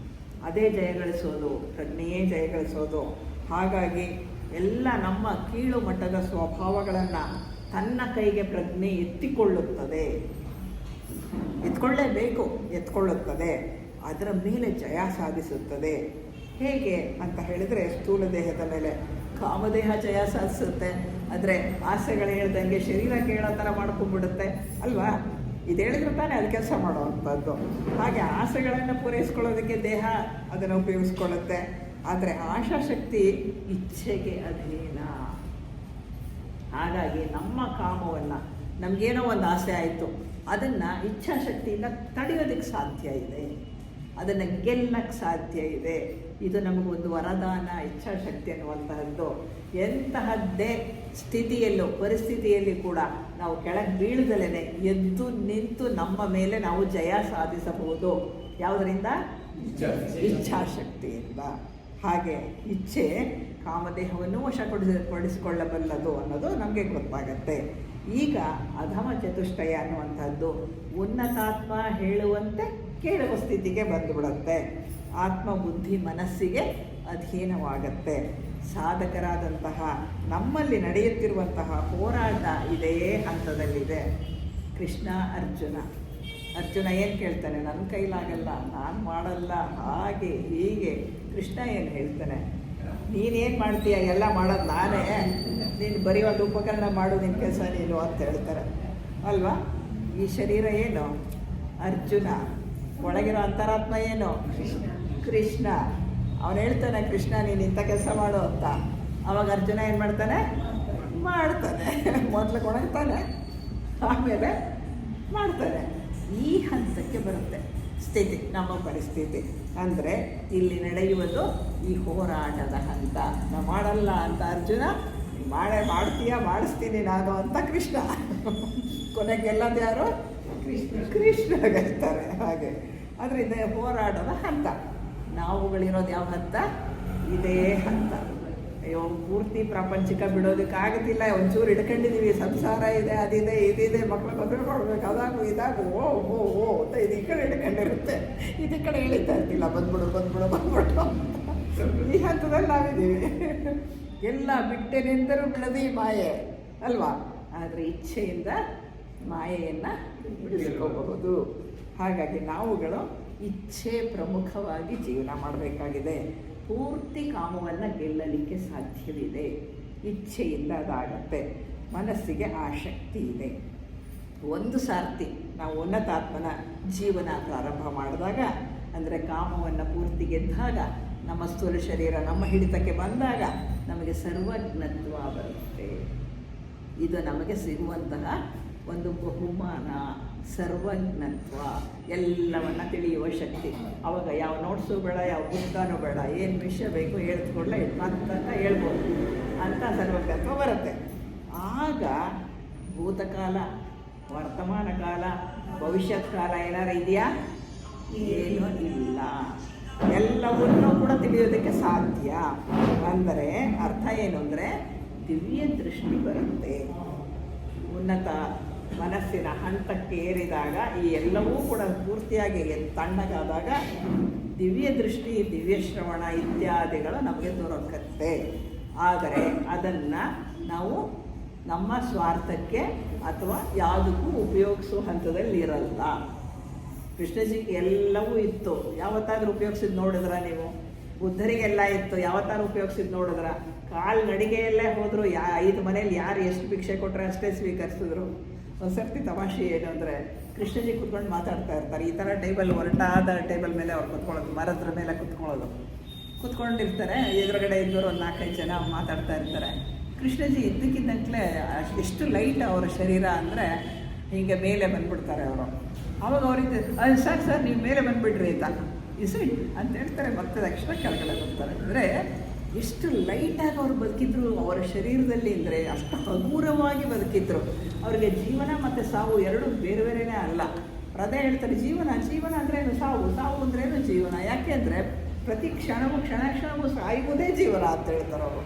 ಅದೇ ಜಯಗಳಿಸೋದು, ಪ್ರಜ್ಞೆಯೇ ಜಯಗಳಿಸೋದು. ಹಾಗಾಗಿ ಎಲ್ಲ ನಮ್ಮ ಕೀಳು ಮಟ್ಟದ ಸ್ವಭಾವಗಳನ್ನು ತನ್ನ ಕೈಗೆ ಪ್ರಜ್ಞೆ ಎತ್ತಿಕೊಳ್ಳುತ್ತದೆ. ಎತ್ಕೊಳ್ಳೇಬೇಕು, ಎತ್ಕೊಳ್ಳುತ್ತದೆ. ಅದರ ಮೇಲೆ ಜಯ ಸಾಧಿಸುತ್ತದೆ. ಹೇಗೆ ಅಂತ ಹೇಳಿದರೆ ಸ್ಥೂಲ ದೇಹದ ಮೇಲೆ ಕಾಮದೇಹ ಜಯ ಸಾಧಿಸುತ್ತೆ. ಆದರೆ ಆಸೆಗಳು ಹೇಳ್ದಂಗೆ ಶರೀರ ಕೇಳೋ ಥರ ಮಾಡ್ಕೊಂಡ್ಬಿಡುತ್ತೆ ಅಲ್ವಾ? ಇದು ಹೇಳಿದ್ರೆ ತಾನೇ ಅದು ಕೆಲಸ ಮಾಡೋವಂಥದ್ದು. ಹಾಗೆ ಆಸೆಗಳನ್ನು ಪೂರೈಸ್ಕೊಳ್ಳೋದಕ್ಕೆ ದೇಹ ಅದನ್ನು ಉಪಯೋಗಿಸ್ಕೊಳ್ಳುತ್ತೆ. ಆದರೆ ಆಶಾಶಕ್ತಿ ಇಚ್ಛೆಗೆ ಅಧೀನ. ಹಾಗಾಗಿ ನಮ್ಮ ಕಾಮವನ್ನು, ನಮಗೇನೋ ಒಂದು ಆಸೆ ಆಯಿತು, ಅದನ್ನು ಇಚ್ಛಾಶಕ್ತಿಯಿಂದ ತಡೆಯೋದಕ್ಕೆ ಸಾಧ್ಯ ಇದೆ, ಅದನ್ನು ಗೆಲ್ಲಕ್ಕೆ ಸಾಧ್ಯ ಇದೆ. ಇದು ನಮಗೊಂದು ವರದಾನ. ಇಚ್ಛಾಶಕ್ತಿ ಅನ್ನುವಂತಹದ್ದು ಎಂತಹದ್ದೇ ಸ್ಥಿತಿಯಲ್ಲೂ ಪರಿಸ್ಥಿತಿಯಲ್ಲಿ ಕೂಡ ನಾವು ಕೆಳಗೆ ಬೀಳದಲೇ ಎದ್ದು ನಿಂತು ನಮ್ಮ ಮೇಲೆ ನಾವು ಜಯ ಸಾಧಿಸಬಹುದು. ಯಾವುದರಿಂದ? ಇಚ್ಛಾಶಕ್ತಿಯಿಂದ. ಹಾಗೆ ಇಚ್ಛೆ ಕಾಮದೇಹವನ್ನು ವಶಪಡಿಸಿಕೊಳ್ಳಬಲ್ಲದು ಅನ್ನೋದು ನಮಗೆ ಗೊತ್ತಾಗತ್ತೆ. ಈಗ ಅಧಮ ಚತುಷ್ಟಯ ಅನ್ನುವಂಥದ್ದು ಉನ್ನತಾತ್ಮ ಹೇಳುವಂತೆ ಕೇಳುವ ಸ್ಥಿತಿಗೆ ಬಂದುಬಿಡುತ್ತೆ. ಆತ್ಮಬುದ್ಧಿ ಮನಸ್ಸಿಗೆ ಅಧೀನವಾಗತ್ತೆ. ಸಾಧಕರಾದಂತಹ ನಮ್ಮಲ್ಲಿ ನಡೆಯುತ್ತಿರುವಂತಹ ಹೋರಾಟ ಇದೇ ಹಂತದಲ್ಲಿದೆ. ಕೃಷ್ಣ ಅರ್ಜುನ ಏನು ಕೇಳ್ತಾನೆ? ನನ್ನ ಕೈಲಾಗಲ್ಲ, ನಾನು ಮಾಡಲ್ಲ, ಹಾಗೆ ಹೀಗೆ. ಕೃಷ್ಣ ಏನು ಹೇಳ್ತಾನೆ? ನೀನೇನು ಮಾಡ್ತೀಯ? ಎಲ್ಲ ಮಾಡೋದು ನಾನೇ, ನೀನು ಬರೀ ಒಂದು ಉಪಕರಣ ಮಾಡು, ನಿನ್ನ ಕೆಲಸ ನೀನು ಅಂತ ಹೇಳ್ತಾರೆ ಅಲ್ವಾ? ಈ ಶರೀರ ಏನು? ಅರ್ಜುನ. ಒಳಗಿರೋ ಅಂತರಾತ್ಮ ಏನು? ಕೃಷ್ಣ. ಅವನು ಹೇಳ್ತಾನೆ, ಕೃಷ್ಣ ನೀನು ಇಂಥ ಕೆಲಸ ಮಾಡು ಅಂತ. ಅವಾಗ ಅರ್ಜುನ ಏನು ಮಾಡ್ತಾನೆ? ಮೊದಲು ಕೊಣಗ್ತಾನೆ, ಆಮೇಲೆ ಮಾಡ್ತಾನೆ. ಈ ಹಂತಕ್ಕೆ ಬರುತ್ತೆ ಸ್ಥಿತಿ, ನಮ್ಮ ಪರಿಸ್ಥಿತಿ. ಅಂದರೆ ಇಲ್ಲಿ ನಡೆಯುವುದು ಈ ಹೋರಾಟದ ಹಂತ. ನಾವು ಮಾಡಲ್ಲ ಅಂತ ಅರ್ಜುನ, ಮಾಡ್ತೀಯ, ಮಾಡಿಸ್ತೀನಿ ನಾನು ಅಂತ ಕೃಷ್ಣ. ಕೊನೆಗೆಲ್ಲದು ಯಾರು? ಕೃಷ್ಣ ಹೇಳ್ತಾರೆ. ಹಾಗೆ ಆದರೆ ಇದೇ ಹೋರಾಟದ ಹಂತ. ನಾವುಗಳಿರೋದು ಯಾವ ಹಂತ? ಇದೇ ಹಂತ. ಅಯ್ಯೋ, ಪೂರ್ತಿ ಪ್ರಾಪಂಚಿಕ ಬಿಡೋದಕ್ಕಾಗೋದಿಲ್ಲ. ಒಂಚೂರು ಹಿಡ್ಕೊಂಡಿದ್ದೀವಿ, ಸಂಸಾರ ಇದೆ, ಅದಿದೆ, ಇದಿದೆ, ಮಕ್ಕಳು ಮದುವೆ ಕೊಡಬೇಕು, ಅದಾಗು ಇದಾಗು, ಓ ಅಂತ ಇದು ಈ ಕಡೆ ಹಿಡ್ಕೊಂಡಿರುತ್ತೆ, ಇದು ಕಡೆ ಇಳಿತಾ ಇರ್ತಿಲ್ಲ, ಬಂದ್ಬಿಡು. ಈ ಹಂತದಲ್ಲಿ ನಾವಿದ್ದೀವಿ. ಎಲ್ಲ ಬಿಟ್ಟೆನೆಂದರೂ ಬಿಡದು ಈ ಮಾಯೆ ಅಲ್ವಾ? ಆದರೆ ಇಚ್ಛೆಯಿಂದ ಮಾಯೆಯನ್ನು ಬಿಡಿಸ್ಕೋಬಹುದು. ಹಾಗಾಗಿ ನಾವುಗಳು ಇಚ್ಛೆ ಪ್ರಮುಖವಾಗಿ ಜೀವನ ಮಾಡಬೇಕಾಗಿದೆ. ಪೂರ್ತಿ ಕಾಮವನ್ನು ಗೆಲ್ಲಲಿಕ್ಕೆ ಸಾಧ್ಯವಿದೆ. ಇಚ್ಛೆಯಿಂದ ಅದಾಗತ್ತೆ. ಮನಸ್ಸಿಗೆ ಆ ಶಕ್ತಿ ಇದೆ. ಒಂದು ಸಾರ್ತಿ ನಾವು ಉನ್ನತಾತ್ಮನ ಜೀವನ ಪ್ರಾರಂಭ ಮಾಡಿದಾಗ, ಅಂದರೆ ಕಾಮವನ್ನು ಪೂರ್ತಿ ಗೆದ್ದಾಗ, ನಮ್ಮ ಸ್ಥೂಲ ಶರೀರ ನಮ್ಮ ಹಿಡಿತಕ್ಕೆ ಬಂದಾಗ ನಮಗೆ ಸರ್ವಜ್ಞತ್ವ ಬರುತ್ತೆ. ಇದು ನಮಗೆ ಸಿಗುವಂತಹ ಒಂದು ಬಹುಮಾನ, ಸರ್ವಜ್ಞತ್ವ, ಎಲ್ಲವನ್ನು ತಿಳಿಯುವ ಶಕ್ತಿ. ಆವಾಗ ಯಾವ ನೋಟ್ಸು ಬೇಡ, ಯಾವ ಪುಸ್ತಕನೂ ಬೇಡ, ಏನು ವಿಷಯ ಬೇಕು ಹೇಳ್ತ್ಕೊಳ್ಳೆ ಅಂತ ಹೇಳ್ಬೋದು ಅಂತ ಸರ್ವಜ್ಞತ್ವ ಬರುತ್ತೆ. ಆಗ ಭೂತಕಾಲ, ವರ್ತಮಾನ ಕಾಲ, ಭವಿಷ್ಯತ್ ಕಾಲ ಏನಾರು ಇದೆಯಾ? ಏನೂ ಇಲ್ಲ. ಎಲ್ಲವನ್ನೂ ಕೂಡ ತಿಳಿಯೋದಕ್ಕೆ ಸಾಧ್ಯ. ಅಂದರೆ ಅರ್ಥ ಏನು ಅಂದರೆ ದಿವ್ಯ ದೃಷ್ಟಿ ಬರುತ್ತೆ. ಉನ್ನತ ಮನಸ್ಸಿನ ಹಂತಕ್ಕೆ ಏರಿದಾಗ ಈ ಎಲ್ಲವೂ ಕೂಡ ಪೂರ್ತಿಯಾಗಿ ತಣ್ಣಗಾದಾಗ ದಿವ್ಯ ದೃಷ್ಟಿ, ದಿವ್ಯ ಶ್ರವಣ ಇತ್ಯಾದಿಗಳು ನಮಗೆ ದೊರಕತ್ತೆ. ಆದರೆ ಅದನ್ನು ನಾವು ನಮ್ಮ ಸ್ವಾರ್ಥಕ್ಕೆ ಅಥವಾ ಯಾವುದಕ್ಕೂ ಉಪಯೋಗಿಸೋ ಹಂತದಲ್ಲಿ ಇರಲ್ಲ. ಕೃಷ್ಣಜಿಗೆ ಎಲ್ಲವೂ ಇತ್ತು, ಯಾವತ್ತಾದ್ರೂ ಉಪಯೋಗಿಸಿದ್ದು ನೋಡಿದ್ರ ನೀವು? ಬುದ್ಧರಿಗೆಲ್ಲ ಇತ್ತು, ಯಾವತ್ತಾದ್ರೂ ಉಪಯೋಗಿಸಿದ್ದು ನೋಡಿದ್ರ? ಕಾಲು ನಡಿಗೆಯಲ್ಲೇ ಹೋದರು, 5 ಮನೇಲಿ ಯಾರು ಎಷ್ಟು ಭಿಕ್ಷೆ ಕೊಟ್ಟರೆ ಅಷ್ಟೇ ಸ್ವೀಕರಿಸಿದ್ರು. ಒಂದು ಸರ್ತಿ ತಮಾಷೆ ಏನು ಅಂದರೆ, ಕೃಷ್ಣಜಿ ಕುತ್ಕೊಂಡು ಮಾತಾಡ್ತಾ ಇರ್ತಾರೆ. ಈ ಥರ ಟೇಬಲ್, ಹೊರಟಾದ ಟೇಬಲ್ ಮೇಲೆ ಅವ್ರು ಕುತ್ಕೊಳ್ಳೋದು, ಮರದ ಮೇಲೆ ಕುತ್ಕೊಂಡಿರ್ತಾರೆ. ಎದುರುಗಡೆ ಇದ್ದವರು ಒಂದು 4-5 ಜನ ಮಾತಾಡ್ತಾ ಇರ್ತಾರೆ. ಕೃಷ್ಣಜಿ ಇದ್ದಕ್ಕಿದ್ದಂತಲೇ ಎಷ್ಟು ಲೈಟ್ ಅವರ ಶರೀರ ಅಂದರೆ ಹೀಗೆ ಮೇಲೆ ಬಂದುಬಿಡ್ತಾರೆ ಅವರು. ಆವಾಗ ಅವರಿಗೆ ಸಾಕು ಸರ್ ನೀವು ಮೇಲೆ ಬಂದುಬಿಡ್ರಿ ಅಂತ ಇಸಿಟ್ ಅಂತ ಹೇಳ್ತಾರೆ. ಮತ್ತೆ ತಕ್ಷಣ ಕೆಳಗಡೆ ಬರ್ತಾರೆ. ಅಂದರೆ ಎಷ್ಟು ಲೈಟಾಗಿ ಅವರು ಬದುಕಿದ್ರು ಅವರ ಶರೀರದಲ್ಲಿ, ಅಂದರೆ ಅಷ್ಟು ಹಗುರವಾಗಿ ಬದುಕಿದ್ರು. ಅವರಿಗೆ ಜೀವನ ಮತ್ತು ಸಾವು ಎರಡು ಬೇರೆ ಬೇರೆಯೇ ಅಲ್ಲ. ಅದೇ ಹೇಳ್ತಾರೆ, ಜೀವನ ಅಂದ್ರೇನು, ಸಾವು ಅಂದ್ರೇನು ಜೀವನ. ಯಾಕೆ ಅಂದರೆ ಪ್ರತಿ ಕ್ಷಣವೂ ಕ್ಷಣವೂ ಸಾಯುವುದೇ ಜೀವನ ಅಂತ ಹೇಳ್ತಾರೆ ಅವರು.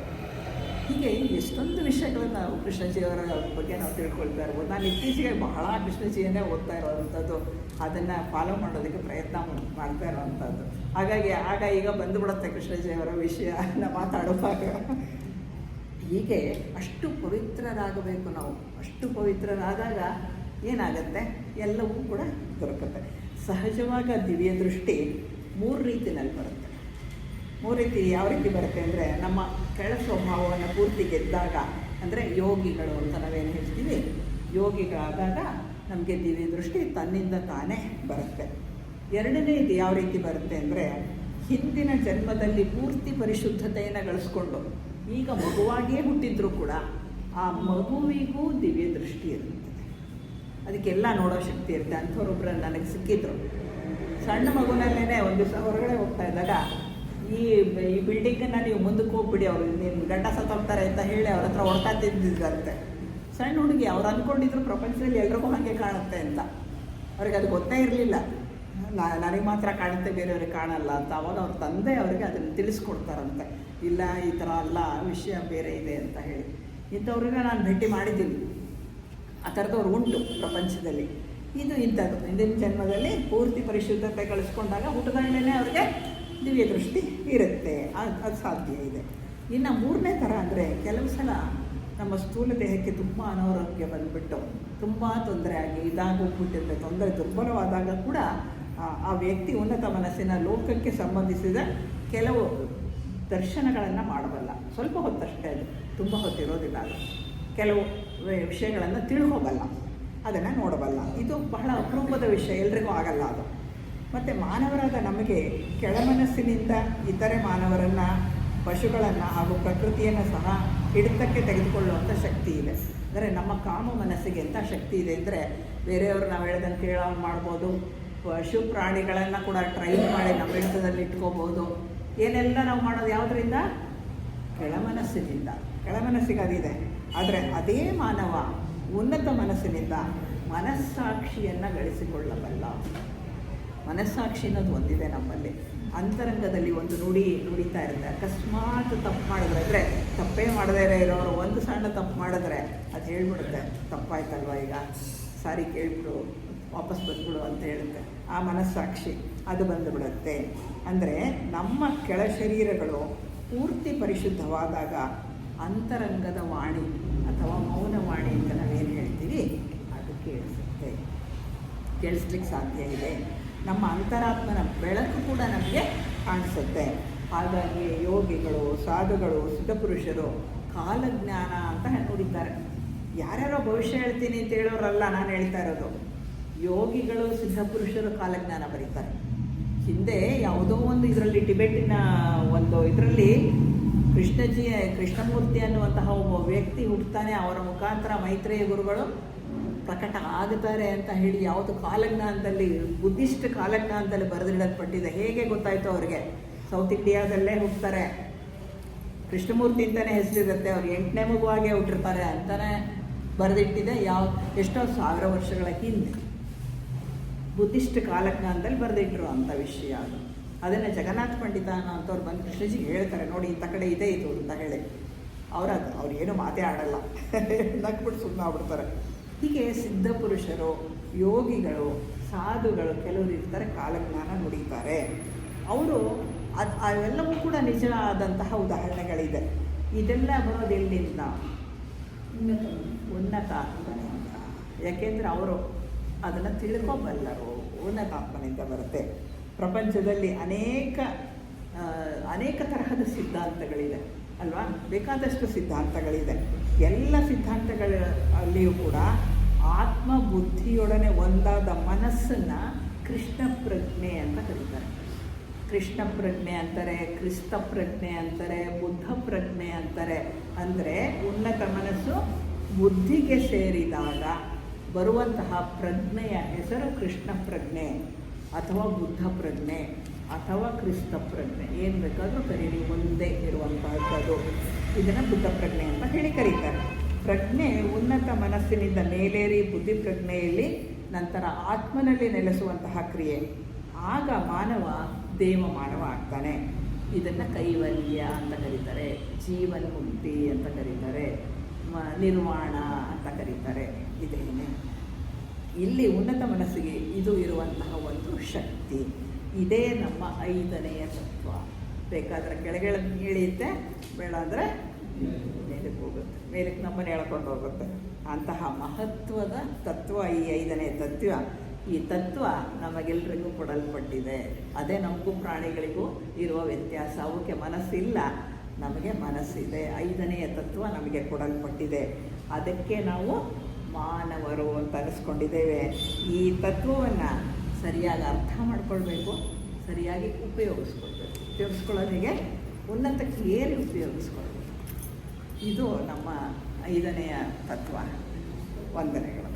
ಹೀಗೆ ಎಷ್ಟೊಂದು ವಿಷಯಗಳನ್ನು ನಾವು ಕೃಷ್ಣಜಿಯವರ ಬಗ್ಗೆ ನಾವು ತಿಳ್ಕೊಳ್ತಾ ಇರ್ಬೋದು. ನಾನು ಇತ್ತೀಚೆಗೆ ಬಹಳ ಕೃಷ್ಣಜಿಯನ್ನೇ ಓದ್ತಾ ಇರೋವಂಥದ್ದು, ಅದನ್ನು ಫಾಲೋ ಮಾಡೋದಕ್ಕೆ ಪ್ರಯತ್ನ ಮಾಡ್ತಾ ಇರೋವಂಥದ್ದು. ಹಾಗಾಗಿ ಈಗ ಬಂದುಬಿಡುತ್ತೆ ಕೃಷ್ಣಜಿಯವರ ವಿಷಯನ ಮಾತಾಡುವಾಗ. ಹೀಗೆ ಅಷ್ಟು ಪವಿತ್ರರಾಗಬೇಕು ನಾವು. ಅಷ್ಟು ಪವಿತ್ರರಾದಾಗ ಏನಾಗುತ್ತೆ, ಎಲ್ಲವೂ ಕೂಡ ದೊರಕುತ್ತೆ. ಸಹಜವಾಗಿ ದಿವ್ಯ ದೃಷ್ಟಿ 3 ರೀತಿಯಲ್ಲಿ ಬರುತ್ತೆ. ಮೂರು ರೀತಿ ಯಾವ ರೀತಿ ಬರುತ್ತೆ ಅಂದರೆ ನಮ್ಮ ಕೆಳ ಸ್ವಭಾವವನ್ನು ಪೂರ್ತಿ ಗೆದ್ದಾಗ, ಅಂದರೆ ಯೋಗಿಗಳು ಅಂತ ನಾವೇನು ಹೇಳ್ತೀವಿ, ಯೋಗಿಗಳಾದಾಗ ನಮಗೆ ದಿವ್ಯ ದೃಷ್ಟಿ ತನ್ನಿಂದ ತಾನೇ ಬರುತ್ತೆ. ಎರಡನೇದು ಯಾವ ರೀತಿ ಬರುತ್ತೆ ಅಂದರೆ, ಹಿಂದಿನ ಜನ್ಮದಲ್ಲಿ ಪೂರ್ತಿ ಪರಿಶುದ್ಧತೆಯನ್ನು ಗಳಿಸ್ಕೊಂಡು ಈಗ ಮಗುವಾಗಿಯೇ ಹುಟ್ಟಿದ್ರೂ ಕೂಡ ಆ ಮಗುವಿಗೂ ದಿವ್ಯ ದೃಷ್ಟಿ ಇರುತ್ತೆ, ಅದಕ್ಕೆಲ್ಲ ನೋಡೋ ಶಕ್ತಿ ಇರುತ್ತೆ. ಅಂಥವ್ರೊಬ್ಬರು ನನಗೆ ಸಿಕ್ಕಿದ್ರು. ಸಣ್ಣ ಮಗುನಲ್ಲೇ ಒಂದು ದಿವಸ ಹೊರಗಡೆ ಹೋಗ್ತಾ ಇದ್ದಾಗ, ಈ ಬಿಲ್ಡಿಂಗನ್ನು ನೀವು ಮುಂದಕ್ಕೆ ಹೋಗ್ಬಿಡಿ, ಅವರು ನಿಮ್ಮ ಗಂಡ ಸತ್ತೋಗ್ತಾರೆ ಅಂತ ಹೇಳಿ ಅವ್ರ ಹತ್ರ ಹೊಡ್ತಾ ತಿಂದಿದ್ರಂತೆ. ಸಣ್ಣ ಹುಡುಗಿ, ಅವ್ರು ಅಂದ್ಕೊಂಡಿದ್ರು ಪ್ರಪಂಚದಲ್ಲಿ ಎಲ್ರಿಗೂ ಹಾಗೆ ಕಾಣುತ್ತೆ ಅಂತ. ಅವ್ರಿಗೆ ಅದು ಗೊತ್ತೇ ಇರಲಿಲ್ಲ, ನನಗೆ ಮಾತ್ರ ಕಾಣುತ್ತೆ, ಬೇರೆಯವ್ರಿಗೆ ಕಾಣಲ್ಲ ಅಂತ. ಅವಾಗ ಅವ್ರ ತಂದೆ ಅವರಿಗೆ ಅದನ್ನು ತಿಳಿಸ್ಕೊಡ್ತಾರಂತೆ, ಇಲ್ಲ ಈ ಥರ ಅಲ್ಲ, ವಿಷಯ ಬೇರೆ ಇದೆ ಅಂತ ಹೇಳಿ. ಇಂಥವ್ರಿಗೆ ನಾನು ಭೇಟಿ ಮಾಡಿದ್ದೀನಿ, ಆ ಥರದವ್ರು ಉಂಟು ಪ್ರಪಂಚದಲ್ಲಿ. ಇದು ಇಂಥದ್ದು ಹಿಂದಿನ ಜನ್ಮದಲ್ಲಿ ಪೂರ್ತಿ ಪರಿಶುದ್ಧತೆ ಗಳಿಸ್ಕೊಂಡಾಗ ಹುಟ್ಟುಗಂಡೇ ಅವ್ರಿಗೆ ದಿವ್ಯ ದೃಷ್ಟಿ ಇರುತ್ತೆ, ಅದು ಸಾಧ್ಯ ಇದೆ. ಇನ್ನು ಮೂರನೇ ಥರ ಅಂದರೆ, ಕೆಲವು ಸಲ ನಮ್ಮ ಸ್ಥೂಲ ದೇಹಕ್ಕೆ ತುಂಬ ಅನಾರೋಗ್ಯ ಬಂದುಬಿಟ್ಟು ತುಂಬ ತೊಂದರೆ ಆಗಿ ಇದಾಗೋಗ್ಬಿಟ್ಟಿರುತ್ತೆ. ತೊಂದರೆ ದುರ್ಬಲವಾದಾಗ ಕೂಡ ಆ ವ್ಯಕ್ತಿ ಉನ್ನತ ಮನಸ್ಸಿನ ಲೋಕಕ್ಕೆ ಸಂಬಂಧಿಸಿದ ಕೆಲವು ದರ್ಶನಗಳನ್ನು ಮಾಡಬಲ್ಲ. ಸ್ವಲ್ಪ ಹೊತ್ತಷ್ಟೇ, ಅದು ತುಂಬ ಹೊತ್ತಿರೋದಿಲ್ಲ. ಅದು ಕೆಲವು ವಿಷಯಗಳನ್ನು ತಿಳ್ಕೋಬಲ್ಲ, ಅದನ್ನು ನೋಡಬಲ್ಲ. ಇದು ಬಹಳ ಅಪರೂಪದ ವಿಷಯ, ಎಲ್ರಿಗೂ ಆಗಲ್ಲ ಅದು. ಮತ್ತು ಮಾನವರಾದ ನಮಗೆ ಕೆಳಮನಸ್ಸಿನಿಂದ ಇತರೆ ಮಾನವರನ್ನು, ಪಶುಗಳನ್ನು ಹಾಗೂ ಪ್ರಕೃತಿಯನ್ನು ಸಹ ಹಿಡಿತಕ್ಕೆ ತೆಗೆದುಕೊಳ್ಳುವಂಥ ಶಕ್ತಿ ಇದೆ. ಅಂದರೆ ನಮ್ಮ ಕಾಮ ಮನಸ್ಸಿಗೆ ಎಂಥ ಶಕ್ತಿ ಇದೆ ಅಂದರೆ, ಬೇರೆಯವರು ನಾವು ಹೇಳ್ದಂಗೆ ಕೇಳೋ ಮಾಡ್ಬೋದು, ಪಶು ಪ್ರಾಣಿಗಳನ್ನು ಕೂಡ ಟ್ರೈನ್ ಮಾಡಿ ನಮ್ಮ ಹಿಡಿತದಲ್ಲಿ ಇಟ್ಕೋಬೋದು. ಏನೆಲ್ಲ ನಾವು ಮಾಡೋದು ಯಾವುದರಿಂದ? ಕೆಳಮನಸ್ಸಿನಿಂದ. ಕೆಳಮನಸ್ಸಿಗೆ ಅದಿದೆ. ಆದರೆ ಅದೇ ಮಾನವ ಉನ್ನತ ಮನಸ್ಸಿನಿಂದ ಮನಸ್ಸಾಕ್ಷಿಯನ್ನು ಗಳಿಸಿಕೊಳ್ಳಬಲ್ಲ. ಮನಸ್ಸಾಕ್ಷಿ ಅನ್ನೋದು ಒಂದಿದೆ ನಮ್ಮಲ್ಲಿ. ಅಂತರಂಗದಲ್ಲಿ ಒಂದು ನುಡಿತಾ ಇರುತ್ತೆ. ಅಕಸ್ಮಾತ್ ತಪ್ಪು ಮಾಡಿದ್ರೆ, ಅಂದರೆ ತಪ್ಪೇ ಮಾಡದೇ ಇರೋರು ಒಂದು ಸಣ್ಣ ತಪ್ಪು ಮಾಡಿದ್ರೆ ಅದು ಹೇಳ್ಬಿಡುತ್ತೆ, ತಪ್ಪಾಯ್ತಲ್ವ ಈಗ, ಸಾರಿ ಕೇಳ್ಬಿಡು, ವಾಪಸ್ ಬಂದ್ಬಿಡು ಅಂತ ಹೇಳುತ್ತೆ. ಆ ಮನಸ್ಸಾಕ್ಷಿ ಅದು ಬಂದುಬಿಡುತ್ತೆ. ಅಂದರೆ ನಮ್ಮ ಕೆಳ ಶರೀರಗಳು ಪೂರ್ತಿ ಪರಿಶುದ್ಧವಾದಾಗ ಅಂತರಂಗದ ವಾಣಿ ಅಥವಾ ಮೌನವಾಣಿ ಅಂತ ನಾವೇನು ಹೇಳ್ತೀವಿ, ಅದು ಕೇಳಿಸ್ಲಿಕ್ಕೆ ಸಾಧ್ಯ ಇದೆ. ನಮ್ಮ ಅಂತರಾತ್ಮನ ಬೆಳಕು ಕೂಡ ನಮಗೆ ಕಾಣಿಸುತ್ತೆ. ಹಾಗಾಗಿ ಯೋಗಿಗಳು, ಸಾಧುಗಳು, ಸಿದ್ಧಪುರುಷರು ಕಾಲಜ್ಞಾನ ಅಂತ ನುಡಿತಾರೆ. ಯಾರ್ಯಾರೋ ಭವಿಷ್ಯ ಹೇಳ್ತೀನಿ ಅಂತ ಹೇಳೋರಲ್ಲ ನಾನು ಹೇಳ್ತಾ ಇರೋದು. ಯೋಗಿಗಳು, ಸಿದ್ಧಪುರುಷರು ಕಾಲಜ್ಞಾನ ಬರೀತಾರೆ. ಹಿಂದೆ ಯಾವುದೋ ಒಂದು ಇದರಲ್ಲಿ, ಟಿಬೆಟ್ಟಿನ ಒಂದು ಇದರಲ್ಲಿ ಕೃಷ್ಣಮೂರ್ತಿ ಅನ್ನುವಂತಹ ಒಬ್ಬ ವ್ಯಕ್ತಿ ಹುಟ್ಟುತ್ತಾನೆ. ಅವರ ಮುಖಾಂತರ ಮೈತ್ರೇಯ ಗುರುಗಳು ಪ್ರಕಟ ಆಗುತ್ತಾರೆ ಅಂತ ಹೇಳಿ ಯಾವುದು ಕಾಲಜ್ಞಾನದಲ್ಲಿ, ಬುದ್ಧಿಸ್ಟ್ ಕಾಲಜ್ಞಾನದಲ್ಲಿ ಬರೆದಿಡಲ್ಪಟ್ಟಿದೆ. ಹೇಗೆ ಗೊತ್ತಾಯಿತು ಅವ್ರಿಗೆ? ಸೌತ್ ಇಂಡಿಯಾದಲ್ಲೇ ಹುಟ್ಟುತ್ತಾರೆ, ಕೃಷ್ಣಮೂರ್ತಿ ಅಂತಲೇ ಹೆಸರಿರುತ್ತೆ, ಅವ್ರು 8ನೇ ಮಗುವಾಗೇ ಹುಟ್ಟಿರ್ತಾರೆ ಅಂತಲೇ ಬರೆದಿಟ್ಟಿದೆ. ಎಷ್ಟೋ ಸಾವಿರ ವರ್ಷಗಳ ಹಿಂದೆ ಬುದ್ಧಿಸ್ಟ್ ಕಾಲಜ್ಞಾನದಲ್ಲಿ ಬರೆದಿಟ್ಟರು ಅಂಥ ವಿಷಯ ಅದು. ಅದನ್ನು ಜಗನ್ನಾಥ ಪಂಡಿತ ಅನ್ನೋಂಥವ್ರು ಬಂದು ಕೃಷ್ಣಜಿಗೆ ಹೇಳ್ತಾರೆ, ನೋಡಿ ಇಂಥ ಕಡೆ ಇದೆ ಇದು ಅಂತ ಹೇಳಿ. ಅವ್ರು ಏನು ಮಾತೇ ಆಡಲ್ಲ, ನಕ್ಬಿಟ್ಟು ಸುಮ್ಮನೆ ಆಗ್ಬಿಡ್ತಾರೆ. ಹೀಗೆ ಸಿದ್ಧಪುರುಷರು, ಯೋಗಿಗಳು, ಸಾಧುಗಳು ಕೆಲವರು ಇರ್ತಾರೆ, ಕಾಲಜ್ಞಾನ ನುಡಿತಾರೆ. ಅವರು ಅವೆಲ್ಲವೂ ಕೂಡ ನಿಜ ಆದಂತಹ ಉದಾಹರಣೆಗಳಿದೆ. ಇದೆಲ್ಲ ಬರೋದೆಲ್ಲಿಂದ? ಉನ್ನತಾತ್ಮನಿಂದ. ಯಾಕೆಂದರೆ ಅವರು ಅದನ್ನು ತಿಳ್ಕೊಬಲ್ಲರು. ಉನ್ನತಾತ್ಮನಿಂದ ಬರುತ್ತೆ. ಪ್ರಪಂಚದಲ್ಲಿ ಅನೇಕ ತರಹದ ಸಿದ್ಧಾಂತಗಳಿದೆ ಅಲ್ವಾ? ಬೇಕಾದಷ್ಟು ಸಿದ್ಧಾಂತಗಳಿದೆ. ಎಲ್ಲ ಸಿದ್ಧಾಂತಗಳಲ್ಲಿಯೂ ಕೂಡ ಆತ್ಮ ಬುದ್ಧಿಯೊಡನೆ ಒಂದಾದ ಮನಸ್ಸನ್ನು ಕೃಷ್ಣ ಪ್ರಜ್ಞೆ ಅಂತ ಕರೀತಾರೆ. ಕೃಷ್ಣ ಪ್ರಜ್ಞೆ ಅಂತಾರೆ, ಕ್ರಿಸ್ತ ಪ್ರಜ್ಞೆ ಅಂತಾರೆ, ಬುದ್ಧ ಪ್ರಜ್ಞೆ ಅಂತಾರೆ. ಅಂದರೆ ಉನ್ನತ ಮನಸ್ಸು ಬುದ್ಧಿಗೆ ಸೇರಿದಾಗ ಬರುವಂತಹ ಪ್ರಜ್ಞೆಯ ಹೆಸರು ಕೃಷ್ಣ ಪ್ರಜ್ಞೆ ಅಥವಾ ಬುದ್ಧ ಪ್ರಜ್ಞೆ ಅಥವಾ ಕ್ರಿಸ್ತ ಪ್ರಜ್ಞೆ, ಏನು ಬೇಕಾದರೂ ಕರೀರಿ, ಒಂದೇ ಇರುವಂತಹದ್ದು. ಇದನ್ನು ಬುದ್ಧ ಪ್ರಜ್ಞೆ ಅಂತ ಹೇಳಿ ಕರೀತಾರೆ. ಪ್ರಜ್ಞೆ ಉನ್ನತ ಮನಸ್ಸಿನಿಂದ ಮೇಲೇರಿ ಬುದ್ಧಿ ಪ್ರಜ್ಞೆಯಲ್ಲಿ ನಂತರ ಆತ್ಮನಲ್ಲಿ ನೆಲೆಸುವಂತಹ ಕ್ರಿಯೆ. ಆಗ ಮಾನವ ದೇವ ಮಾನವ ಆಗ್ತಾನೆ. ಇದನ್ನು ಕೈವಲ್ಯ ಅಂತ ಕರೀತಾರೆ, ಜೀವನ್ಮುಕ್ತಿ ಅಂತ ಕರೀತಾರೆ, ನಿರ್ವಾಣ ಅಂತ ಕರೀತಾರೆ. ಇದೇನೆ ಇಲ್ಲಿ ಉನ್ನತ ಮನಸ್ಸಿಗೆ ಇದು ಇರುವಂತಹ ಒಂದು ಶಕ್ತಿ. ಇದೇ ನಮ್ಮ 5ನೆಯ ತತ್ವ. ಬೇಕಾದರೆ ಕೆಳಗೆ ಇಳಿಯುತ್ತೆ, ಬೇಡ ಅಂದರೆ ಮೇಲಕ್ಕೆ ಹೋಗುತ್ತೆ, ಮೇಲಕ್ಕೆ ನಮ್ಮನ್ನು ಎಳ್ಕೊಂಡು ಹೋಗುತ್ತೆ. ಅಂತಹ ಮಹತ್ವದ ತತ್ವ ಈ 5ನೇ ತತ್ವ. ಈ ತತ್ವ ನಮಗೆಲ್ಲರಿಗೂ ಕೊಡಲ್ಪಟ್ಟಿದೆ. ಅದೇ ನಮಗೂ ಪ್ರಾಣಿಗಳಿಗೂ ಇರುವ ವ್ಯತ್ಯಾಸ. ಅವಕ್ಕೆ ಮನಸ್ಸಿಲ್ಲ, ನಮಗೆ ಮನಸ್ಸಿದೆ. 5ನೆಯ ತತ್ವ ನಮಗೆ ಕೊಡಲ್ಪಟ್ಟಿದೆ. ಅದಕ್ಕೆ ನಾವು ಮಾನವರು ಅಂತ ಅನಿಸ್ಕೊಂಡಿದ್ದೇವೆ. ಈ ತತ್ವವನ್ನು ಸರಿಯಾಗಿ ಅರ್ಥ ಮಾಡ್ಕೊಳ್ಬೇಕು, ಸರಿಯಾಗಿ ಉಪಯೋಗಿಸ್ಕೊಳ್ಳೋದಿಗೆ ಉನ್ನತಕ್ಕೆ ಏರಿ ಉಪಯೋಗಿಸ್ಕೊಳ್ಬೇಕು. ಇದು ನಮ್ಮ 5ನೆಯ ತತ್ವ. ವಂದನೆಗಳು.